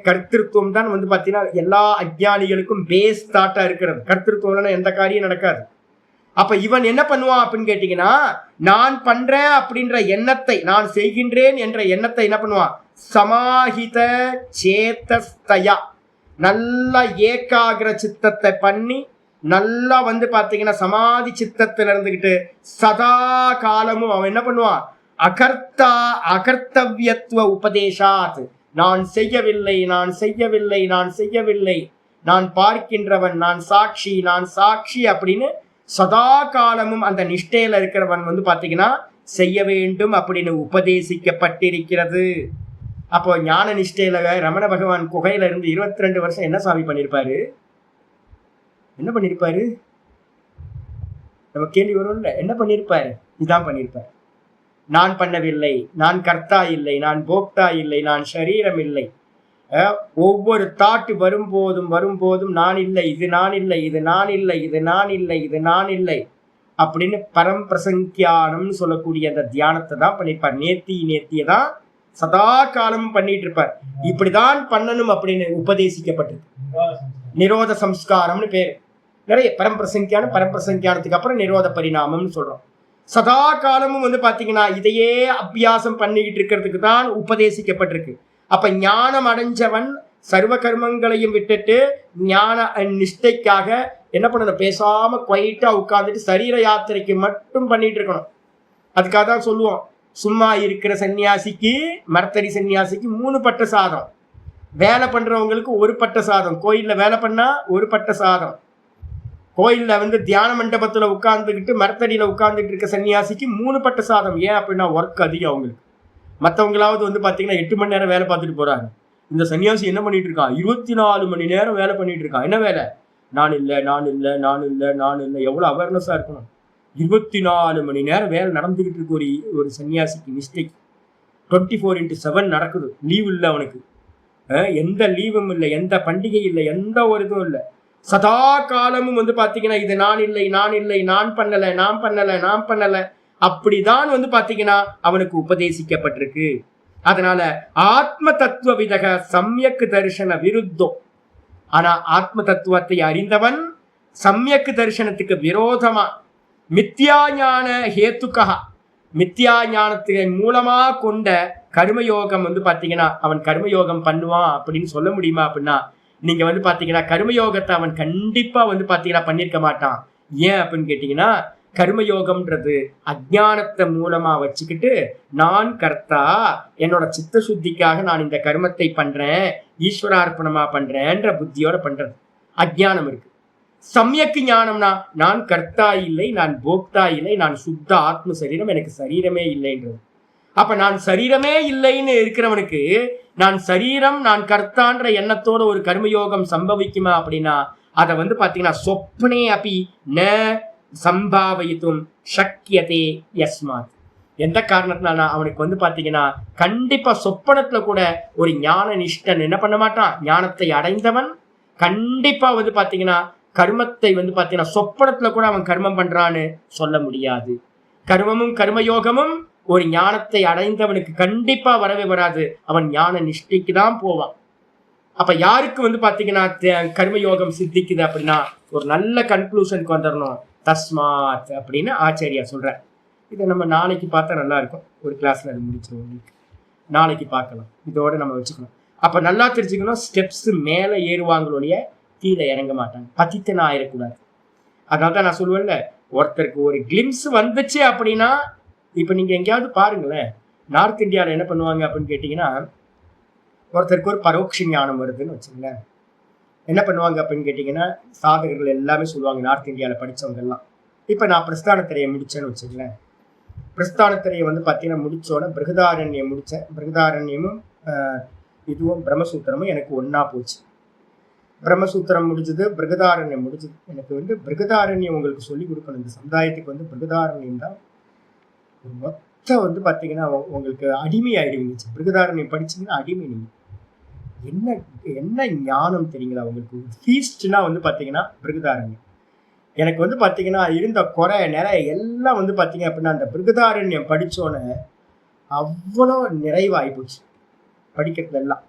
கர்த்திருவம் தான் வந்து பாத்தீங்கன்னா எல்லா அஜ்ஞானிகளுக்கும் பேஸ் தாட்டா இருக்கிறது. கர்த்திருவம்னா எந்த காரியம் நடக்காது. அப்ப இவன் என்ன பண்ணுவான் அப்படின்னு கேட்டீங்கன்னா நான் பண்றேன் அப்படின்ற எண்ணத்தை, நான் செய்கின்றேன் என்ற எண்ணத்தை என்ன பண்ணுவான்? சமாஹித சேதஸ்தயா, நல்லா ஏகாகிர சித்தத்தை பண்ணி நல்லா வந்து பாத்தீங்கன்னா சமாதி சித்தத்துல இருந்துகிட்டு சதா காலமும் அவன் என்ன பண்ணுவான்? அகர்த்தவியத்துவ உபதேசாத், நான் செய்யவில்லை, நான் செய்யவில்லை, நான் செய்யவில்லை, நான் பார்க்கின்றவன், நான் சாட்சி, நான் சாட்சி அப்படின்னு சதா காலமும் அந்த நிஷ்டையில இருக்கிறவன் வந்து பாத்தீங்கன்னா செய்ய வேண்டும் அப்படின்னு உபதேசிக்கப்பட்டிருக்கிறது. அப்போ ஞான நிஷ்டையில ரமண பகவான் குகையில இருந்து 22 வருஷம் என்ன சாமி பண்ணிருப்பாரு? என்ன பண்ணிருப்பாரு? நம்ம கேள்வி வரும்ல, என்ன பண்ணிருப்பாரு? இதான் பண்ணிருப்பாரு. நான் பண்ணவில்லை, நான் கர்த்தா இல்லை, நான் போக்தா இல்லை, நான் சரீரம் இல்லை. ஒவ்வொரு தாட்டு வரும்போதும் நான் இல்லை, இது நான் இல்லை, இது நான் இல்லை, இது நான் இல்லை, இது நான் இல்லை அப்படின்னு பரம் பிரசங்கியானம்னு சொல்லக்கூடிய அந்த தியானத்தை தான் பண்ணிருப்பார். நேர்த்தியை தான் சதா காலமும் பண்ணிட்டு இருப்பார். இப்படிதான் பண்ணணும் அப்படின்னு உபதேசிக்கப்பட்டிருக்கு. நிரோத சம்ஸ்காரம்னு பேரு. நிறைய பரம்பிரசங்கியானத்துக்கு அப்புறம் நிரோத பரிணாமம்னு சொல்றோம். சதா காலமும் வந்து பாத்தீங்கன்னா இதையே அபியாசம் பண்ணிக்கிட்டு இருக்கிறதுக்கு தான் உபதேசிக்கப்பட்டிருக்கு. அப்ப ஞானம் அடைஞ்சவன் சர்வ கர்மங்களையும் விட்டுட்டு ஞான நிஷ்டைக்காக என்ன பண்ணணும்? பேசாம குவைட்டா உட்கார்ந்துட்டு சரீர யாத்திரைக்கு மட்டும் பண்ணிட்டு இருக்கணும். அதுக்காக தான் சொல்லுவோம், சும்மா இருக்கிற சன்னியாசிக்கு, மரத்தடி சன்னியாசிக்கு 3 பட்ட சாதம், வேலை பண்றவங்களுக்கு 1 பட்ட சாதம், கோயில்ல வேலை பண்ணா 1 பட்ட சாதம், கோயில்ல வந்து தியான மண்டபத்துல உட்கார்ந்துக்கிட்டு மரத்தடியில உட்கார்ந்துட்டு இருக்க சன்னியாசிக்கு 3 பட்ட சாதம். ஏன் அப்படின்னா ஒர்க் அதிகம் அவங்களுக்கு. மற்றவங்களாவது வந்து பாத்தீங்கன்னா 8 மணி நேரம் வேலை பார்த்துட்டு போறாங்க. இந்த சன்னியாசி என்ன பண்ணிட்டு இருக்கான்? 24 மணி நேரம் வேலை பண்ணிட்டு இருக்கான். என்ன வேலை? நான் இல்லை, நான் இல்லை, நான் இல்லை, நான் இல்லை. எவ்வளவு அவேர்னஸா இருக்கணும். 24 மணி நேரம் வேலை நடந்துகிட்டு இருக்கு ஒரு சன்னியாசிக்கு. மிஸ்டேக் 24/7 நடக்குது. லீவ் இல்லை அவனுக்கு, எந்த லீவும் இல்லை, எந்த பண்டிகை இல்லை, எந்த ஒரு இதுவும் இல்லை. சதா காலமும் வந்து பாத்தீங்கன்னா இது நான் இல்லை, நான் இல்லை, நான் பண்ணல, நான் பண்ணல, நான் பண்ணல அப்படிதான் வந்து பாத்தீங்கன்னா அவனுக்கு உபதேசிக்கப்பட்டிருக்கு. அதனால ஆத்ம தத்துவ விதக சம்யக்கு தரிசன விருத்தம். ஆனா ஆத்ம தத்துவத்தை அறிந்தவன் சம்யக்கு தரிசனத்துக்கு விரோதமா மித்யா ஞான ஹேத்துக்கா, மித்யா ஞானத்தின் மூலமா கொண்ட கர்மயோகம் வந்து பாத்தீங்கன்னா அவன் கர்மயோகம் பண்ணுவான் அப்படின்னு சொல்ல முடியுமா? அப்படின்னா நீங்க வந்து பாத்தீங்கன்னா கர்மயோகத்தை அவன் கண்டிப்பா வந்து பாத்தீங்கன்னா பண்ணிருக்க மாட்டான். ஏன் அப்படின்னு கேட்டீங்கன்னா கர்மயோகம்ன்றது அஜ்ஞானத்தை மூலமா வச்சுக்கிட்டு நான் கர்த்தா, என்னோட சித்த சுத்திக்காக நான் இந்த கர்மத்தை பண்றேன், ஈஸ்வரார்ப்பணமா பண்றேன்ற புத்தியோட பண்றது. அஜ்ஞானம் இருக்கு. சம்யக்கு ஞானம்னா நான் கர்த்தா இல்லை, நான் போக்தா இல்லை, நான் சுத்த ஆத்ம சரீரம், எனக்கு சரீரமே இல்லைன்றது. அப்ப நான் சரீரமே இல்லைன்னு இருக்கிறவனுக்கு நான் சரீரம், நான் கர்த்தான்ற எண்ணத்தோட ஒரு கர்மயோகம் சம்பவிக்குமா அப்படின்னா அதை வந்து பாத்தீங்கன்னா சொப்னே அப்படி ந சம்பாவயித்தும் சக்கியதே யஸ்மாத். எந்த காரணத்தினால அவனுக்கு வந்து பாத்தீங்கன்னா கண்டிப்பா சொப்பனத்துல கூட ஒரு ஞான நிஷ்டன் என்ன பண்ண மாட்டான். ஞானத்தை அடைந்தவன் கண்டிப்பா வந்து பாத்தீங்கன்னா கர்மத்தை வந்து பாத்தீங்கன்னா சொப்பனத்துல கூட அவன் கர்மம் பண்றான்னு சொல்ல முடியாது. கர்மமும் கர்மயோகமும் ஒரு ஞானத்தை அடைந்தவனுக்கு கண்டிப்பா வரவே வராது. அவன் ஞான நிஷ்டைக்கு தான் போவான். அப்ப யாருக்கு வந்து பாத்தீங்கன்னா கர்மயோகம் சித்திக்குது அப்படின்னா ஒரு நல்ல கன்க்ளூஷனுக்கு வந்துடணும். தஸ்மாத் அப்படின்னு ஆச்சாரியா சொல்ற. இதை நம்ம நாளைக்கு பார்த்தா நல்லா இருக்கும். ஒரு கிளாஸ்ல அது முடிச்சிருவோம். நாளைக்கு பார்க்கலாம். இதோட நம்ம வச்சுக்கணும். அப்ப நல்லா தெரிஞ்சுக்கணும், ஸ்டெப்ஸ் மேல ஏறுவாங்களோடைய கீழே இறங்க மாட்டாங்க. பதித்தனா ஆயிடக்கூடாது. அதனால தான் நான் சொல்லுவேன்ல, ஒருத்தருக்கு ஒரு கிளிம்ஸ் வந்துச்சு அப்படின்னா, இப்ப நீங்க எங்கேயாவது பாருங்களேன், நார்த் இந்தியாவில் என்ன பண்ணுவாங்க அப்படின்னு கேட்டீங்கன்னா, ஒருத்தருக்கு ஒரு பரோட்ச ஞானம் வருதுன்னு வச்சுங்களேன், என்ன பண்ணுவாங்க அப்படின்னு கேட்டீங்கன்னா, சாதகர்கள் எல்லாமே சொல்லுவாங்க, நார்த் இந்தியாவில் படித்தவங்க எல்லாம். இப்போ நான் பிரஸ்தானத்திரையை முடிச்சேன்னு வச்சுங்களேன், பிரஸ்தானத்திரையை வந்து பார்த்தீங்கன்னா முடிச்சோன்னே பிருகதாரண்யம் முடித்தேன். பிருகதாரண்யமும் இதுவும் பிரம்மசூத்திரமும் எனக்கு ஒன்றா போச்சு. பிரம்மசூத்திரம் முடிஞ்சது, பிருகதாரண்யம் முடிஞ்சது. எனக்கு வந்து பிருகதாரண்யம் உங்களுக்கு சொல்லிக் கொடுக்கணும். இந்த சமுதாயத்துக்கு வந்து பிருகதாரண்யம் தான் ஒரு மொத்த வந்து பார்த்தீங்கன்னா உங்களுக்கு அடிமை ஆயிடுவீங்க. பிருகதாரண்யம் படிச்சீங்கன்னா அடிமை. நீங்கள் என்ன என்ன ஞானம் தெரியுங்களா உங்களுக்கு? ஃபீஸ்ட்னா வந்து பார்த்தீங்கன்னா பிருகதாரண்யம். எனக்கு வந்து பார்த்தீங்கன்னா இருந்த குறை நிறைய எல்லாம் வந்து பார்த்தீங்க அப்படின்னா அந்த பிருகதாரண்யம் படித்தோன்னே அவ்வளோ நிறைவாகி போச்சு படிக்கிறதுல எல்லாம்.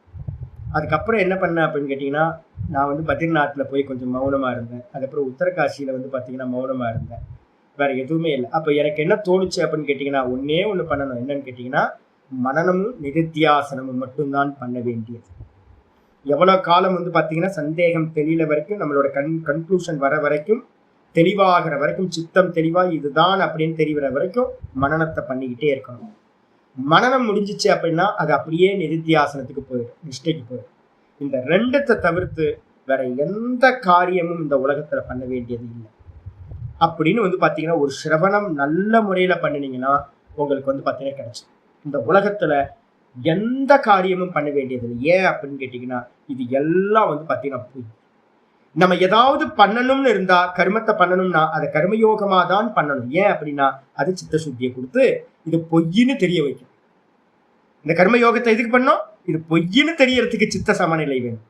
அதுக்கப்புறம் என்ன பண்ணேன் அப்படின்னு கேட்டிங்கன்னா, நான் வந்து பத்ரிநாத்தில் போய் கொஞ்சம் மௌனமாக இருந்தேன். அதுக்கப்புறம் உத்தரகாசியில் வந்து பார்த்தீங்கன்னா மௌனமாக இருந்தேன். வேறு எதுவுமே இல்லை. அப்போ எனக்கு என்ன தோணுச்சு அப்படின்னு கேட்டிங்கன்னா, ஒன்றே ஒன்று பண்ணணும். என்னன்னு கேட்டிங்கன்னா, மனனமும் நிதித்தியாசனமும் மட்டும்தான் பண்ண வேண்டியது. எவ்வளோ காலம் வந்து பார்த்தீங்கன்னா சந்தேகம் தெரியல வரைக்கும், நம்மளோட கன்க்ளூஷன் வர வரைக்கும், தெளிவாகிற வரைக்கும், சித்தம் தெளிவாக இதுதான் அப்படின்னு தெரிகிற வரைக்கும் மனனத்தை பண்ணிக்கிட்டே இருக்கணும். மனனம் முடிஞ்சிச்சு அப்படின்னா அது அப்படியே நிதித்தியாசனத்துக்கு போயிடும், நிஷ்டைக்கு போயிடும். இந்த ரெண்டத்தை தவிர்த்து வேற எந்த காரியமும் இந்த உலகத்துல பண்ண வேண்டியது இல்லை அப்படின்னு வந்து பாத்தீங்கன்னா, ஒரு சிரவணம் நல்ல முறையில பண்ணினீங்கன்னா உங்களுக்கு வந்து பாத்தீங்கன்னா கிடைச்சு. இந்த உலகத்துல எந்த காரியமும் பண்ண வேண்டியது இல்லை. ஏன் அப்படின்னு கேட்டீங்கன்னா, இது எல்லாம் வந்து பாத்தீங்கன்னா போய் நம்ம ஏதாவது பண்ணணும்னு இருந்தா, கர்மத்தை பண்ணணும்னா அதை கர்மயோகமா தான் பண்ணணும். ஏன் அப்படின்னா அது சித்த சுத்தியை கொடுத்து இது பொய்ன்னு தெரிய வைக்கும். இந்த கர்மயோகத்தை எதுக்கு பண்ணோம்? இது பொய்ன்னு தெரியறதுக்கு சித்த சமநிலை வேணும்.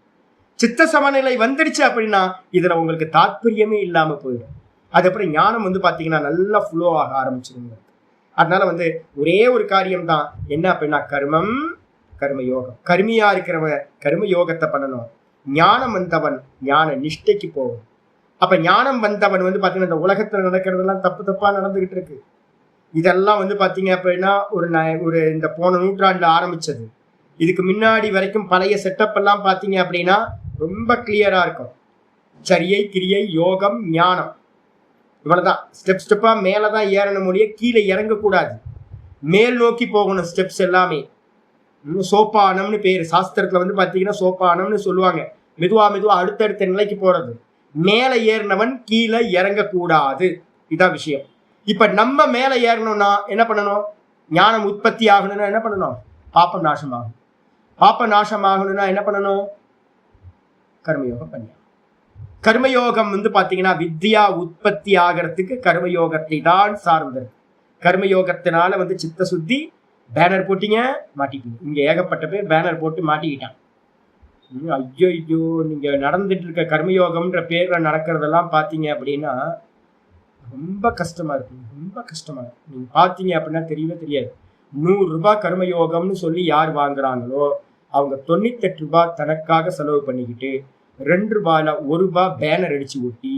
சித்த சமநிலை வந்துடுச்சு அப்படின்னா இதுல உங்களுக்கு தாற்பயமே இல்லாம போயிடும். அதுக்கப்புறம் ஞானம் வந்து பாத்தீங்கன்னா நல்லா ஃப்ளோ ஆக ஆரம்பிச்சிருங்க. அதனால வந்து ஒரே ஒரு காரியம் தான் என்ன அப்படின்னா, கர்மம் கர்மயோகம். கர்மியா இருக்கிறவன் கர்மயோகத்தை பண்ணணும். ஞானம் வந்தவன் ஞான நிஷ்டைக்கு போகும். அப்ப ஞானம் வந்தவன் வந்து பாத்தீங்கன்னா இந்த உலகத்துல நடக்கிறதெல்லாம் தப்பு தப்பா நடந்துகிட்டு இருக்கு. இதெல்லாம் வந்து பாத்தீங்க அப்படின்னா ஒரு இந்த போன நூற்றாண்டுல ஆரம்பிச்சது. இதுக்கு முன்னாடி வரைக்கும் பழைய செட்டப் எல்லாம் பாத்தீங்க அப்படின்னா ரொம்ப கிளியரா இருக்கும். சரியை, கிரியை, யோகம், ஞானம், இவ்வளவுதான். ஸ்டெப் ஸ்டெப்பா மேலதான் ஏறணும் மொழிய, கீழே இறங்கக்கூடாது. மேல் நோக்கி போகணும் ஸ்டெப்ஸ் எல்லாமே. சோப்பானம்னு பேரு சாஸ்திரத்துல வந்து பாத்தீங்கன்னா சோப்பானம்னு சொல்லுவாங்க. மெதுவா மெதுவா அடுத்தடுத்த நிலைக்கு போறது. மேல ஏறினவன் கீழே இறங்கக்கூடாது, இதான் விஷயம். இப்ப நம்ம மேல ஏறணும்னா என்ன பண்ணணும்? ஞானம் உற்பத்தி ஆகணும்னா என்ன பண்ணணும்? பாப்பம் நாசமாகும். பாப்ப நாசம் ஆகணும்னா என்ன பண்ணணும்? கர்மயோகம் பண்ணி. கர்மயோகம் வந்து பாத்தீங்கன்னா வித்யா உற்பத்தி ஆகிறதுக்கு கர்மயோகத்தை தான் சார்ந்தது. கர்மயோகத்தினால வந்து சித்த சுத்தி. பேனர் போட்டீங்க மாட்டிட்டீங்க. இங்க ஏகப்பட்ட பேர் பேனர் போட்டு மாட்டிக்கிட்டான். ஐயோ, நீங்க நடந்துட்டு இருக்க கர்மயோகம்ன்ற பேர்ல நடக்கிறதெல்லாம் பாத்தீங்க அப்படின்னா ரொம்ப கஷ்டமா இருக்கு. ரொம்ப கஷ்டமா இருக்கு. நீங்க பாத்தீங்க அப்படின்னா தெரியவே தெரியாது. 100 ரூபாய் கர்மயோகம்னு சொல்லி யார் வாங்குறாங்களோ அவங்க 98 ரூபாய் தனக்காக செலவு பண்ணிக்கிட்டு 2 ரூபாயில 1 ரூபாய் பேனர் அடிச்சு ஒட்டி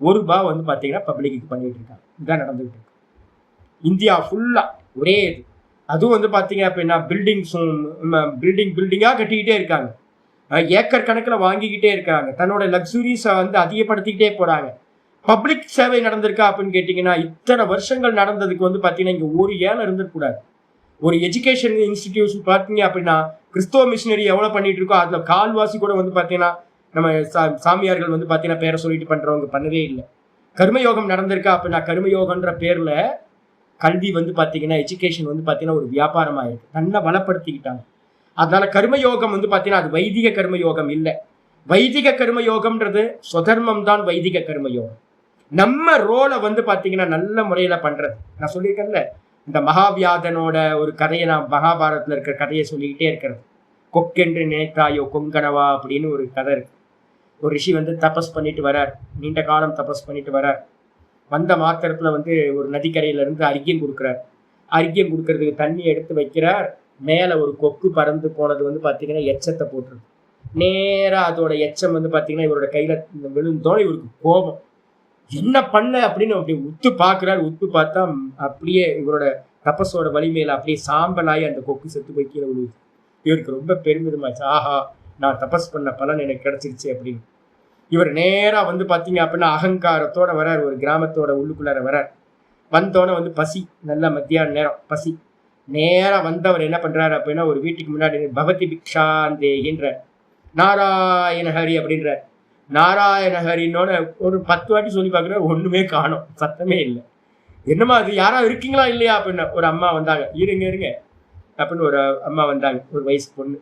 1 ரூபாய் வந்து பாத்தீங்கன்னா பப்ளிக்கு பண்ணிட்டு இருக்காங்க. இதான் நடந்துகிட்டு இருக்கு இந்தியா ஃபுல்லா. ஒரே இது. அதுவும் வந்து பாத்தீங்க அப்படின்னா பில்டிங்கா கட்டிக்கிட்டே இருக்காங்க. ஏக்கர் கணக்கில் வாங்கிக்கிட்டே இருக்காங்க. தன்னோட லக்ஸுரிஸை வந்து அதிகப்படுத்திக்கிட்டே போறாங்க. பப்ளிக் சேவை நடந்திருக்கா அப்படின்னு கேட்டீங்கன்னா, இத்தனை வருஷங்கள் நடந்ததுக்கு வந்து பாத்தீங்கன்னா இங்க ஒரு ஏழை இருந்துடக்கூடாது. ஒரு எஜுகேஷன் இன்ஸ்டிடியூஷன் பார்த்தீங்க அப்படின்னா கிறிஸ்தவ மிஷினரி எவ்வளவு பண்ணிட்டு இருக்கோ அதுல கால்வாசி கூட வந்து பாத்தீங்கன்னா நம்ம சாமியார்கள் வந்து பாத்தீங்கன்னா பேரை சொல்லிட்டு பண்றவங்க பண்ணவே இல்லை. கர்மயோகம் நடந்திருக்கா அப்படின்னா கர்மயோகன்ற பேர்ல கல்வி வந்து பாத்தீங்கன்னா எஜுகேஷன் வந்து பாத்தீங்கன்னா ஒரு வியாபாரமா இருக்கு. நல்லா வளப்படுத்திக்கிட்டாங்க. அதனால கர்மயோகம் வந்து பாத்தீங்கன்னா அது வைதிக கர்மயோகம் இல்லை. வைதிக கர்மயோகம்ன்றது சுதர்மம் தான். வைதிக கர்மயோகம் நம்ம ரோலை வந்து பாத்தீங்கன்னா நல்ல முறையில பண்றது. நான் சொல்லியிருக்கேன்ல, இந்த மகாவியாதனோட ஒரு கதையை நான் மகாபாரதத்துல இருக்கிற கதையை சொல்லிக்கிட்டே இருக்கிறது. கொக்கென்று நினைத்தாயோ கொங்கனவா அப்படின்னு ஒரு கதை இருக்கு. ஒரு ரிஷி வந்து தபஸ் பண்ணிட்டு வரார். நீண்ட காலம் தபஸ் பண்ணிட்டு வரார். வந்த மாத்திரத்துல வந்து ஒரு நதிக்கரையில இருந்து அர்க்கியம் கொடுக்குறார். அர்க்கியம் கொடுக்கறதுக்கு தண்ணி எடுத்து வைக்கிறார். மேல ஒரு கொக்கு பறந்து போனது வந்து பாத்தீங்கன்னா எச்சத்தை போட்டுருக்கு. நேரா அதோட எச்சம் வந்து பாத்தீங்கன்னா இவரோட கையில விழுந்தோட இவருக்கு கோபம். என்ன பண்ண அப்படின்னு அப்படி உத்து பாக்குறாரு. உத்து பார்த்தா அப்படியே இவரோட தபஸோட வலிமையில அப்படியே சாம்பலாகி அந்த கொக்கு செத்து போய் கீழே விழுவுது. இவருக்கு ரொம்ப பெருமிதமாச்சு. ஆஹா, நான் தபஸ் பண்ண பலன் எனக்கு கிடைச்சிருச்சு அப்படின்னு. இவர் நேரா வந்து பாத்தீங்க அப்படின்னா அகங்காரத்தோட வர்றார். ஒரு கிராமத்தோட உள்ளுக்குள்ளார வர்றார். வந்தோடனே வந்து பசி, நல்ல மத்தியான நேரம் பசி. நேரா வந்தவர் என்ன பண்றாரு அப்படின்னா ஒரு வீட்டுக்கு முன்னாடி பகவதி பிக்ஷாந்தேகின்ற நாராயண ஹரி அப்படின்ற நாராயண ஹரின்னோட ஒரு 10 வாட்டி சொல்லி பார்க்குற ஒண்ணுமே காணும், சத்தமே இல்லை. என்னம்மா அது, யாராவது இருக்கீங்களா இல்லையா அப்படின்னு ஒரு அம்மா வந்தாங்க. இருங்க இருங்க அப்படின்னு ஒரு அம்மா வந்தாங்க, ஒரு வயசு பொண்ணு.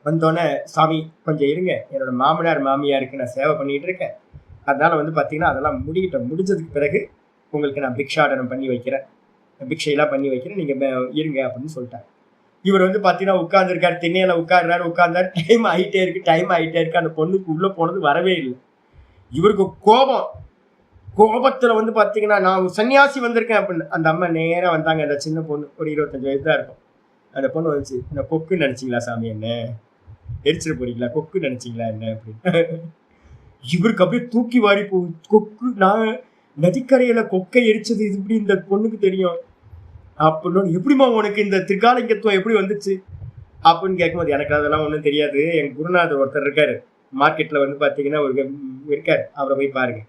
வந்தோடனே, சாமி கொஞ்சம் இருங்க, என்னோட மாமனார் மாமியாருக்கு நான் சேவை பண்ணிட்டு இருக்கேன், அதனால வந்து பார்த்தீங்கன்னா அதெல்லாம் முடிஞ்சதுக்கு பிறகு உங்களுக்கு நான் பிக்ஷாடனம் பண்ணி வைக்கிறேன், பிக்ஷையெல்லாம் பண்ணி வைக்கிறேன், நீங்கள் இருங்க அப்படின்னு சொல்லிட்டாங்க. இவர் வந்து பார்த்தீங்கன்னா உட்காந்துருக்காரு, திண்ணையில உட்கார்ந்தாரு. டைம் ஆகிட்டே இருக்கு. அந்த பொண்ணுக்கு உள்ளே போனது வரவே இல்லை. இவருக்கு கோபத்தில் வந்து பார்த்தீங்கன்னா நான் சன்னியாசி வந்திருக்கேன் அப்படின்னு அந்த அம்மா நேராக வந்தாங்க. அந்த சின்ன பொண்ணு ஒரு 25 வயசு தான் இருக்கும். அந்த பொண்ணு வந்துச்சு, இந்த கொக்குன்னு நினச்சிங்களா சாமி, என்ன எரிச்சிட போறீங்களா, கொக்கு நினைச்சிங்களா என்ன அப்படின்னு. இவருக்கு அப்படியே தூக்கி வாரி கொக்கு, நான் நதிக்கரையில கொக்கை எரிச்சது இது இப்படி இந்த பொண்ணுக்கு தெரியும் அப்படின்னு. எப்படிமா உனக்கு இந்த திரிகாலிங்கத்துவம் எப்படி வந்துச்சு அப்படின்னு கேட்கும்போது, எனக்கு அதெல்லாம் ஒன்றும் தெரியாது, என் குருநாதர் ஒருத்தர் இருக்காரு மார்க்கெட்ல வந்து பார்த்தீங்கன்னா ஒரு இருக்காரு, அவரை போய் பாருங்க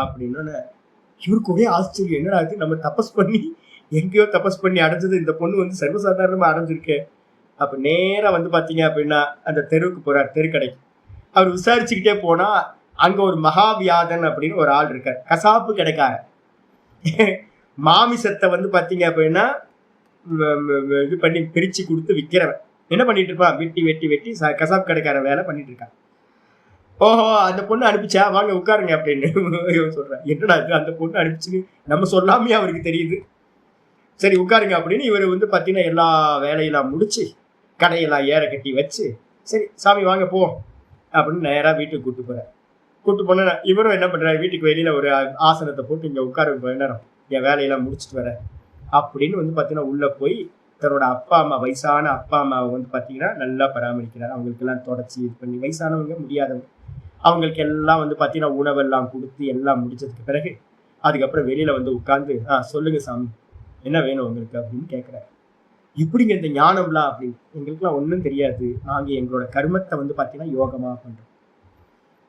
அப்படின்னு. இவருக்கு ஒரே ஆச்சரியம், என்னடா அது, நம்ம தபஸ் பண்ணி எங்கேயோ தபஸ் பண்ணி அடைஞ்சது இந்த பொண்ணு வந்து சர்வசாதாரணமா அடைஞ்சிருக்கு. அப்ப நேரா வந்து பாத்தீங்க அப்படின்னா அந்த தெருவுக்கு போறார், தெருக்கடைக்கு. அவர் விசாரிச்சுக்கிட்டே போனா அங்க ஒரு மகாவியாதன் அப்படின்னு ஒரு ஆள் இருக்கார், கசாப்பு கடைக்கார. மாமிசத்தை வந்து பாத்தீங்க அப்படின்னா இது பண்ணி பிரிச்சு கொடுத்து விற்கிறவன். என்ன பண்ணிட்டு இருப்பான், வெட்டி கசாப்பு கடைக்கார வேலை பண்ணிட்டு இருக்கான். ஓஹோ, அந்த பொண்ணு அனுப்பிச்சா, வாங்க உட்காருங்க அப்படின்னு சொல்றேன். என்னடா இது, அந்த பொண்ணு அனுப்பிச்சுன்னு நம்ம சொல்லாமே அவருக்கு தெரியுது. சரி உட்காருங்க அப்படின்னு இவர் வந்து பார்த்தீங்கன்னா எல்லா வேலையெல்லாம் முடிச்சு கடையெல்லாம் ஏற கட்டி வச்சு, சரி சாமி வாங்க போ அப்படின்னு நேராக வீட்டுக்கு கூப்பிட்டு போன இவரும் என்ன பண்ணுறாரு, வீட்டுக்கு வெளியில் ஒரு ஆசனத்தை போட்டு இங்கே உட்கார நேரம் என் வேலையெல்லாம் முடிச்சுட்டு வரேன் அப்படின்னு வந்து பார்த்தீங்கன்னா உள்ளே போய் தன்னோட வயசான அப்பா அம்மாவை வந்து பார்த்தீங்கன்னா நல்லா பராமரிக்கிறார். அவங்களுக்கெல்லாம் தொடச்சி இது பண்ணி, வயசானவங்க முடியாதவங்க அவங்களுக்கு எல்லாம் வந்து பார்த்தீங்கன்னா உணவெல்லாம் கொடுத்து எல்லாம் முடிச்சதுக்கு பிறகு அதுக்கப்புறம் வெளியில் வந்து உட்காந்து, சொல்லுங்க சாமி என்ன வேணும் உங்களுக்கு அப்படின்னு கேட்குறாரு. இப்படிங்க இந்த ஞானம்லாம் அப்படின்னு, எங்களுக்குலாம் ஒன்றும் தெரியாது, நாங்கள் எங்களோட கர்மத்தை வந்து பார்த்தீங்கன்னா யோகமாக பண்ணுறோம்.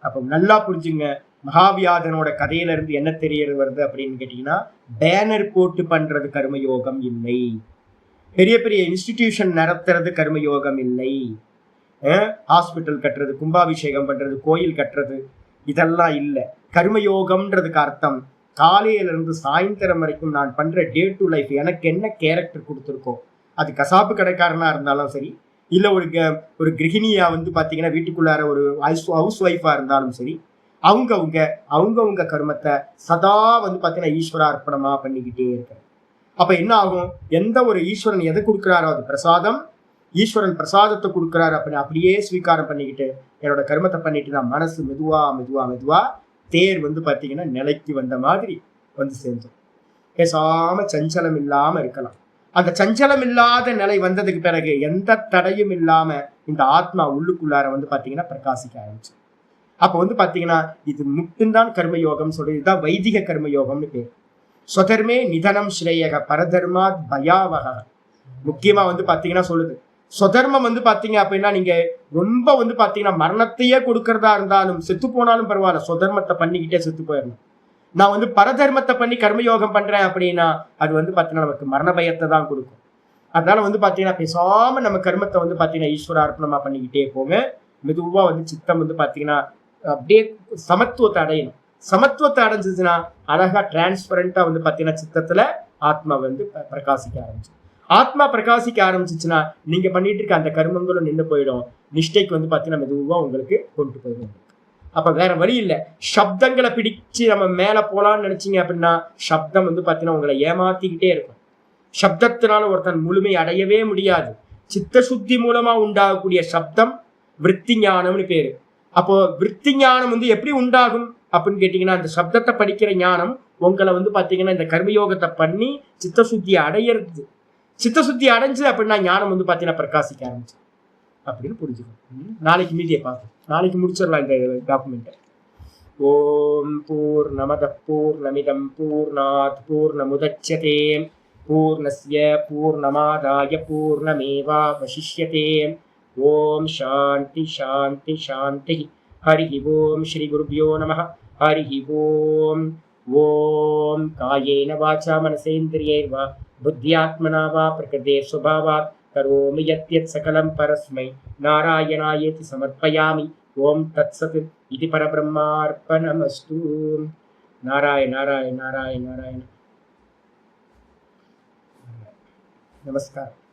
அப்போ நல்லா புரிஞ்சுங்க, மகாவியாதனோட கதையில இருந்து என்ன தெரிய வருது அப்படின்னு கேட்டீங்கன்னா, பேனர் போட்டு பண்றது கர்மயோகம் இல்லை, பெரிய பெரிய இன்ஸ்டிடியூஷன் நடத்துறது கர்மயோகம் இல்லை, ஹாஸ்பிட்டல் கட்டுறது, கும்பாபிஷேகம் பண்றது, கோயில் கட்டுறது, இதெல்லாம் இல்லை. கர்மயோகம்ன்றதுக்கு அர்த்தம் காலையில இருந்து சாயந்தரம் வரைக்கும் நான் பண்ற டே டு லைஃப் எனக்கு என்ன கேரக்டர் கொடுத்துருக்கோ, அது கசாப்பு கடைக்காரனா இருந்தாலும் சரி, இல்ல ஒரு கிரகிணியா வந்து பாத்தீங்கன்னா வீட்டுக்குள்ளார ஒரு ஹவுஸ் ஒய்ஃபா இருந்தாலும் சரி, அவங்கவுங்க கர்மத்தை சதா வந்து பாத்தீங்கன்னா ஈஸ்வர அர்ப்பணமா பண்ணிக்கிட்டே இருக்காரு. அப்ப என்ன ஆகும், எந்த ஒரு ஈஸ்வரன் எதை கொடுக்குறாரோ அது பிரசாதம், ஈஸ்வரன் பிரசாதத்தை கொடுக்குறாரு அப்படின்னு அப்படியே ஸ்வீகாரம் பண்ணிக்கிட்டு என்னோட கர்மத்தை பண்ணிட்டு நான் மனசு மெதுவா தேர் வந்து பார்த்தீங்கன்னா நிலைக்கு வந்த மாதிரி வந்து சேர்ந்தோம். பேசாம சஞ்சலம் இல்லாம இருக்கலாம். அந்த சஞ்சலம் இல்லாத நிலை வந்ததுக்கு பிறகு எந்த தடையும் இல்லாம இந்த ஆத்மா உள்ளுக்குள்ளார வந்து பார்த்தீங்கன்னா பிரகாசிக்க ஆரம்பிச்சு. அப்போ வந்து பார்த்தீங்கன்னா இது மட்டும்தான் கர்மயோகம் சொல்றது. இதுதான் வைதிக கர்மயோகம்னு பேர். ஸ்வதர்மே நிதனம் ஸ்ரேயக பரதர்மாத் பயாவக. முக்கியமா வந்து பார்த்தீங்கன்னா சொல்லுது, சொதர்மம் வந்து பாத்தீங்க அப்படின்னா நீங்க ரொம்ப வந்து பாத்தீங்கன்னா மரணத்தையே கொடுக்கறதா இருந்தாலும், செத்து போனாலும் பரவாயில்ல, சொதர்மத்தை பண்ணிக்கிட்டே செத்து போயிடணும். நான் வந்து பரதர்மத்தை பண்ணி கர்மயோகம் பண்றேன் அப்படின்னா அது வந்து பாத்தீங்கன்னா நமக்கு மரண பயத்தை தான் கொடுக்கும். அதனால வந்து பாத்தீங்கன்னா பேசாம நம்ம கர்மத்தை வந்து பாத்தீங்கன்னா ஈஸ்வர அர்ப்பணமா பண்ணிக்கிட்டே போங்க. மெதுவா வந்து சித்தம் வந்து பாத்தீங்கன்னா அப்படியே சமத்துவத்தை அடையணும். சமத்துவத்தை அடைஞ்சதுன்னா அழகா டிரான்ஸ்பரண்டா வந்து பாத்தீங்கன்னா சித்தத்துல ஆத்மா வந்து பிரகாசிக்க ஆரம்பிச்சு. ஆத்மா பிரகாசிக்க ஆரம்பிச்சிச்சுன்னா நீங்க பண்ணிட்டு இருக்க அந்த கர்மங்களும் நின்று போயிடும். நிஷ்டைக்கு வந்து பாத்தீங்கன்னா மெதுவா உங்களுக்கு கொண்டு போயிடும். அப்ப வேற வழி இல்லை, சப்தங்களை பிடிச்சு நம்ம மேல போலான்னு நினைச்சீங்க அப்படின்னா சப்தம் வந்து பாத்தீங்கன்னா உங்களை ஏமாத்திக்கிட்டே இருக்கும். சப்தத்தினால ஒருத்தன் முழுமை அடையவே முடியாது. சித்த சுத்தி மூலமா உண்டாகக்கூடிய சப்தம் விருத்தி ஞானம்னு பேரு. அப்போ விருத்தி ஞானம் வந்து எப்படி உண்டாகும் அப்படின்னு கேட்டீங்கன்னா, அந்த சப்தத்தை படிக்கிற ஞானம் உங்களை வந்து பாத்தீங்கன்னா இந்த கர்மயோகத்தை பண்ணி சித்த சுத்தியை அடையிறது. சித்த சுத்தி அடைஞ்சு அப்படின்னா ஞானம் வந்து பாத்தீங்கன்னா பிரகாசிக்க ஆரம்பிச்சு. அப்படின்னு புரிஞ்சுக்கணும். நாளைக்கு மீதியை பார்ப்போம். நாளைக்கு முடிச்சிடலாம் இந்த டாக்குமெண்ட்டை. ஓம் பூர்ணமதః பூர்ணமிதம் பூர்ணாத் பூர்ணமுதச்யதே பூர்ணஸ்ய பூர்ணமாதாய பூர்ணமேவாவசிஷ்யதே. ஓம் சாந்தி சாந்தி சாந்தி. ஹரி ஓம் ஸ்ரீ குருப்யோ நமः. ஹரி ஓம். ஓம் காயேன வாசா மனசேந்திரியைர்வா புத்தியாத்மனா வா பிரகிருதே ஸ்வபாவாத் கரோமி யத்யத் சகலம் பரஸ்மை நாராயணாயேதி சமர்ப்பயாமி. ஓம் தத்சத் இது பரபிரம்மார்ப்பணமஸ்து. நாராயண நாராயண நாராயண நாராயண. நமஸ்காரம்.